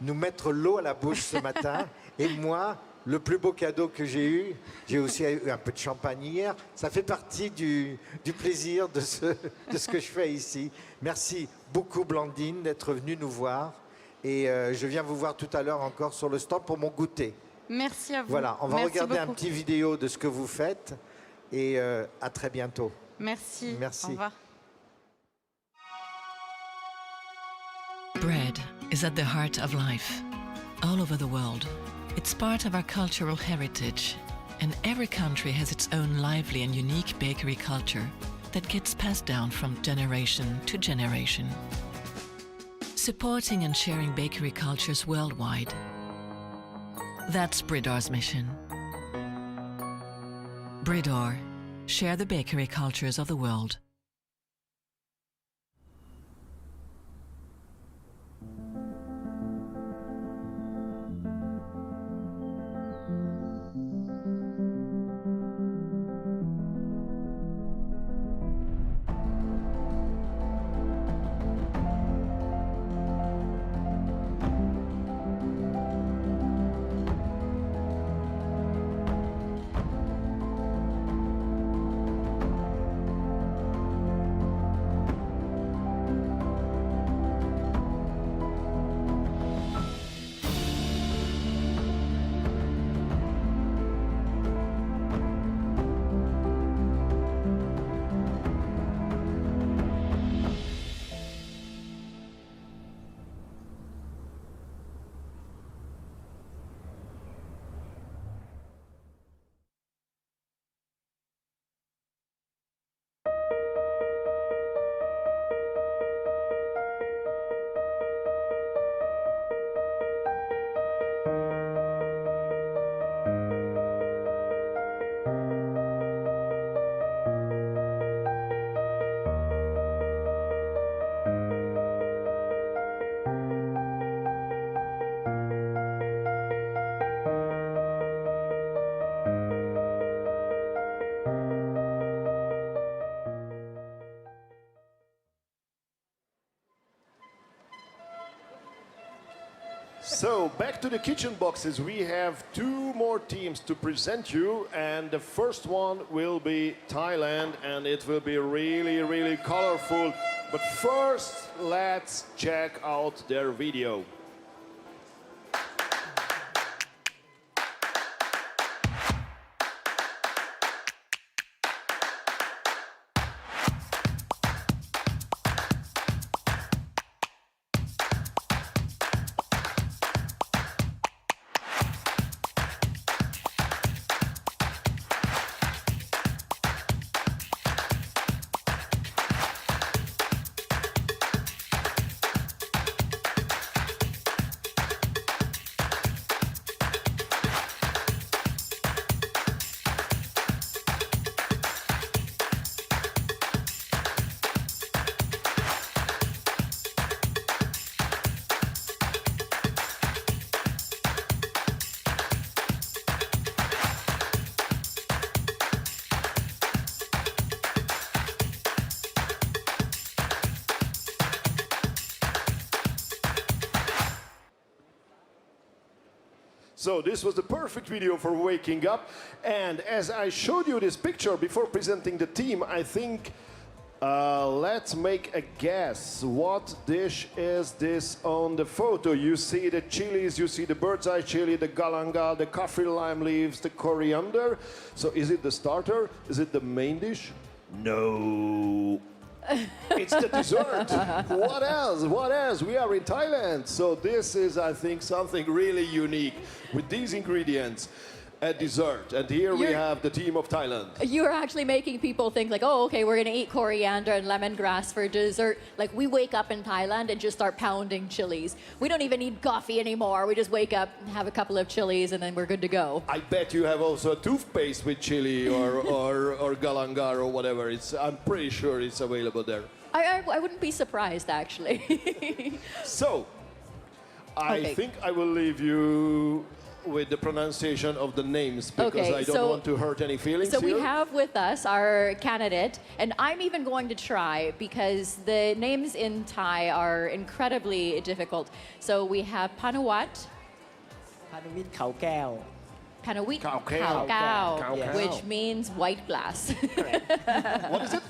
nous mettre l'eau à la bouche ce matin. Et moi, le plus beau cadeau que j'ai aussi eu un peu de champagne hier. Ça fait partie du plaisir de ce que je fais ici. Merci beaucoup, Blandine, d'être venue nous voir. Et je viens vous voir tout à l'heure encore sur le stand pour mon goûter. Merci à vous. Voilà, on va regarder beaucoup. un petit vidéo de ce que vous faites. Et à très bientôt. Merci. Merci. Au revoir. Bread is at the heart of life, all over the world. It's part of our cultural heritage, and every country has its own lively and unique bakery culture that gets passed down from generation to generation. Supporting and sharing bakery cultures worldwide. That's Bridor's mission. Bridor, share the bakery cultures of the world. So back to the kitchen boxes. We have 2 more teams to present you, and the first one will be Thailand, and it will be really, really colorful. But first, let's check out their video. So this was the perfect video for waking up. And as I showed you this picture before presenting the team, I think let's make a guess. What dish is this on the photo? You see the chilies, you see the bird's eye chili, the galanga, the kaffir lime leaves, the coriander. So is it the starter? Is it the main dish? No. It's the dessert. What else? What else? We are in Thailand. So this is, I think, something really unique with these ingredients. A dessert. And here we have the team of Thailand. You're actually making people think like, oh, okay, we're going to eat coriander and lemongrass for dessert. Like we wake up in Thailand and just start pounding chilies. We don't even need coffee anymore. We just wake up, have a couple of chilies, and then we're good to go. I bet you have also a toothpaste with chili or galangar or whatever. I'm pretty sure it's available there. I wouldn't be surprised, actually. So, I think I will leave you with the pronunciation of the names because I don't want to hurt any feelings So here. we have with us our candidate, and I'm even going to try because the names in Thai are incredibly difficult. So we have Panuwat. Panuwit Khao Keo. Panuwit Khao Khao Keo. Keo, which means white glass. What is it?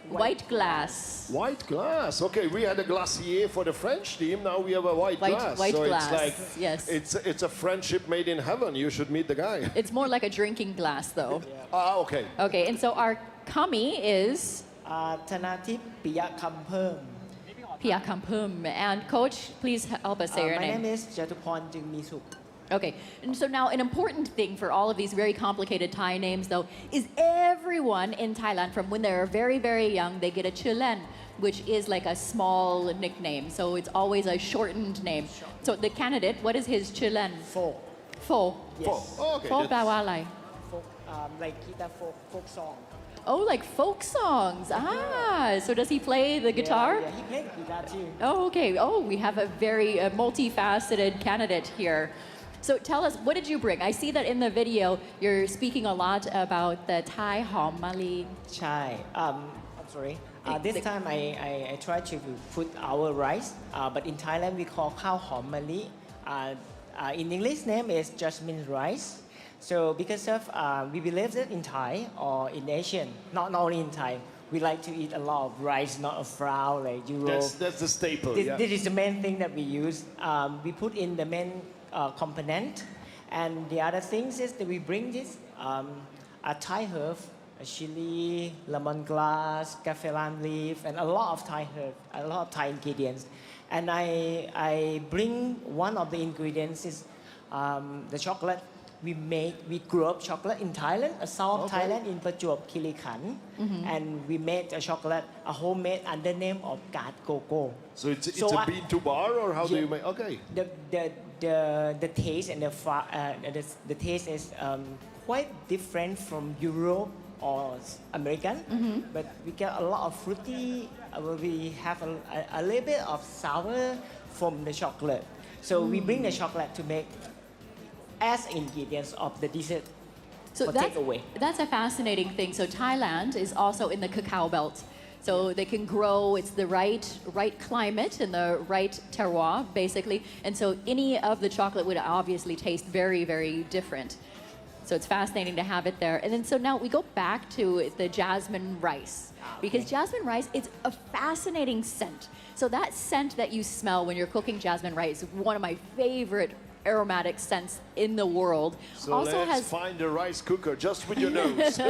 White glass. White glass. Okay, we had a glacier for the French team. Now we have a white glass. White so glass. it's like yes. it's a friendship made in heaven. You should meet the guy. It's more like a drinking glass, though. Ah, okay. Okay, and so our kami is Thanatip Piyakampum. Piyakampum. And coach, please help us say your My name. name is Jatuporn Jungmisuk. Okay, and so now an important thing for all of these very complicated Thai names, though, is everyone in Thailand, from when they're very, very young, they get a chulen, which is like a small nickname. So it's always a shortened name. So the candidate, what is his chulen? Pho. Pho. Yes. Oh, okay. โฟแปลว่าอะไร Folk, like guitar folk song. Oh, like folk songs. Ah, so does he play the guitar? Yeah, he played guitar too. Oh, okay. Oh, we have a very multifaceted candidate here. So tell us, what did you bring? I see that in the video, you're speaking a lot about the Thai hom mali. Chai. I'm sorry. This time I try to put our rice, but in Thailand we call khao hom mali. In English name is jasmine rice. So because of we believe that in Thai or in Asian, not only in Thai, we like to eat a lot of rice, not a flour like Europe. That's the staple. This is the main thing that we use. We put in the main component, and the other things is that we bring this a Thai herb, a chili, lemongrass, kaffir lime leaf, and a lot of Thai herb, a lot of Thai ingredients. And I bring one of the ingredients is the chocolate. We grew up chocolate in Thailand, south of Thailand in Prachuap Khiri-Khan, and we made a chocolate, a homemade under the name of Gad Coco. So it's a bean to bar, or how do you make? Okay. The taste and the taste is quite different from Europe or American, but we get a lot of fruity. We have a little bit of sour from the chocolate. So we bring the chocolate to make as ingredients of the dessert for takeaway. That's a fascinating thing. So Thailand is also in the cacao belt. So they can grow, it's the right climate and the right terroir, basically. And so any of the chocolate would obviously taste very, very different. So it's fascinating to have it there. And then so now we go back to the jasmine rice. Because jasmine rice, it's a fascinating scent. So that scent that you smell when you're cooking jasmine rice is one of my favorite aromatic scents in the world. So also let's find a rice cooker just with your nose.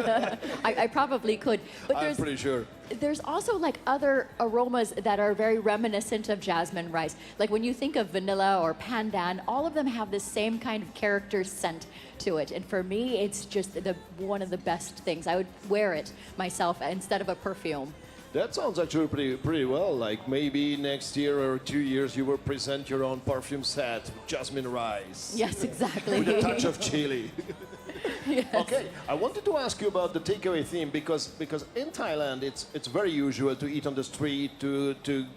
I probably could. But I'm pretty sure. There's also like other aromas that are very reminiscent of jasmine rice. Like when you think of vanilla or pandan, all of them have the same kind of character scent to it. And for me, it's just one of the best things. I would wear it myself instead of a perfume. That sounds actually pretty well. Like maybe next year or 2 years you will present your own perfume set with jasmine rice. Yes, exactly. With a touch of chili. Yes. Okay, I wanted to ask you about the takeaway theme because in Thailand it's very usual to eat on the street, to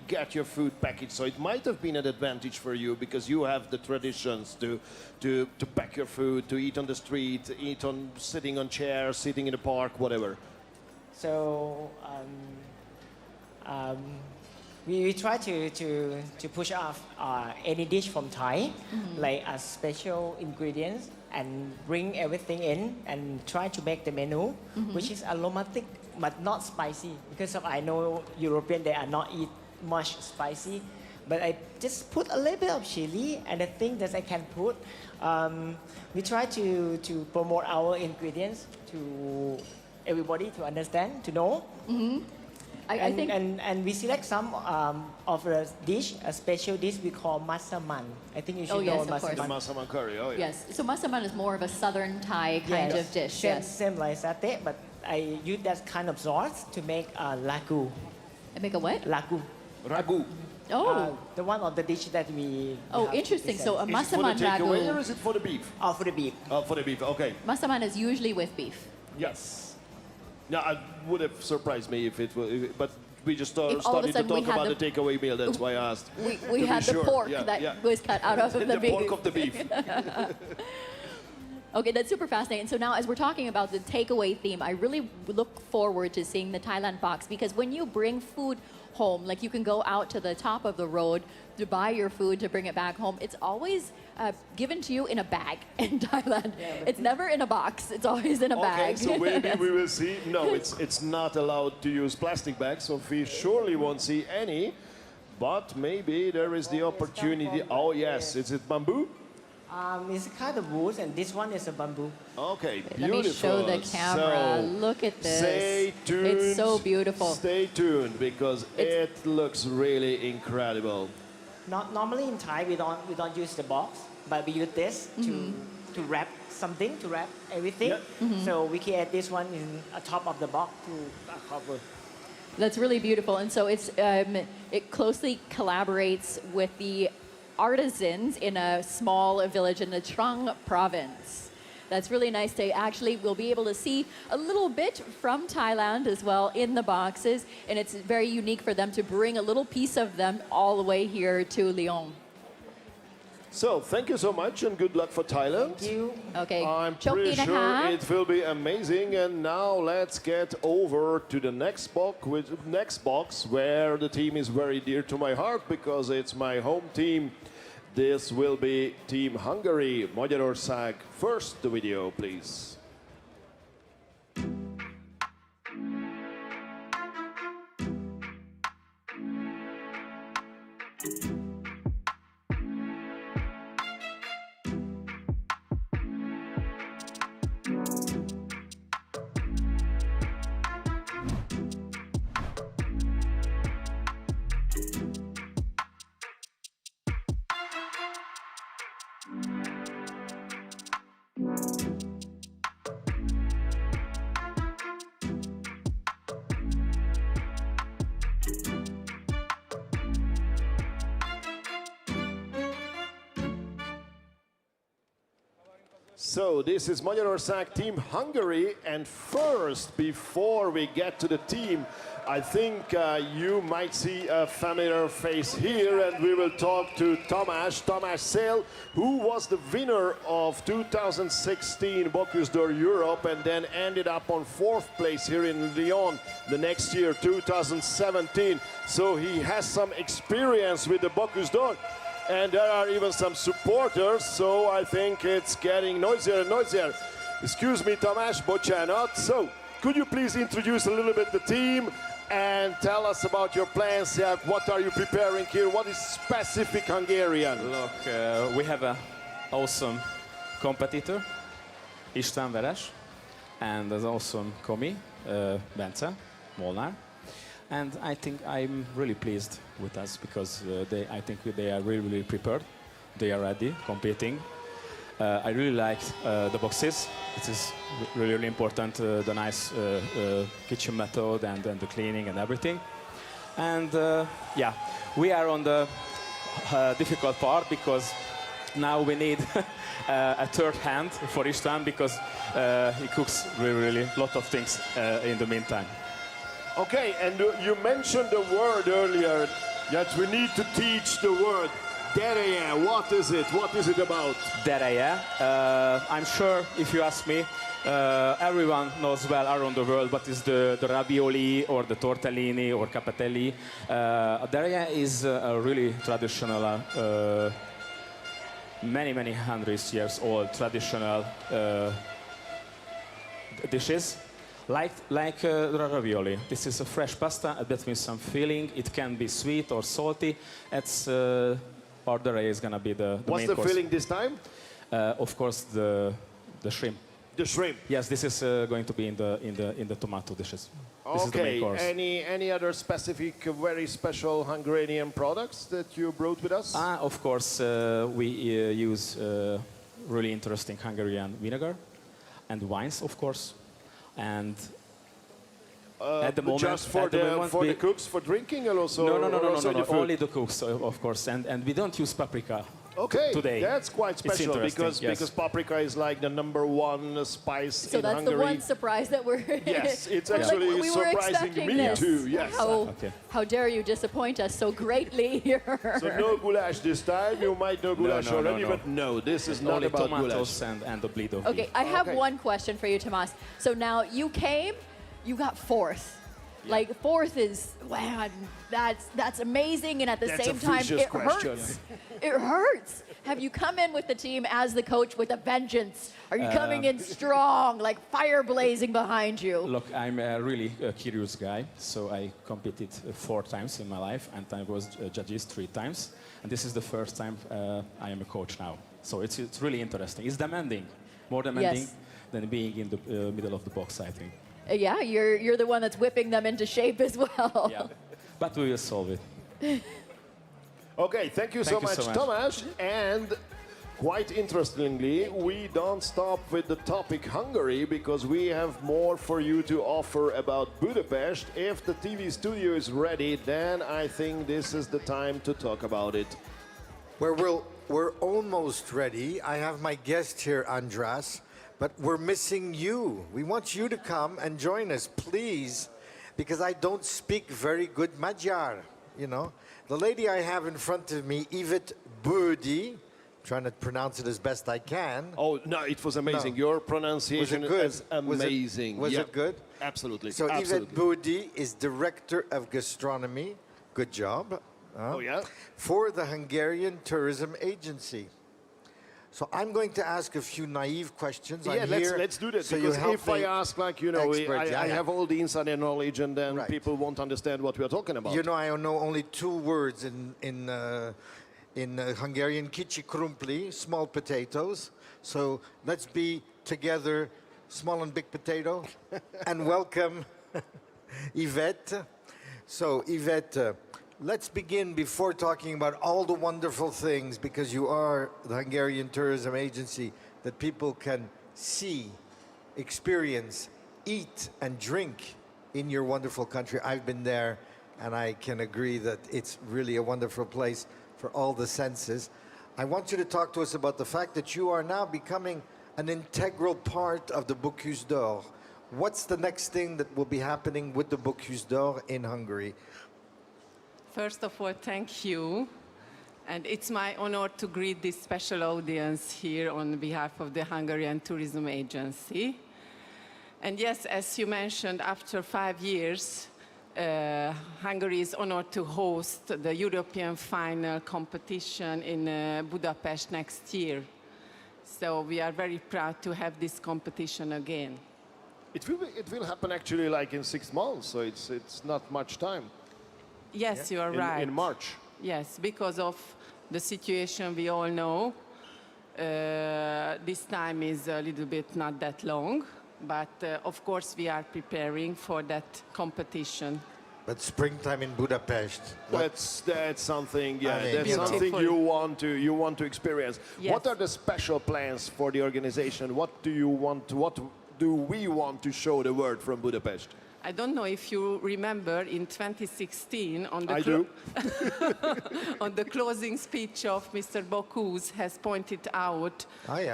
get your food packaged. So it might have been an advantage for you because you have the traditions to pack your food, to eat on the street, eat on sitting on chairs, sitting in the park, whatever. So we try to push off any dish from Thai, like a special ingredients, and bring everything in and try to make the menu, which is aromatic but not spicy. Because I know European, they are not eat much spicy, but I just put a little bit of chili and the thing that I can put. We try to promote our ingredients to everybody to understand, to know. I think and we select some of the dish, a special dish we call masaman. I think you should know masaman. The masaman curry, oh yeah. Yes, so masaman is more of a southern Thai kind of dish. Same like satay, but I use that kind of sauce to make lagu. Make a what? Lagu. Ragu. Oh. The one of the dish that we. Oh, interesting. So a masaman Is it for the takeaway ragu. or is it for the beef? Oh, for the beef. Oh, for the beef, okay. Masaman is usually with beef. Yes. Now, it would have surprised me if it was, but we just If all of a started to sudden we talk had about the takeaway meal, that's why I asked. We to had be the sure. pork Yeah, that yeah. was cut out of the The beef. pork of the beef. Okay, that's super fascinating. So now as we're talking about the takeaway theme, I really look forward to seeing the Thailand box, because when you bring food home, like you can go out to the top of the road to buy your food, to bring it back home, it's always given to you in a bag in Thailand. It's never in a box, it's always in a bag. Okay, so maybe we will see. No, it's not allowed to use plastic bags, so we surely won't see any. But maybe there is the opportunity. Oh yes, is it bamboo? It's kind of wood, and this one is a bamboo. Okay, beautiful. Let me show the camera. So, look at this. Stay tuned. It's so beautiful. Stay tuned because it looks really incredible. Normally in Thai we don't use the box, but we use this to wrap something, to wrap everything. So we create this one in on top of the box to cover. That's really beautiful, and so it closely collaborates with the artisans in a small village in the Trang province. That's really nice to actually, we'll be able to see a little bit from Thailand as well in the boxes, and it's very unique for them to bring a little piece of them all the way here to Lyon. So thank you so much and good luck for Thailand. Thank you. Okay. I'm Chok pretty ki sureนะคะ. it will be amazing. And now let's get over to the next box where the team is very dear to my heart because it's my home team. This will be Team Hungary, Magyarország. First, the video, please. So this is Magyarország Team Hungary, and first, before we get to the team, I think you might see a familiar face here, and we will talk to Tamás Szél, who was the winner of 2016 Bocuse d'Or Europe and then ended up on 4th place here in Lyon the next year, 2017. So he has some experience with the Bocuse d'Or. And there are even some supporters, so I think it's getting noisier and noisier. Excuse me, Tamás, bocsánat. So, could you please introduce a little bit the team and tell us about your plans here? What are you preparing here? What is specific Hungarian? Look, we have an awesome competitor, István Veres, and an awesome Komi, Bence Molnár. And I think I'm really pleased with us because I think they are really, really prepared. They are ready, competing. I really like the boxes. It is really, really important, the nice kitchen method and the cleaning and everything. And yeah, we are on the difficult part because now we need a third hand for István because he cooks really, really a lot of things in the meantime. Okay, and you mentioned the word earlier that we need to teach the word. Dereje, what is it? What is it about? Dereje. I'm sure if you ask me, everyone knows well around the world what is the ravioli or the tortellini or capatelli. Dereje is a really traditional, many hundreds years old traditional dishes. Like the ravioli. This is a fresh pasta that means some filling. It can be sweet or salty. It's or the is gonna be the What's main the course. filling this time? Of course, the shrimp. The shrimp. Yes, this is going to be in the tomato dishes. This is the main Okay. course. Any other specific, very special Hungarian products that you brought with us? Of course, we use really interesting Hungarian vinegar and wines, of course. And at the moment, just for the cooks for drinking, or also no, the food? only the cooks, of course, and we don't use paprika. Okay, today. that's quite It's special interesting, because paprika is like the #1 spice So in that's Hungary. the one surprise that we're. Yes, it's we're actually we were surprising expecting me this. too. Yes. How dare you disappoint us so greatly here? So no goulash this time. You might know goulash already, but no, this is not only about tomatoes goulash. and the bleed of Okay, beef. I have one question for you, Tomas. So now you came, you got fourth. Like fourth is wow, that's amazing, and at the That's same a time vicious it question. hurts. It hurts. Have you come in with the team as the coach with a vengeance? Are you coming in strong, like fire blazing behind you? Look, I'm a really curious guy, so I competed 4 times in my life, and I was judges 3 times, and this is the first time I am a coach now. So it's really interesting. It's demanding, more demanding than being in the middle of the box, I think. Yeah, you're the one that's whipping them into shape as well. Yeah, but we will solve it. Okay, thank you so much, Tomas. And quite interestingly, we don't stop with the topic Hungary because we have more for you to offer about Budapest. If the TV studio is ready, then I think this is the time to talk about it. We're almost ready. I have my guest here, Andras, but we're missing you. We want you to come and join us, please, because I don't speak very good Magyar, you know. The lady I have in front of me, Yvette Budi, trying to pronounce it as best I can. Oh, no, it was amazing. No. Your pronunciation Was it good? is amazing. Was it good? Absolutely. So absolutely. Yvette Budi is Director of Gastronomy. Good job. Oh, yeah? For the Hungarian Tourism Agency. So I'm going to ask a few naive questions. Yeah, I'm let's do that, so because you help if I me ask, like, you know, expert, I have all the insider knowledge, and then people won't understand what we are talking about. You know, I know only 2 words in Hungarian, kicsi krumpli, small potatoes. So let's be together, small and big potato, and welcome Yvette. So Yvette, let's begin before talking about all the wonderful things, because you are the Hungarian Tourism Agency, that people can see, experience, eat and drink in your wonderful country. I've been there, and I can agree that it's really a wonderful place for all the senses. I want you to talk to us about the fact that you are now becoming an integral part of the Bocuse d'Or. What's the next thing that will be happening with the Bocuse d'Or in Hungary? First of all, thank you. And it's my honor to greet this special audience here on behalf of the Hungarian Tourism Agency. And yes, as you mentioned, after 5 years, Hungary is honored to host the European final competition in Budapest next year. So we are very proud to have this competition again. It will happen actually like in 6 months, so it's not much time. Yes, you are right. In March. Yes, because of the situation we all know, this time is a little bit not that long, but of course we are preparing for that competition. But springtime in Budapest. That's something. Yeah, I mean, that's something you want to experience. Yes. What are the special plans for the organization? What do we want to show the world from Budapest? I don't know if you remember in 2016 on the I do. on the closing speech of Mr. Bocuse has pointed out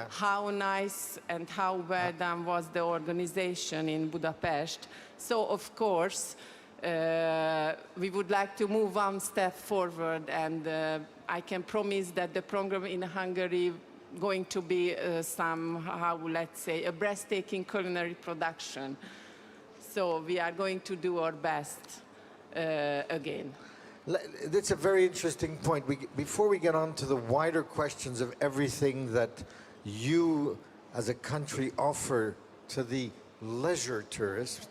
how nice and how well done was the organization in Budapest. So of course we would like to move one step forward, and I can promise that the program in Hungary going to be somehow, let's say, a breathtaking culinary production. So we are going to do our best again. That's a very interesting point. Before we get on to the wider questions of everything that you as a country offer to the leisure tourist,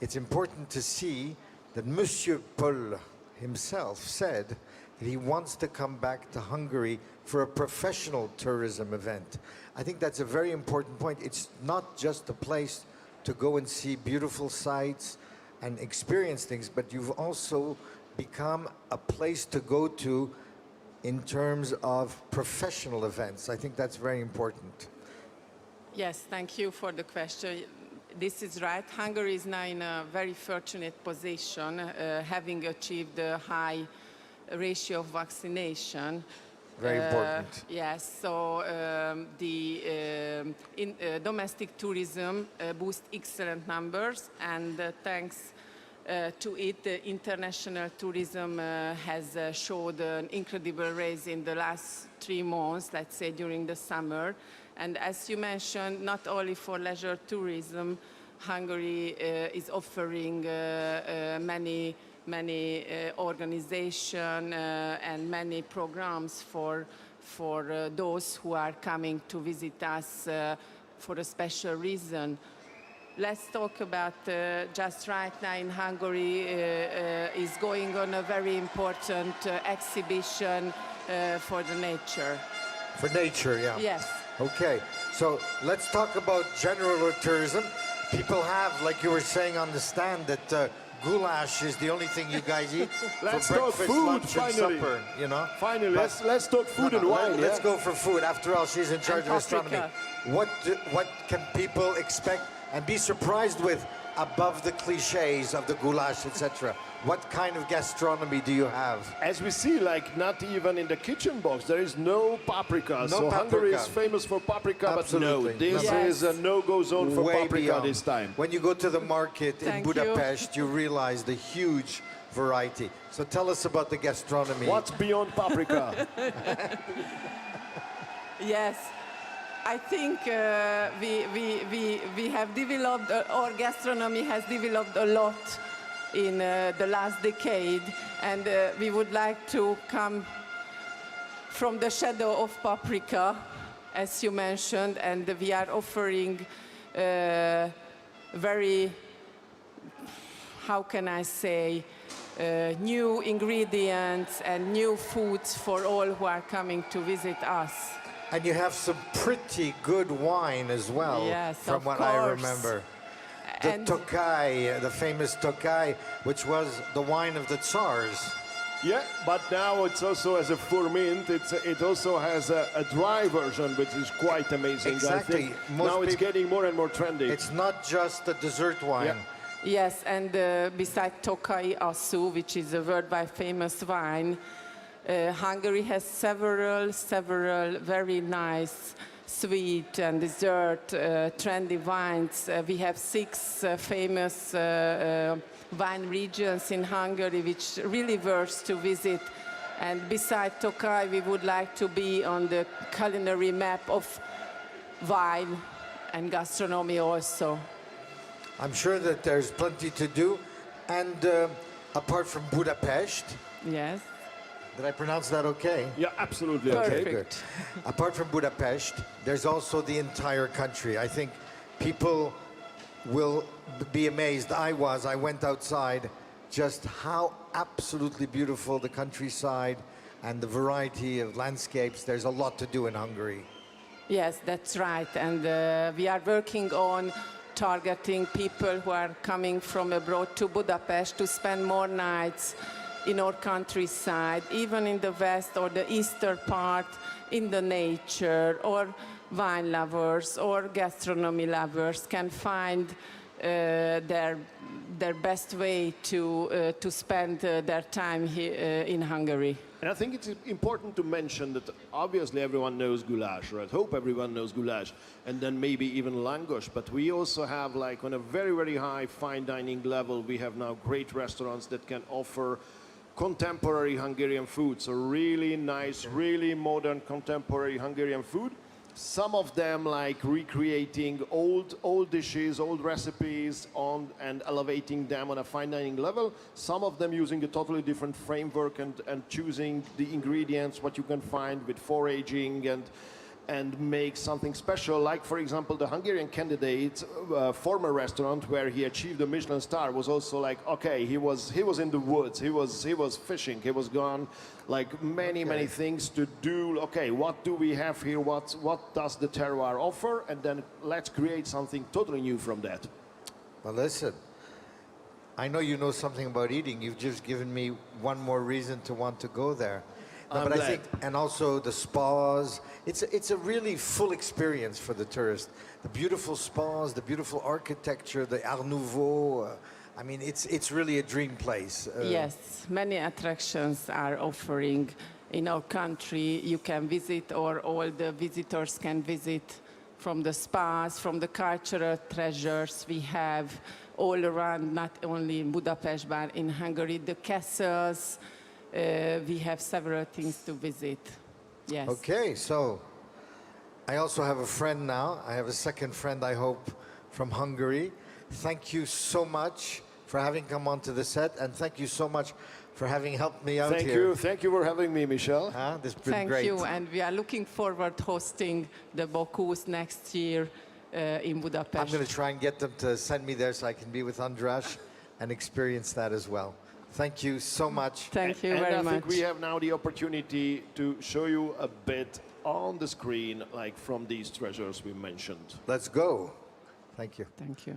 it's important to see that Monsieur Paul himself said that he wants to come back to Hungary for a professional tourism event. I think that's a very important point. It's not just a place to go and see beautiful sights and experience things, but you've also become a place to go to in terms of professional events. I think that's very important. Yes, thank you for the question. This is right. Hungary is now in a very fortunate position, having achieved a high ratio of vaccination. Very important. Yes, so domestic tourism boosts excellent numbers, and thanks to it, the international tourism has showed an incredible rise in the last 3 months, let's say during the summer. And as you mentioned, not only for leisure tourism, Hungary is offering many organizations and many programs for those who are coming to visit us for a special reason. Let's talk about just right now in Hungary is going on a very important exhibition for the nature. For nature, yeah. Yes. Okay, so let's talk about general tourism. People have, like you were saying on the stand, that goulash is the only thing you guys eat Let's for talk breakfast, food, lunch, finally. and supper, you know? Finally, But- let's talk food and wine. Let's yeah? go for food. After all, she's in charge of astronomy. paprika. What can people expect and be surprised with above the cliches of the goulash, etc.? What kind of gastronomy do you have? As we see, like not even in the kitchen box, there is no paprika. No so paprika. Hungary is famous for paprika, Absolutely. but no, this Yes. is a no-go zone for Way paprika beyond. this time. When you go to the market in Thank you. Budapest, you realize the huge variety. So tell us about the gastronomy. What's beyond paprika? Yes, I think we have developed, our gastronomy has developed a lot in the last decade, and we would like to come from the shadow of paprika, as you mentioned, and we are offering very, how can I say, new ingredients and new foods for all who are coming to visit us. And you have some pretty good wine as well, Yes, from of what I course. remember. The And- Tokaj, the famous Tokaj, which was the wine of the Tsars. Yeah, but now it's also as a ferment. It also has a dry version, which is quite amazing. Exactly. I think Most now it's people- getting more and more trendy. It's not just a dessert wine. Yeah. Yes, and besides Tokaj Asszú, which is a worldwide famous wine, Hungary has several very nice sweet and dessert trendy wines. We have 6 famous wine regions in Hungary, which really worth to visit. And besides Tokaj, we would like to be on the culinary map of wine and gastronomy also. I'm sure that there's plenty to do. And apart from Budapest, Yes. did I pronounce that okay? Yeah, absolutely. Okay, Okay. good. Apart from Budapest, there's also the entire country. I think people will be amazed. I went outside, just how absolutely beautiful the countryside and the variety of landscapes. There's a lot to do in Hungary. Yes, that's right. And we are working on targeting people who are coming from abroad to Budapest to spend more nights in our countryside, even in the west or the eastern part, in the nature, or wine lovers or gastronomy lovers can find their best way to spend their time here in Hungary. And I think it's important to mention that obviously everyone knows goulash, or I hope everyone knows goulash, and then maybe even langosh. But we also have, like, on a very, very high fine dining level, we have now great restaurants that can offer contemporary Hungarian food. So really nice, really modern contemporary Hungarian food. Some of them like recreating old dishes, old recipes and elevating them on a fine dining level. Some of them using a totally different framework and choosing the ingredients, what you can find with foraging and make something special. Like, for example, the Hungarian candidate's former restaurant where he achieved a Michelin star was also like, okay, he was in the woods, he was fishing, he was gone, like many things to do. Okay, what do we have here? What does the terroir offer? And then let's create something totally new from that. Well, listen, I know you know something about eating. You've just given me one more reason to want to go there. No, but I think, and also the spas, it's a really full experience for the tourist. The beautiful spas, the beautiful architecture, the Art Nouveau. I mean, it's really a dream place. Yes, many attractions are offering in our country. You can visit, or all the visitors can visit, from the spas, from the cultural treasures we have all around, not only in Budapest, but in Hungary, the castles. We have several things to visit. Yes. Okay, so I also have a friend now. I have a second friend, I hope, from Hungary. Thank you so much for having come onto the set, and thank you so much for having helped me out here. Thank you for having me, Michel. This has been Thank great. you, and we are looking forward hosting the Bocuse next year in Budapest. I'm going to try and get them to send me there so I can be with András and experience that as well. Thank you so much. Thank you very much. I think we have now the opportunity to show you a bit on the screen, like from these treasures we mentioned. Let's go. Thank you. Thank you.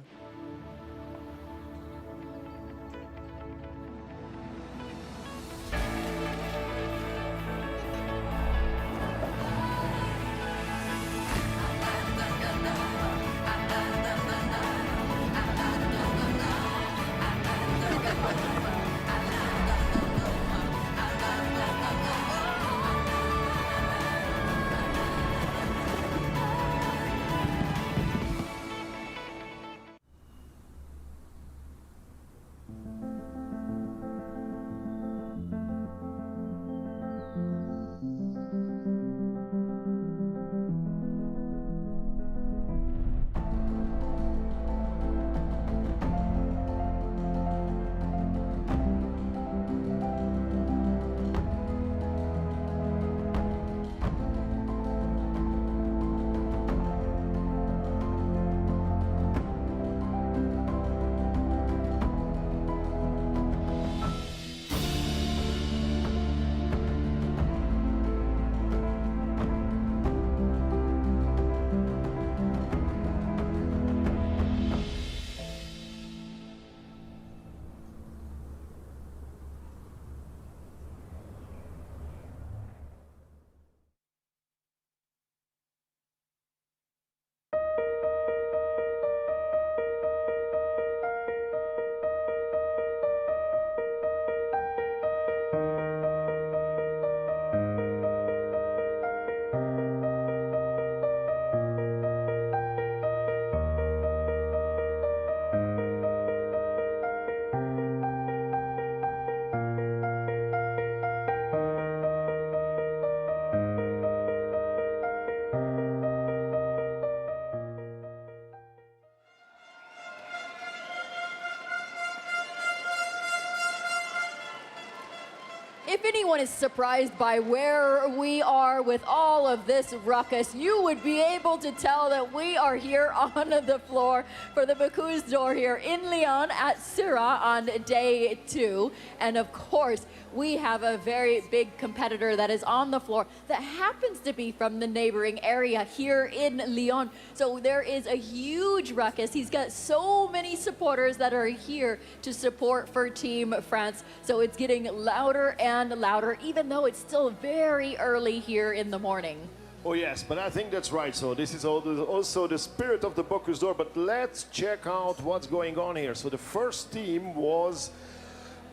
If anyone is surprised by where we are with all of this ruckus, you would be able to tell that we are here on the floor for the Bocuse d'Or here in Lyon at Syrah on day 2. And of course, we have a very big competitor that is on the floor that happens to be from the neighboring area here in Lyon. So there is a huge ruckus. He's got so many supporters that are here to support for Team France. So it's getting louder and louder, even though it's still very early here in the morning. Oh yes, but I think that's right. So this is also the spirit of the Bocuse d'Or. But let's check out what's going on here. So the first team was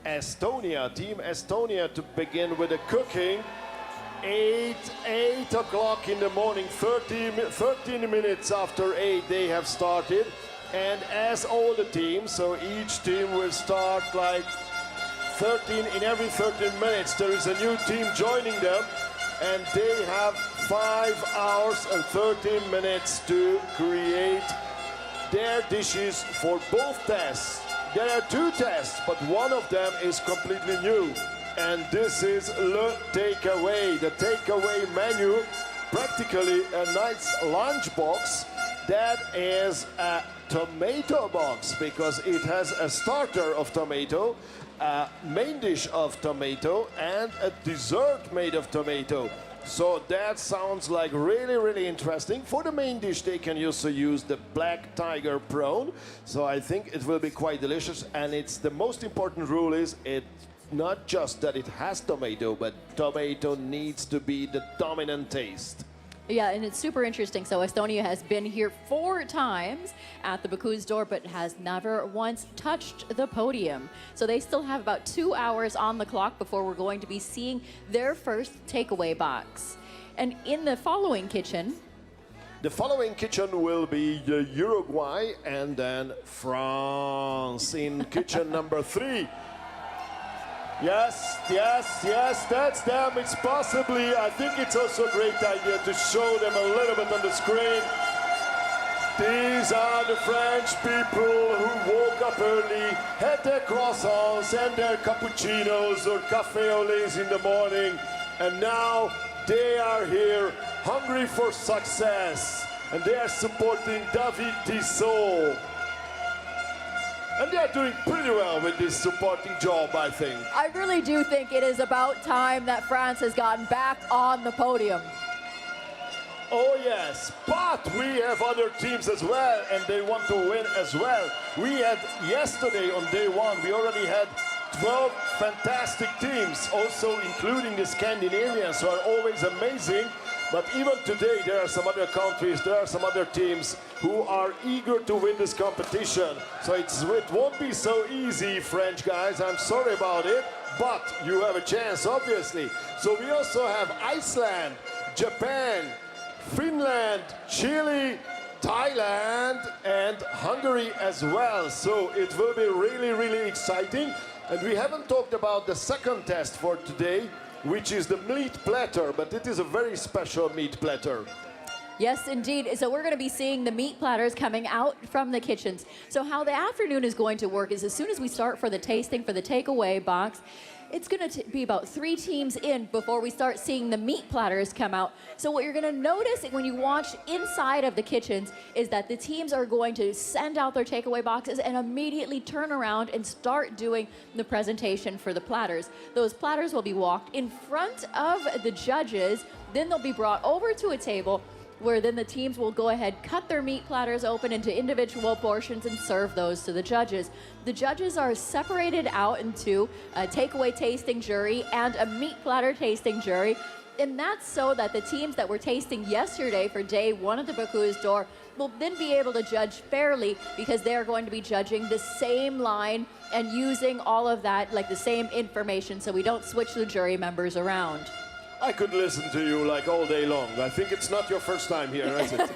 Estonia. Team Estonia to begin with the cooking. 8 o'clock in the morning, 13 minutes after 8 they have started. And as all the teams, so each team will start like in every 13 minutes there is a new team joining them, and they have 5 hours and 13 minutes to create their dishes for both tests. There are 2 tests, but one of them is completely new. And this is le takeaway, the takeaway menu, practically a nice lunchbox that is a tomato box, because it has a starter of tomato, a main dish of tomato, and a dessert made of tomato. So that sounds like really, really interesting. For the main dish, they can also use the black tiger prawn. So I think it will be quite delicious. And it's the most important rule is it's not just that it has tomato, but tomato needs to be the dominant taste. Yeah, and it's super interesting. So Estonia has been here 4 times at the Bocuse d'Or, but has never once touched the podium. So they still have about 2 hours on the clock before we're going to be seeing their first takeaway box. And in the following kitchen... The following kitchen will be Uruguay and then France in kitchen number 3. Yes, that's them. It's possibly, I think it's also a great idea to show them a little bit on the screen. These are the French people who woke up early, had their croissants and their cappuccinos or café au lait in the morning, and now they are here hungry for success, and they are supporting David Tissot. And they're doing pretty well with this supporting job, I think. I really do think it is about time that France has gotten back on the podium. Oh yes, but we have other teams as well, and they want to win as well. We had yesterday on day 1, we already had 12 fantastic teams, also including the Scandinavians, who are always amazing. But even today, there are some other countries, there are some other teams who are eager to win this competition. So it won't be so easy, French guys, I'm sorry about it, but you have a chance, obviously. So we also have Iceland, Japan, Finland, Chile, Thailand, and Hungary as well. So it will be really, really exciting. And we haven't talked about the second test for today, which is the meat platter, but it is a very special meat platter. Yes, indeed. So we're going to be seeing the meat platters coming out from the kitchens. So how the afternoon is going to work is as soon as we start for the tasting, for the takeaway box, it's going to be about 3 teams in before we start seeing the meat platters come out. So what you're going to notice when you watch inside of the kitchens is that the teams are going to send out their takeaway boxes and immediately turn around and start doing the presentation for the platters. Those platters will be walked in front of the judges, then they'll be brought over to a table where then the teams will go ahead, cut their meat platters open into individual portions and serve those to the judges. The judges are separated out into a takeaway tasting jury and a meat platter tasting jury. And that's so that the teams that were tasting yesterday for day 1 of the Bocuse d'Or will then be able to judge fairly, because they're going to be judging the same line and using all of that, like the same information, so we don't switch the jury members around. I could listen to you like all day long. I think it's not your first time here, is it?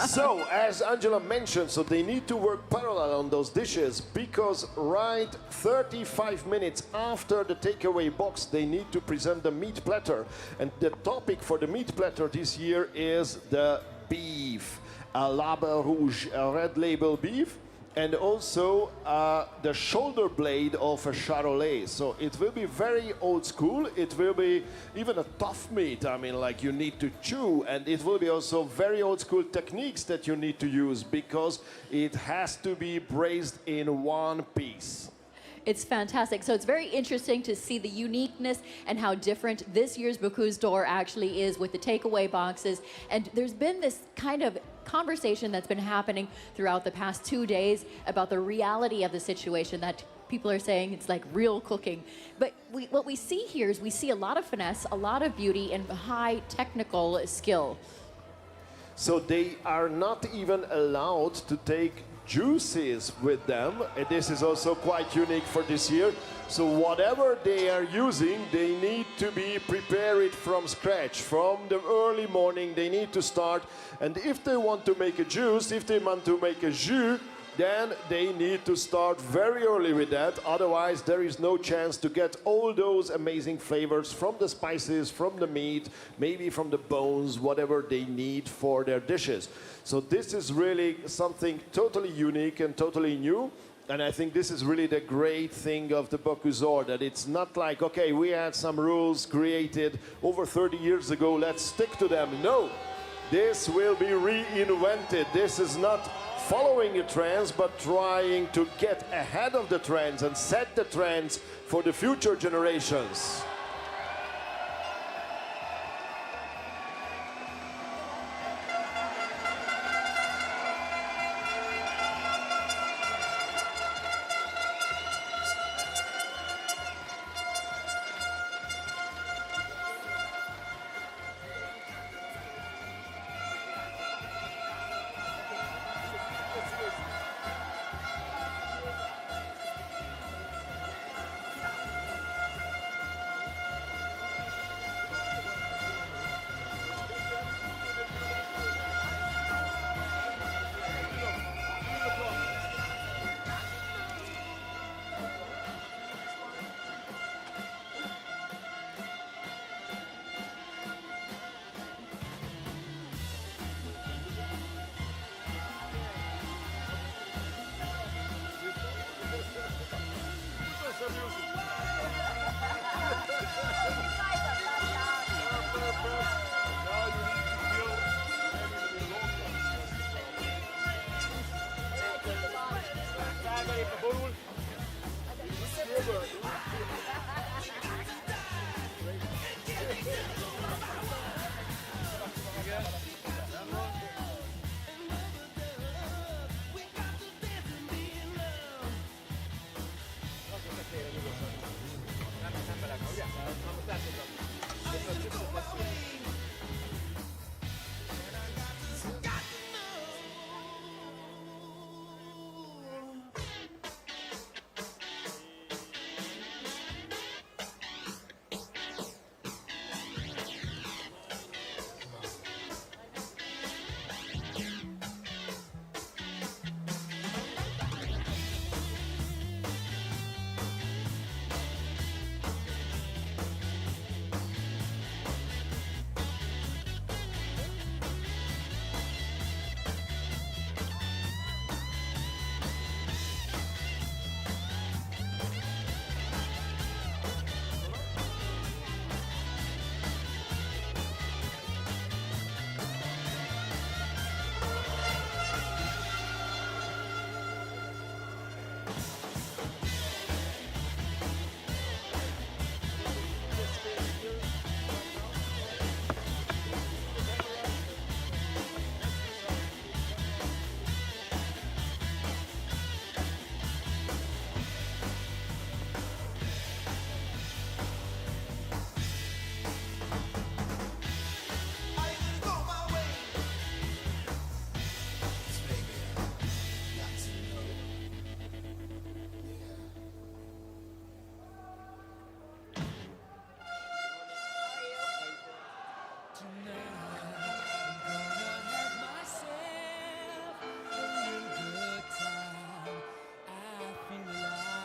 So, as Angela mentioned, so they need to work parallel on those dishes, because right 35 minutes after the takeaway box, they need to present the meat platter. And the topic for the meat platter this year is the beef. A label rouge, a red label beef. And also the shoulder blade of a charolais. So it will be very old school. It will be even a tough meat. I mean, like you need to chew. And it will be also very old school techniques that you need to use, because it has to be braised in one piece. It's fantastic. So it's very interesting to see the uniqueness and how different this year's Bocuse d'Or actually is with the takeaway boxes. And there's been this kind of conversation that's been happening throughout the past 2 days about the reality of the situation, that people are saying it's like real cooking. But what we see here is we see a lot of finesse, a lot of beauty, and high technical skill. So they are not even allowed to take juices with them, and this is also quite unique for this year. So whatever they are using, they need to be prepared from scratch. From the early morning, they need to start. And if they want to make a juice, if they want to make a jus, then they need to start very early with that. Otherwise, there is no chance to get all those amazing flavors from the spices, from the meat, maybe from the bones, whatever they need for their dishes. So this is really something totally unique and totally new. And I think this is really the great thing of the Bocuse d'Or, that it's not like, okay, we had some rules created over 30 years ago, let's stick to them. No, this will be reinvented. This is not following the trends, but trying to get ahead of the trends and set the trends for the future generations.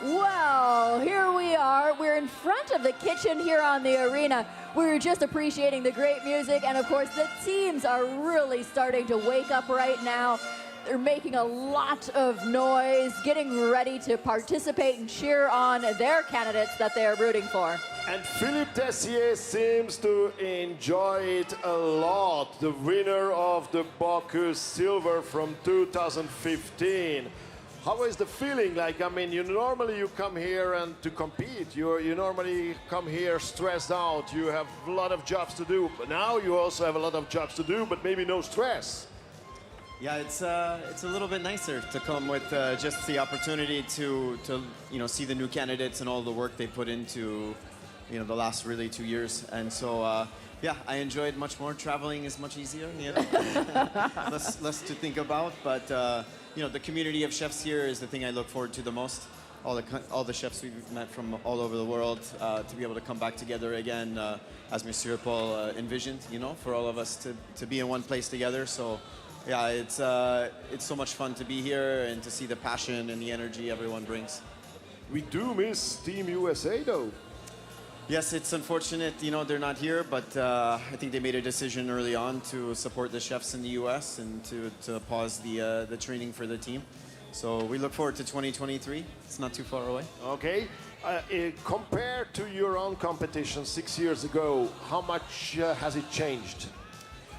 Well, here we are. We're in front of the kitchen here on the arena. We were just appreciating the great music, and of course the teams are really starting to wake up right now. They're making a lot of noise, getting ready to participate and cheer on their candidates that they are rooting for. And Philippe Tessier seems to enjoy it a lot, the winner of the Bocuse Silver from 2015. How is the feeling like? I mean, normally you come here and to compete. You normally come here stressed out. You have a lot of jobs to do. But now you also have a lot of jobs to do, but maybe no stress. Yeah, it's a little bit nicer to come with just the opportunity to see the new candidates and all the work they put into the last really 2 years. And so Yeah, I enjoyed much more. Traveling is much easier, you know, less to think about. But you know, the community of chefs here is the thing I look forward to the most. All the chefs we've met from all over the world to be able to come back together again, as Monsieur Paul envisioned, you know, for all of us to be in one place together. So, yeah, it's so much fun to be here and to see the passion and the energy everyone brings. We do miss Team USA, though. Yes, it's unfortunate, you know, they're not here, but I think they made a decision early on to support the chefs in the U.S. and to pause the training for the team. So we look forward to 2023. It's not too far away. Okay. Compared to your own competition 6 years ago, how much has it changed?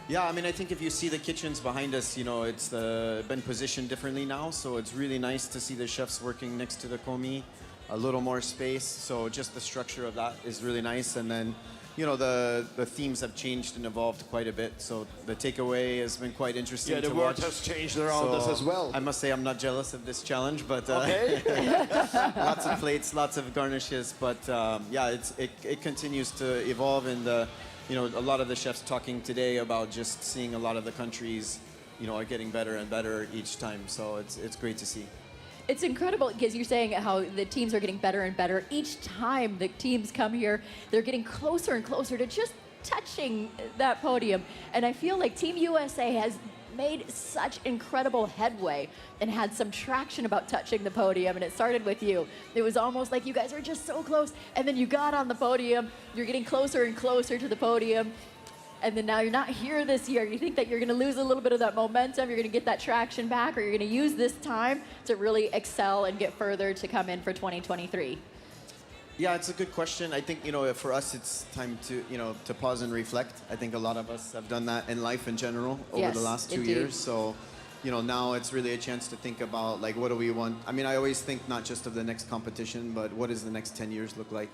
Yeah, I mean, I think if you see the kitchens behind us, you know, it's been positioned differently now. So it's really nice to see the chefs working next to the commis, a little more space. So just the structure of that is really nice. And then, you know, the themes have changed and evolved quite a bit. So the takeaway has been quite interesting to watch. Yeah, the world has changed around us as well. I must say I'm not jealous of this challenge, but okay. lots of plates, lots of garnishes. But yeah, it continues to evolve. And, you know, a lot of the chefs talking today about just seeing a lot of the countries, you know, are getting better and better each time. So it's great to see. It's incredible because you're saying how the teams are getting better and better. Each time the teams come here, they're getting closer and closer to just touching that podium. And I feel like Team USA has made such incredible headway and had some traction about touching the podium. And it started with you. It was almost like you guys are just so close. And then you got on the podium. You're getting closer and closer to the podium. And then now you're not here this year. You think that you're going to lose a little bit of that momentum, you're going to get that traction back, or you're going to use this time to really excel and get further to come in for 2023? Yeah, it's a good question. I think, you know, for us, it's time to, you know, to pause and reflect. I think a lot of us have done that in life in general over the last 2 years. So, you know, now it's really a chance to think about, like, what do we want? I mean, I always think not just of the next competition, but what does the next 10 years look like?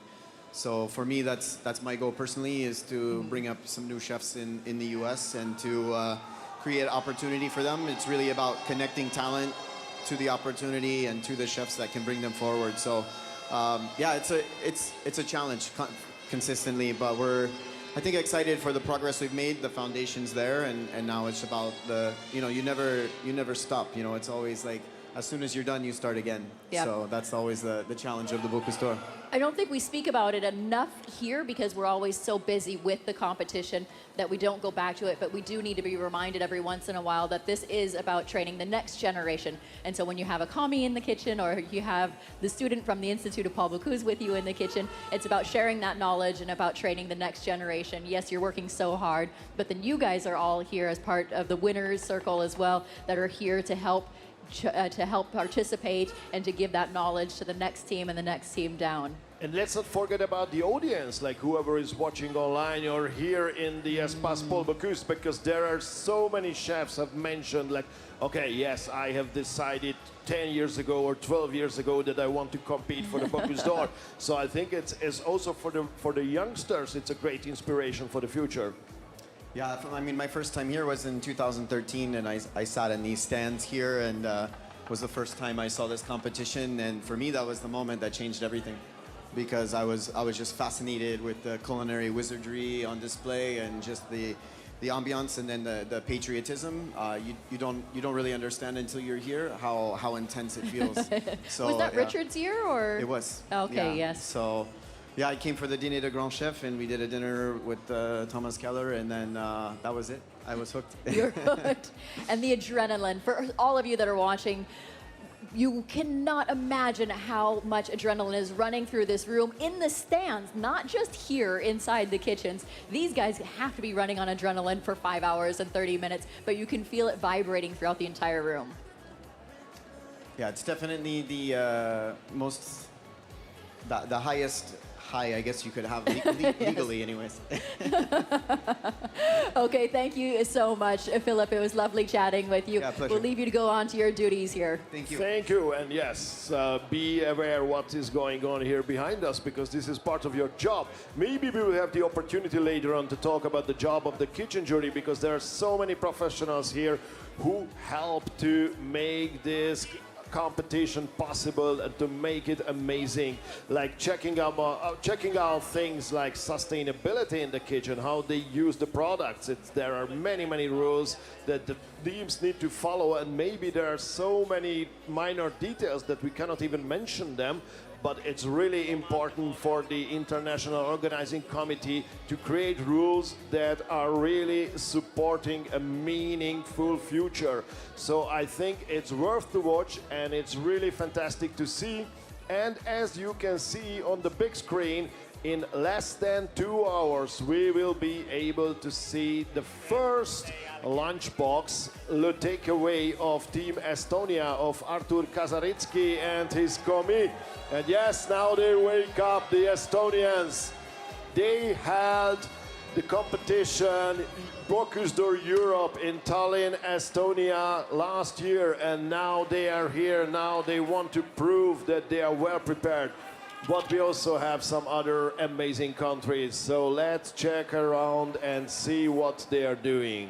So for me, that's my goal personally, is to bring up some new chefs in the U.S. and to create opportunity for them. It's really about connecting talent to the opportunity and to the chefs that can bring them forward. So yeah, it's a challenge consistently, but we're, I think, excited for the progress we've made. The foundation's there, and now it's about you know, you never stop. You know, it's always like, as soon as you're done, you start again. Yep. So that's always the challenge of the Bocuse d'Or. I don't think we speak about it enough here because we're always so busy with the competition that we don't go back to it, but we do need to be reminded every once in a while that this is about training the next generation. And so when you have a commis in the kitchen, or you have the student from the Institute of Paul Bocuse with you in the kitchen, it's about sharing that knowledge and about training the next generation. Yes, you're working so hard, but then you guys are all here as part of the winners circle as well, that are here to help participate and to give that knowledge to the next team and the next team down. And let's not forget about the audience, like whoever is watching online or here in the Espace Paul Bocuse, because there are so many chefs have mentioned, like, okay, yes, I have decided 10 years ago or 12 years ago that I want to compete for the Bocuse d'Or. So I think it's also for the youngsters, it's a great inspiration for the future. Yeah, I mean, my first time here was in 2013, and I sat in these stands here, and was the first time I saw this competition. And for me, that was the moment that changed everything, because I was just fascinated with the culinary wizardry on display and just the ambiance, and then the patriotism. You don't really understand until you're here how intense it feels. So, was that Richard's year, or? It was. Okay, yeah. yes. So. Yeah, I came for the Dîner de Grand Chef, and we did a dinner with Thomas Keller, and then that was it. I was hooked. You're hooked. And the adrenaline, for all of you that are watching, you cannot imagine how much adrenaline is running through this room in the stands, not just here inside the kitchens. These guys have to be running on adrenaline for 5 hours and 30 minutes, but you can feel it vibrating throughout the entire room. Yeah, it's definitely the the highest high, I guess you could have legally anyways. Okay, thank you so much, Philip. It was lovely chatting with you. Yeah, pleasure. We'll leave you to go on to your duties here. Thank you. Thank you, and yes, be aware what is going on here behind us, because this is part of your job. Maybe we will have the opportunity later on to talk about the job of the kitchen jury, because there are so many professionals here who help to make this competition possible and to make it amazing, like checking out things like sustainability in the kitchen, how they use the products. There are many rules that the teams need to follow, and maybe there are so many minor details that we cannot even mention them. But it's really important for the International Organizing Committee to create rules that are really supporting a meaningful future. So I think it's worth to watch, and it's really fantastic to see. And as you can see on the big screen, in less than 2 hours, we will be able to see the first lunchbox, le takeaway of Team Estonia of Artur Kazaritsky and his commis. And yes, now they wake up, the Estonians. They held the competition Bocuse Europe in Tallinn, Estonia last year, and now they are here. Now they want to prove that they are well prepared. But we also have some other amazing countries, so let's check around and see what they are doing.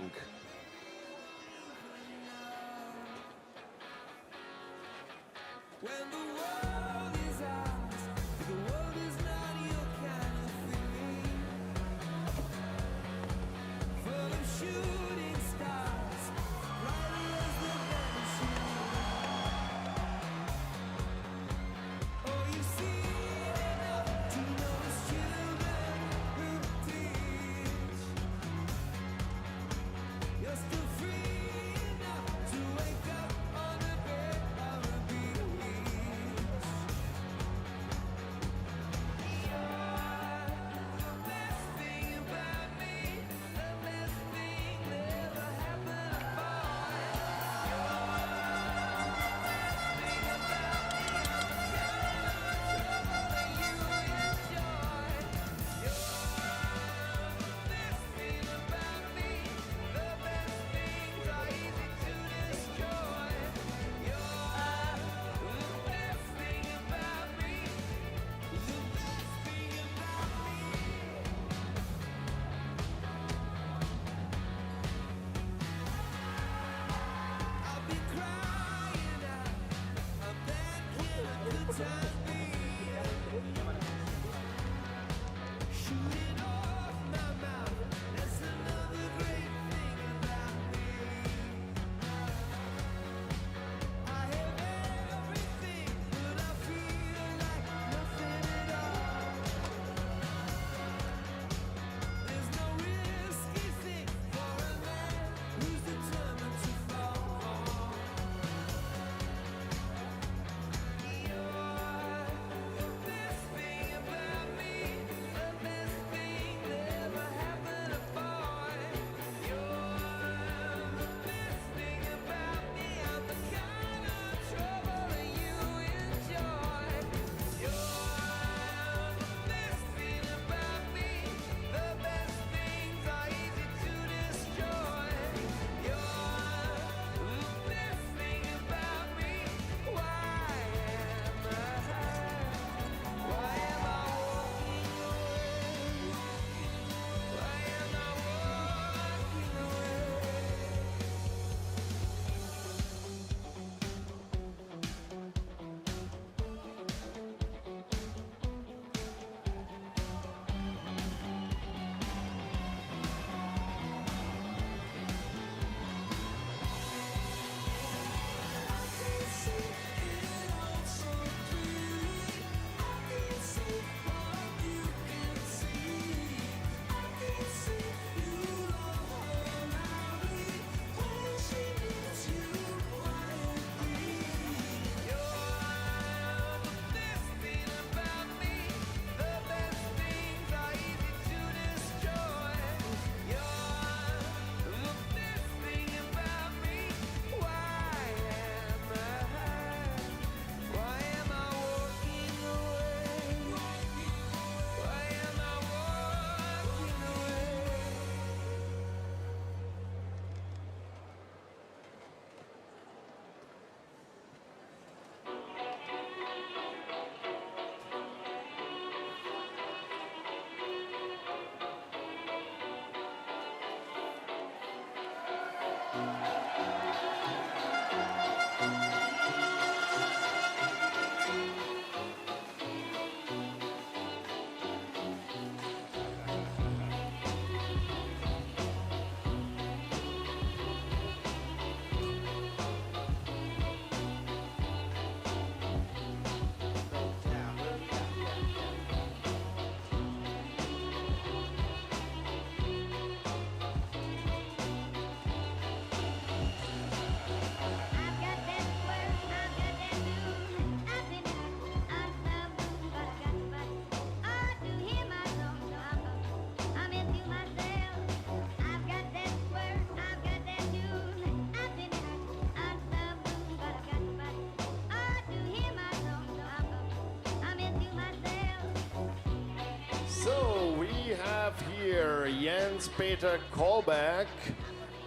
have here Jens Peter Kolbeck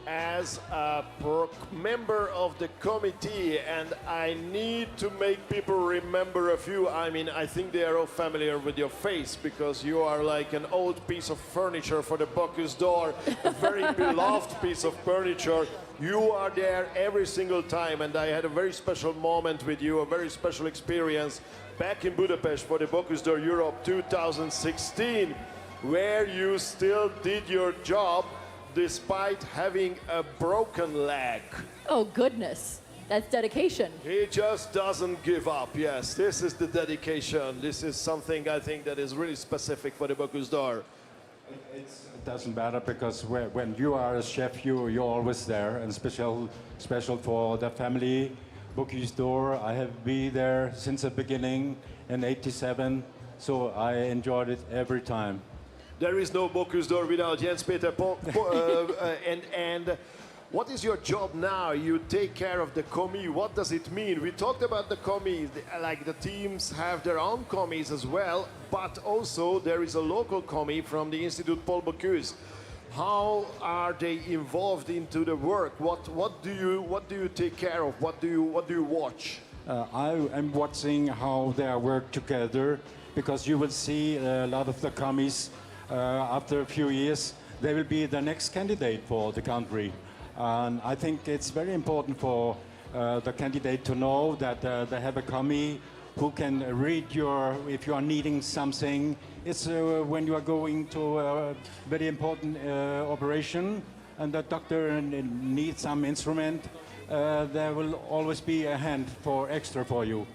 as a member of the committee, and I need to make people remember a few. I mean, I think they are all familiar with your face because you are like an old piece of furniture for the Bocuse d'Or, a very beloved piece of furniture. You are there every single time, and I had a very special moment with you, a very special experience back in Budapest for the Bocuse d'Or Europe 2016, where you still did your job despite having a broken leg. Oh, goodness. That's dedication. He just doesn't give up. Yes, this is the dedication. This is something I think that is really specific for the Bocuse d'Or. It doesn't matter because when you are a chef, you're always there, and special for the family. Bocuse d'Or, I have been there since the beginning in '87, so I enjoyed it every time. There is no Bocuse d'Or without Jens Peter and what is your job now? You take care of the commis. What does it mean? We talked about the commis, like the teams have their own commis as well, but also there is a local commis from the Institute Paul Bocuse. How are they involved into the work? What do you take care of? What do you watch? I am watching how they work together, because you will see a lot of the commis after a few years, they will be the next candidate for the country. And I think it's very important for the candidate to know that they have a commis who can read if you are needing something. It's when you are going to a very important operation and the doctor needs some instrument, there will always be a hand extra for you.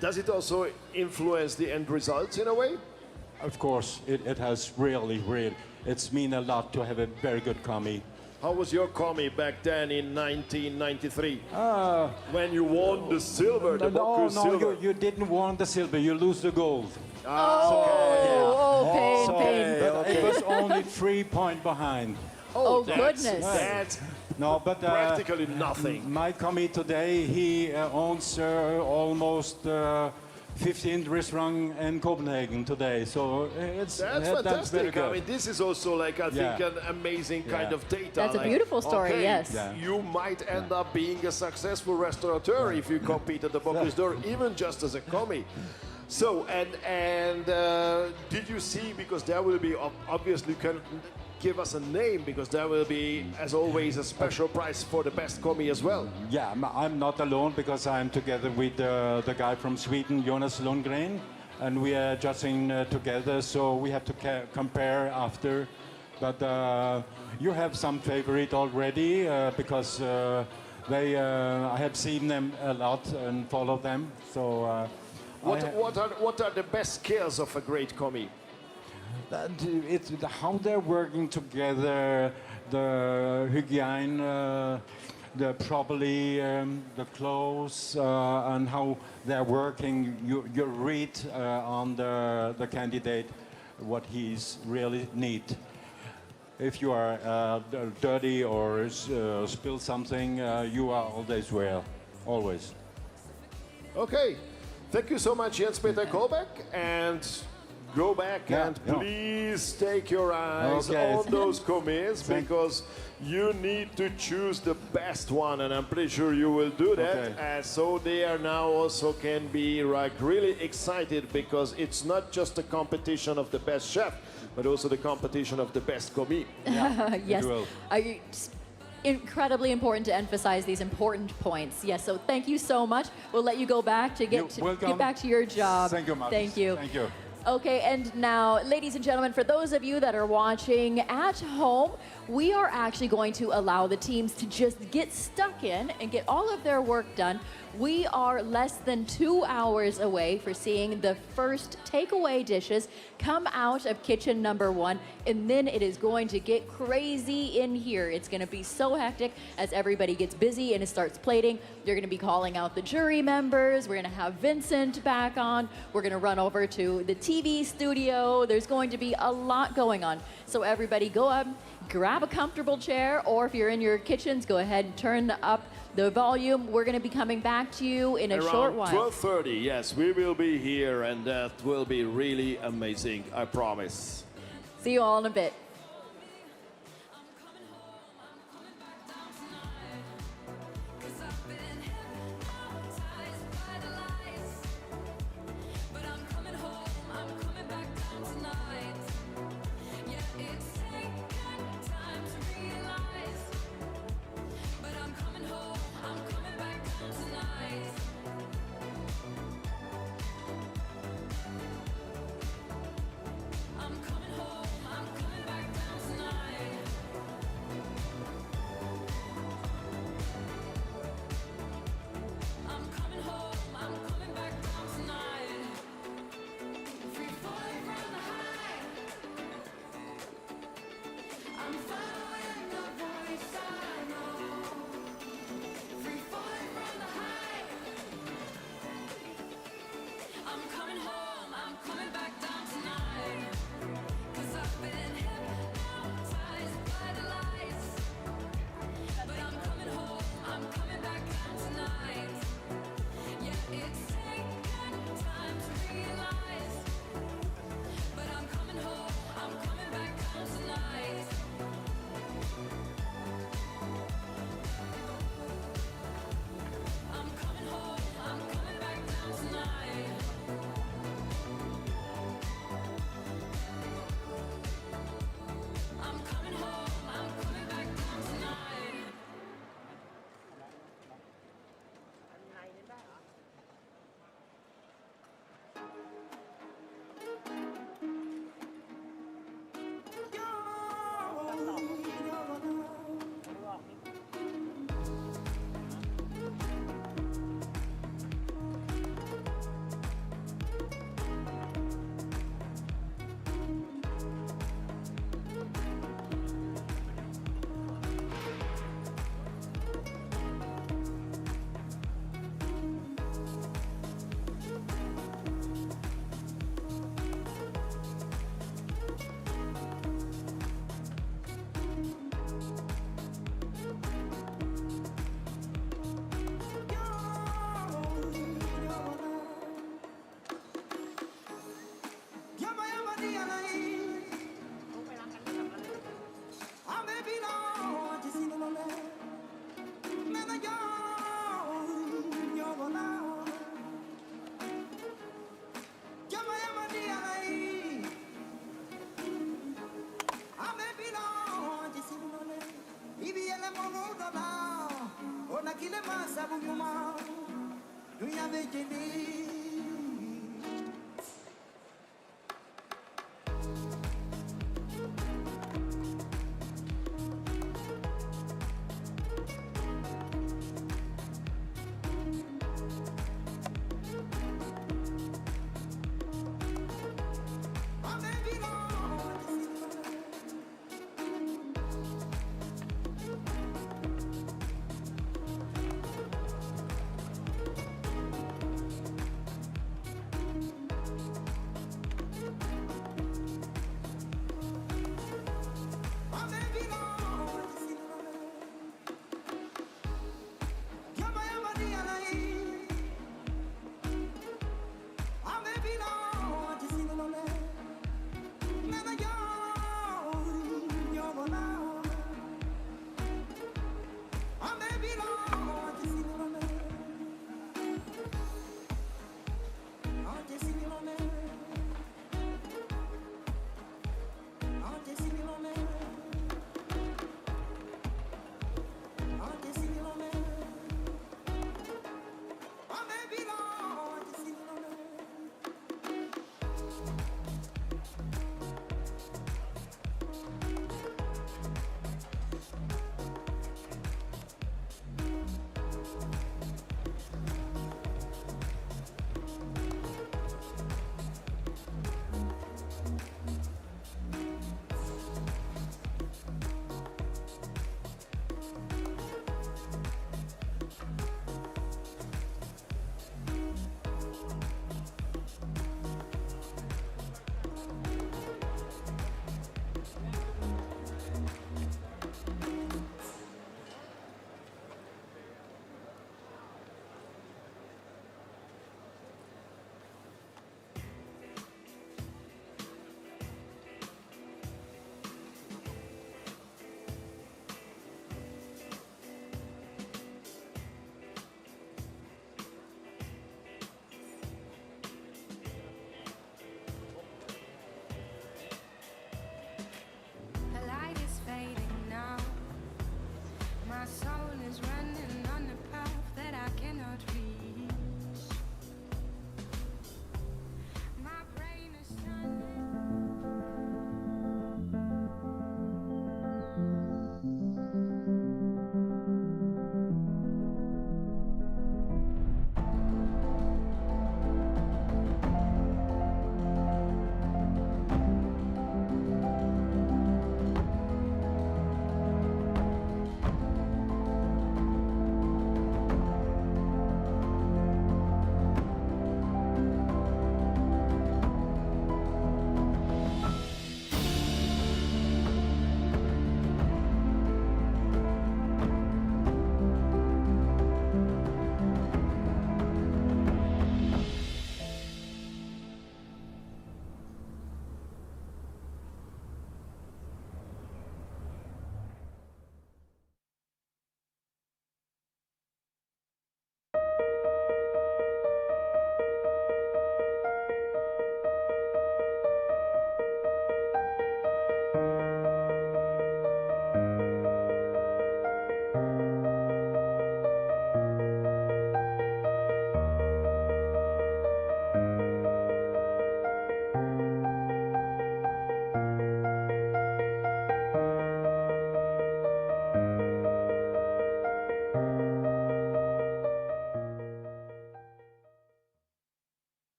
Does it also influence the end results in a way? Of course, it has really, it's mean a lot to have a very good commis. How was your commis back then in 1993? When you won the silver, the Bocuse silver? You didn't win the silver, you lose the gold. Pain. It was only 3 points behind. Oh, goodness. That's practically nothing. My commis today, he owns almost 15 restaurants in Copenhagen today, so that's fantastic. very good. I mean, this is also like I think an amazing kind of data. That's a beautiful story. Okay, yes. You might end up being a successful restaurateur if you compete at the Bocuse d'Or, even just as a commis. So and did you see, because there will be obviously, you can give us a name, because there will be, as always, a special prize for the best commis as well. Yeah, I'm not alone, because I'm together with the guy from Sweden, Jonas Lundgren, and we are judging together, so we have to compare after. But you have some favorite already, because I have seen them a lot and follow them. So what are the best skills of a great commis? It's how they're working together, the hygiene, the properly, the clothes, and how they're working. You read on the candidate what he's really need. If you are dirty or spill something, you are always well, always. Okay, thank you so much, Jens Peter Kolbeck, and go back and please take your eyes on those commis, because you need to choose the best one, and I'm pretty sure you will do that. And so they are now also can be like really excited, because it's not just a competition of the best chef, but also the competition of the best commis. Yes. Incredibly important to emphasize these important points. Yes, so thank you so much. We'll let you go back to get back to your job. Thank you, Marcus. Thank you. Thank you. Okay, and now, ladies and gentlemen, for those of you that are watching at home, we are actually going to allow the teams to just get stuck in and get all of their work done. We are less than 2 hours away for seeing the first takeaway dishes come out of kitchen number 1, and then it is going to get crazy in here. It's going to be so hectic as everybody gets busy and it starts plating. They're going to be calling out the jury members. We're going to have Vincent back on. We're going to run over to the TV studio. There's going to be a lot going on. So everybody go up, grab a comfortable chair, or if you're in your kitchens, go ahead and turn up the volume. We're going to be coming back to you in a short while. Around 12:30, yes, we will be here, and that will be really amazing, I promise. See you all in a bit. I'm coming home, I'm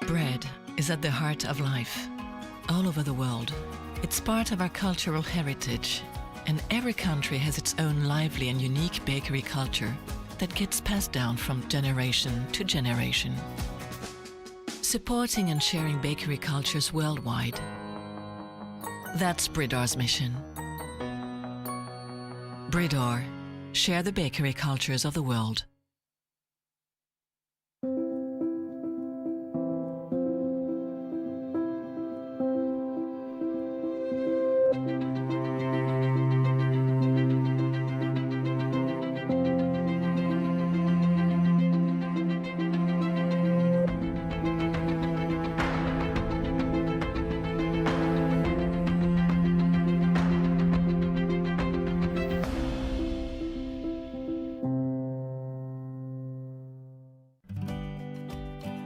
Bread is at the heart of life. All over the world, it's part of our cultural heritage, and every country has its own lively and unique bakery culture that gets passed down from generation to generation. Supporting and sharing bakery cultures worldwide. That's Bridor's mission. Bridor, share the bakery cultures of the world.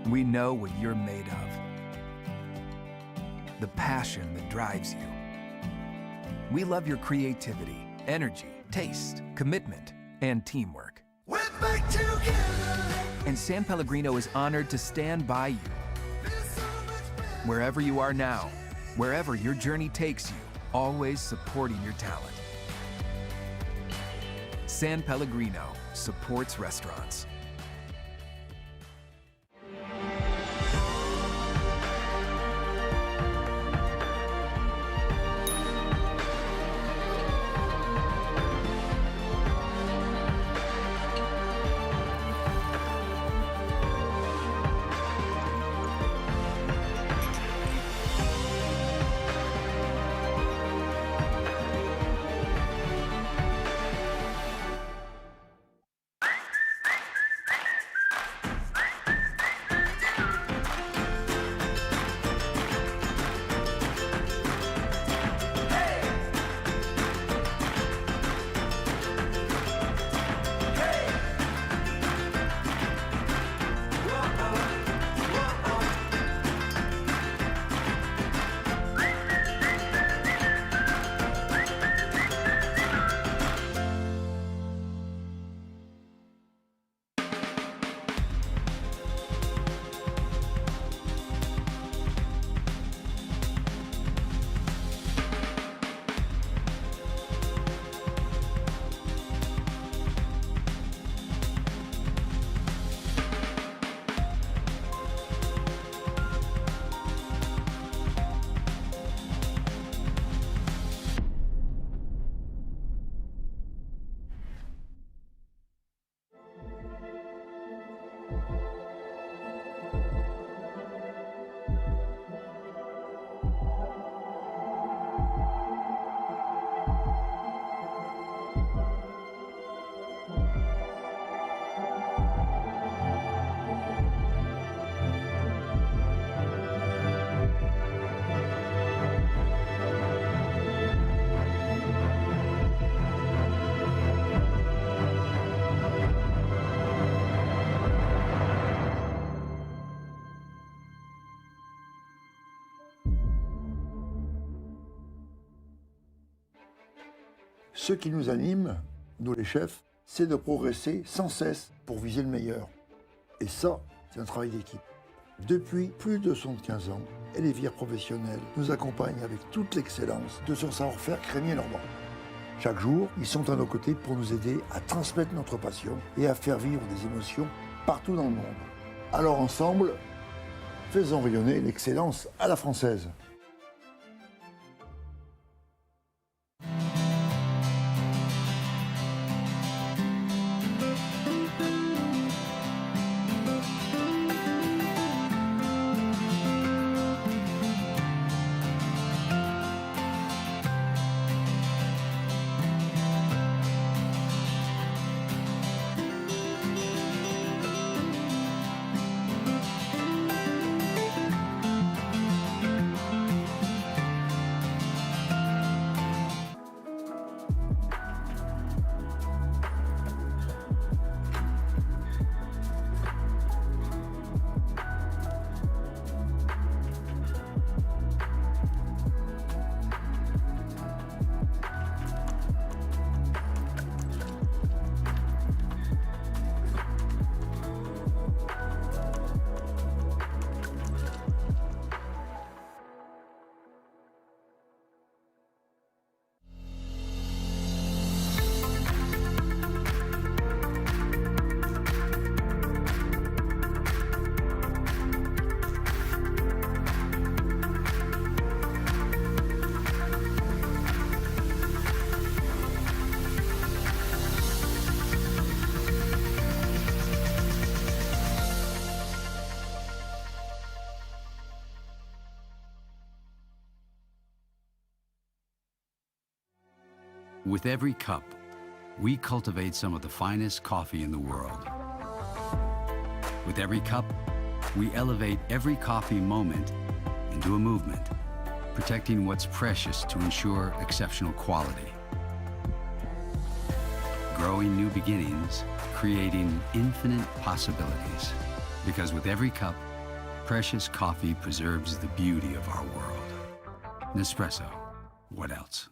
We know what you're made of. The passion that drives you. We love your creativity, energy, taste, commitment, and teamwork. We're back together. And San Pellegrino is honored to stand by you. Wherever you are now, wherever your journey takes you, always supporting your talent. San Pellegrino supports restaurants. Ce qui nous anime, nous les chefs, c'est de progresser sans cesse pour viser le meilleur. Et ça, c'est un travail d'équipe. Depuis plus de 75 ans, Elévière professionnelle nous accompagne avec toute l'excellence de son savoir-faire crémier-normand. Chaque jour, ils sont à nos côtés pour nous aider à transmettre notre passion et à faire vivre des émotions partout dans le monde. Alors ensemble, faisons rayonner l'excellence à la française. With every cup, we cultivate some of the finest coffee in the world. With every cup, we elevate every coffee moment into a movement, protecting what's precious to ensure exceptional quality. Growing new beginnings, creating infinite possibilities. Because with every cup, precious coffee preserves the beauty of our world. Nespresso, what else?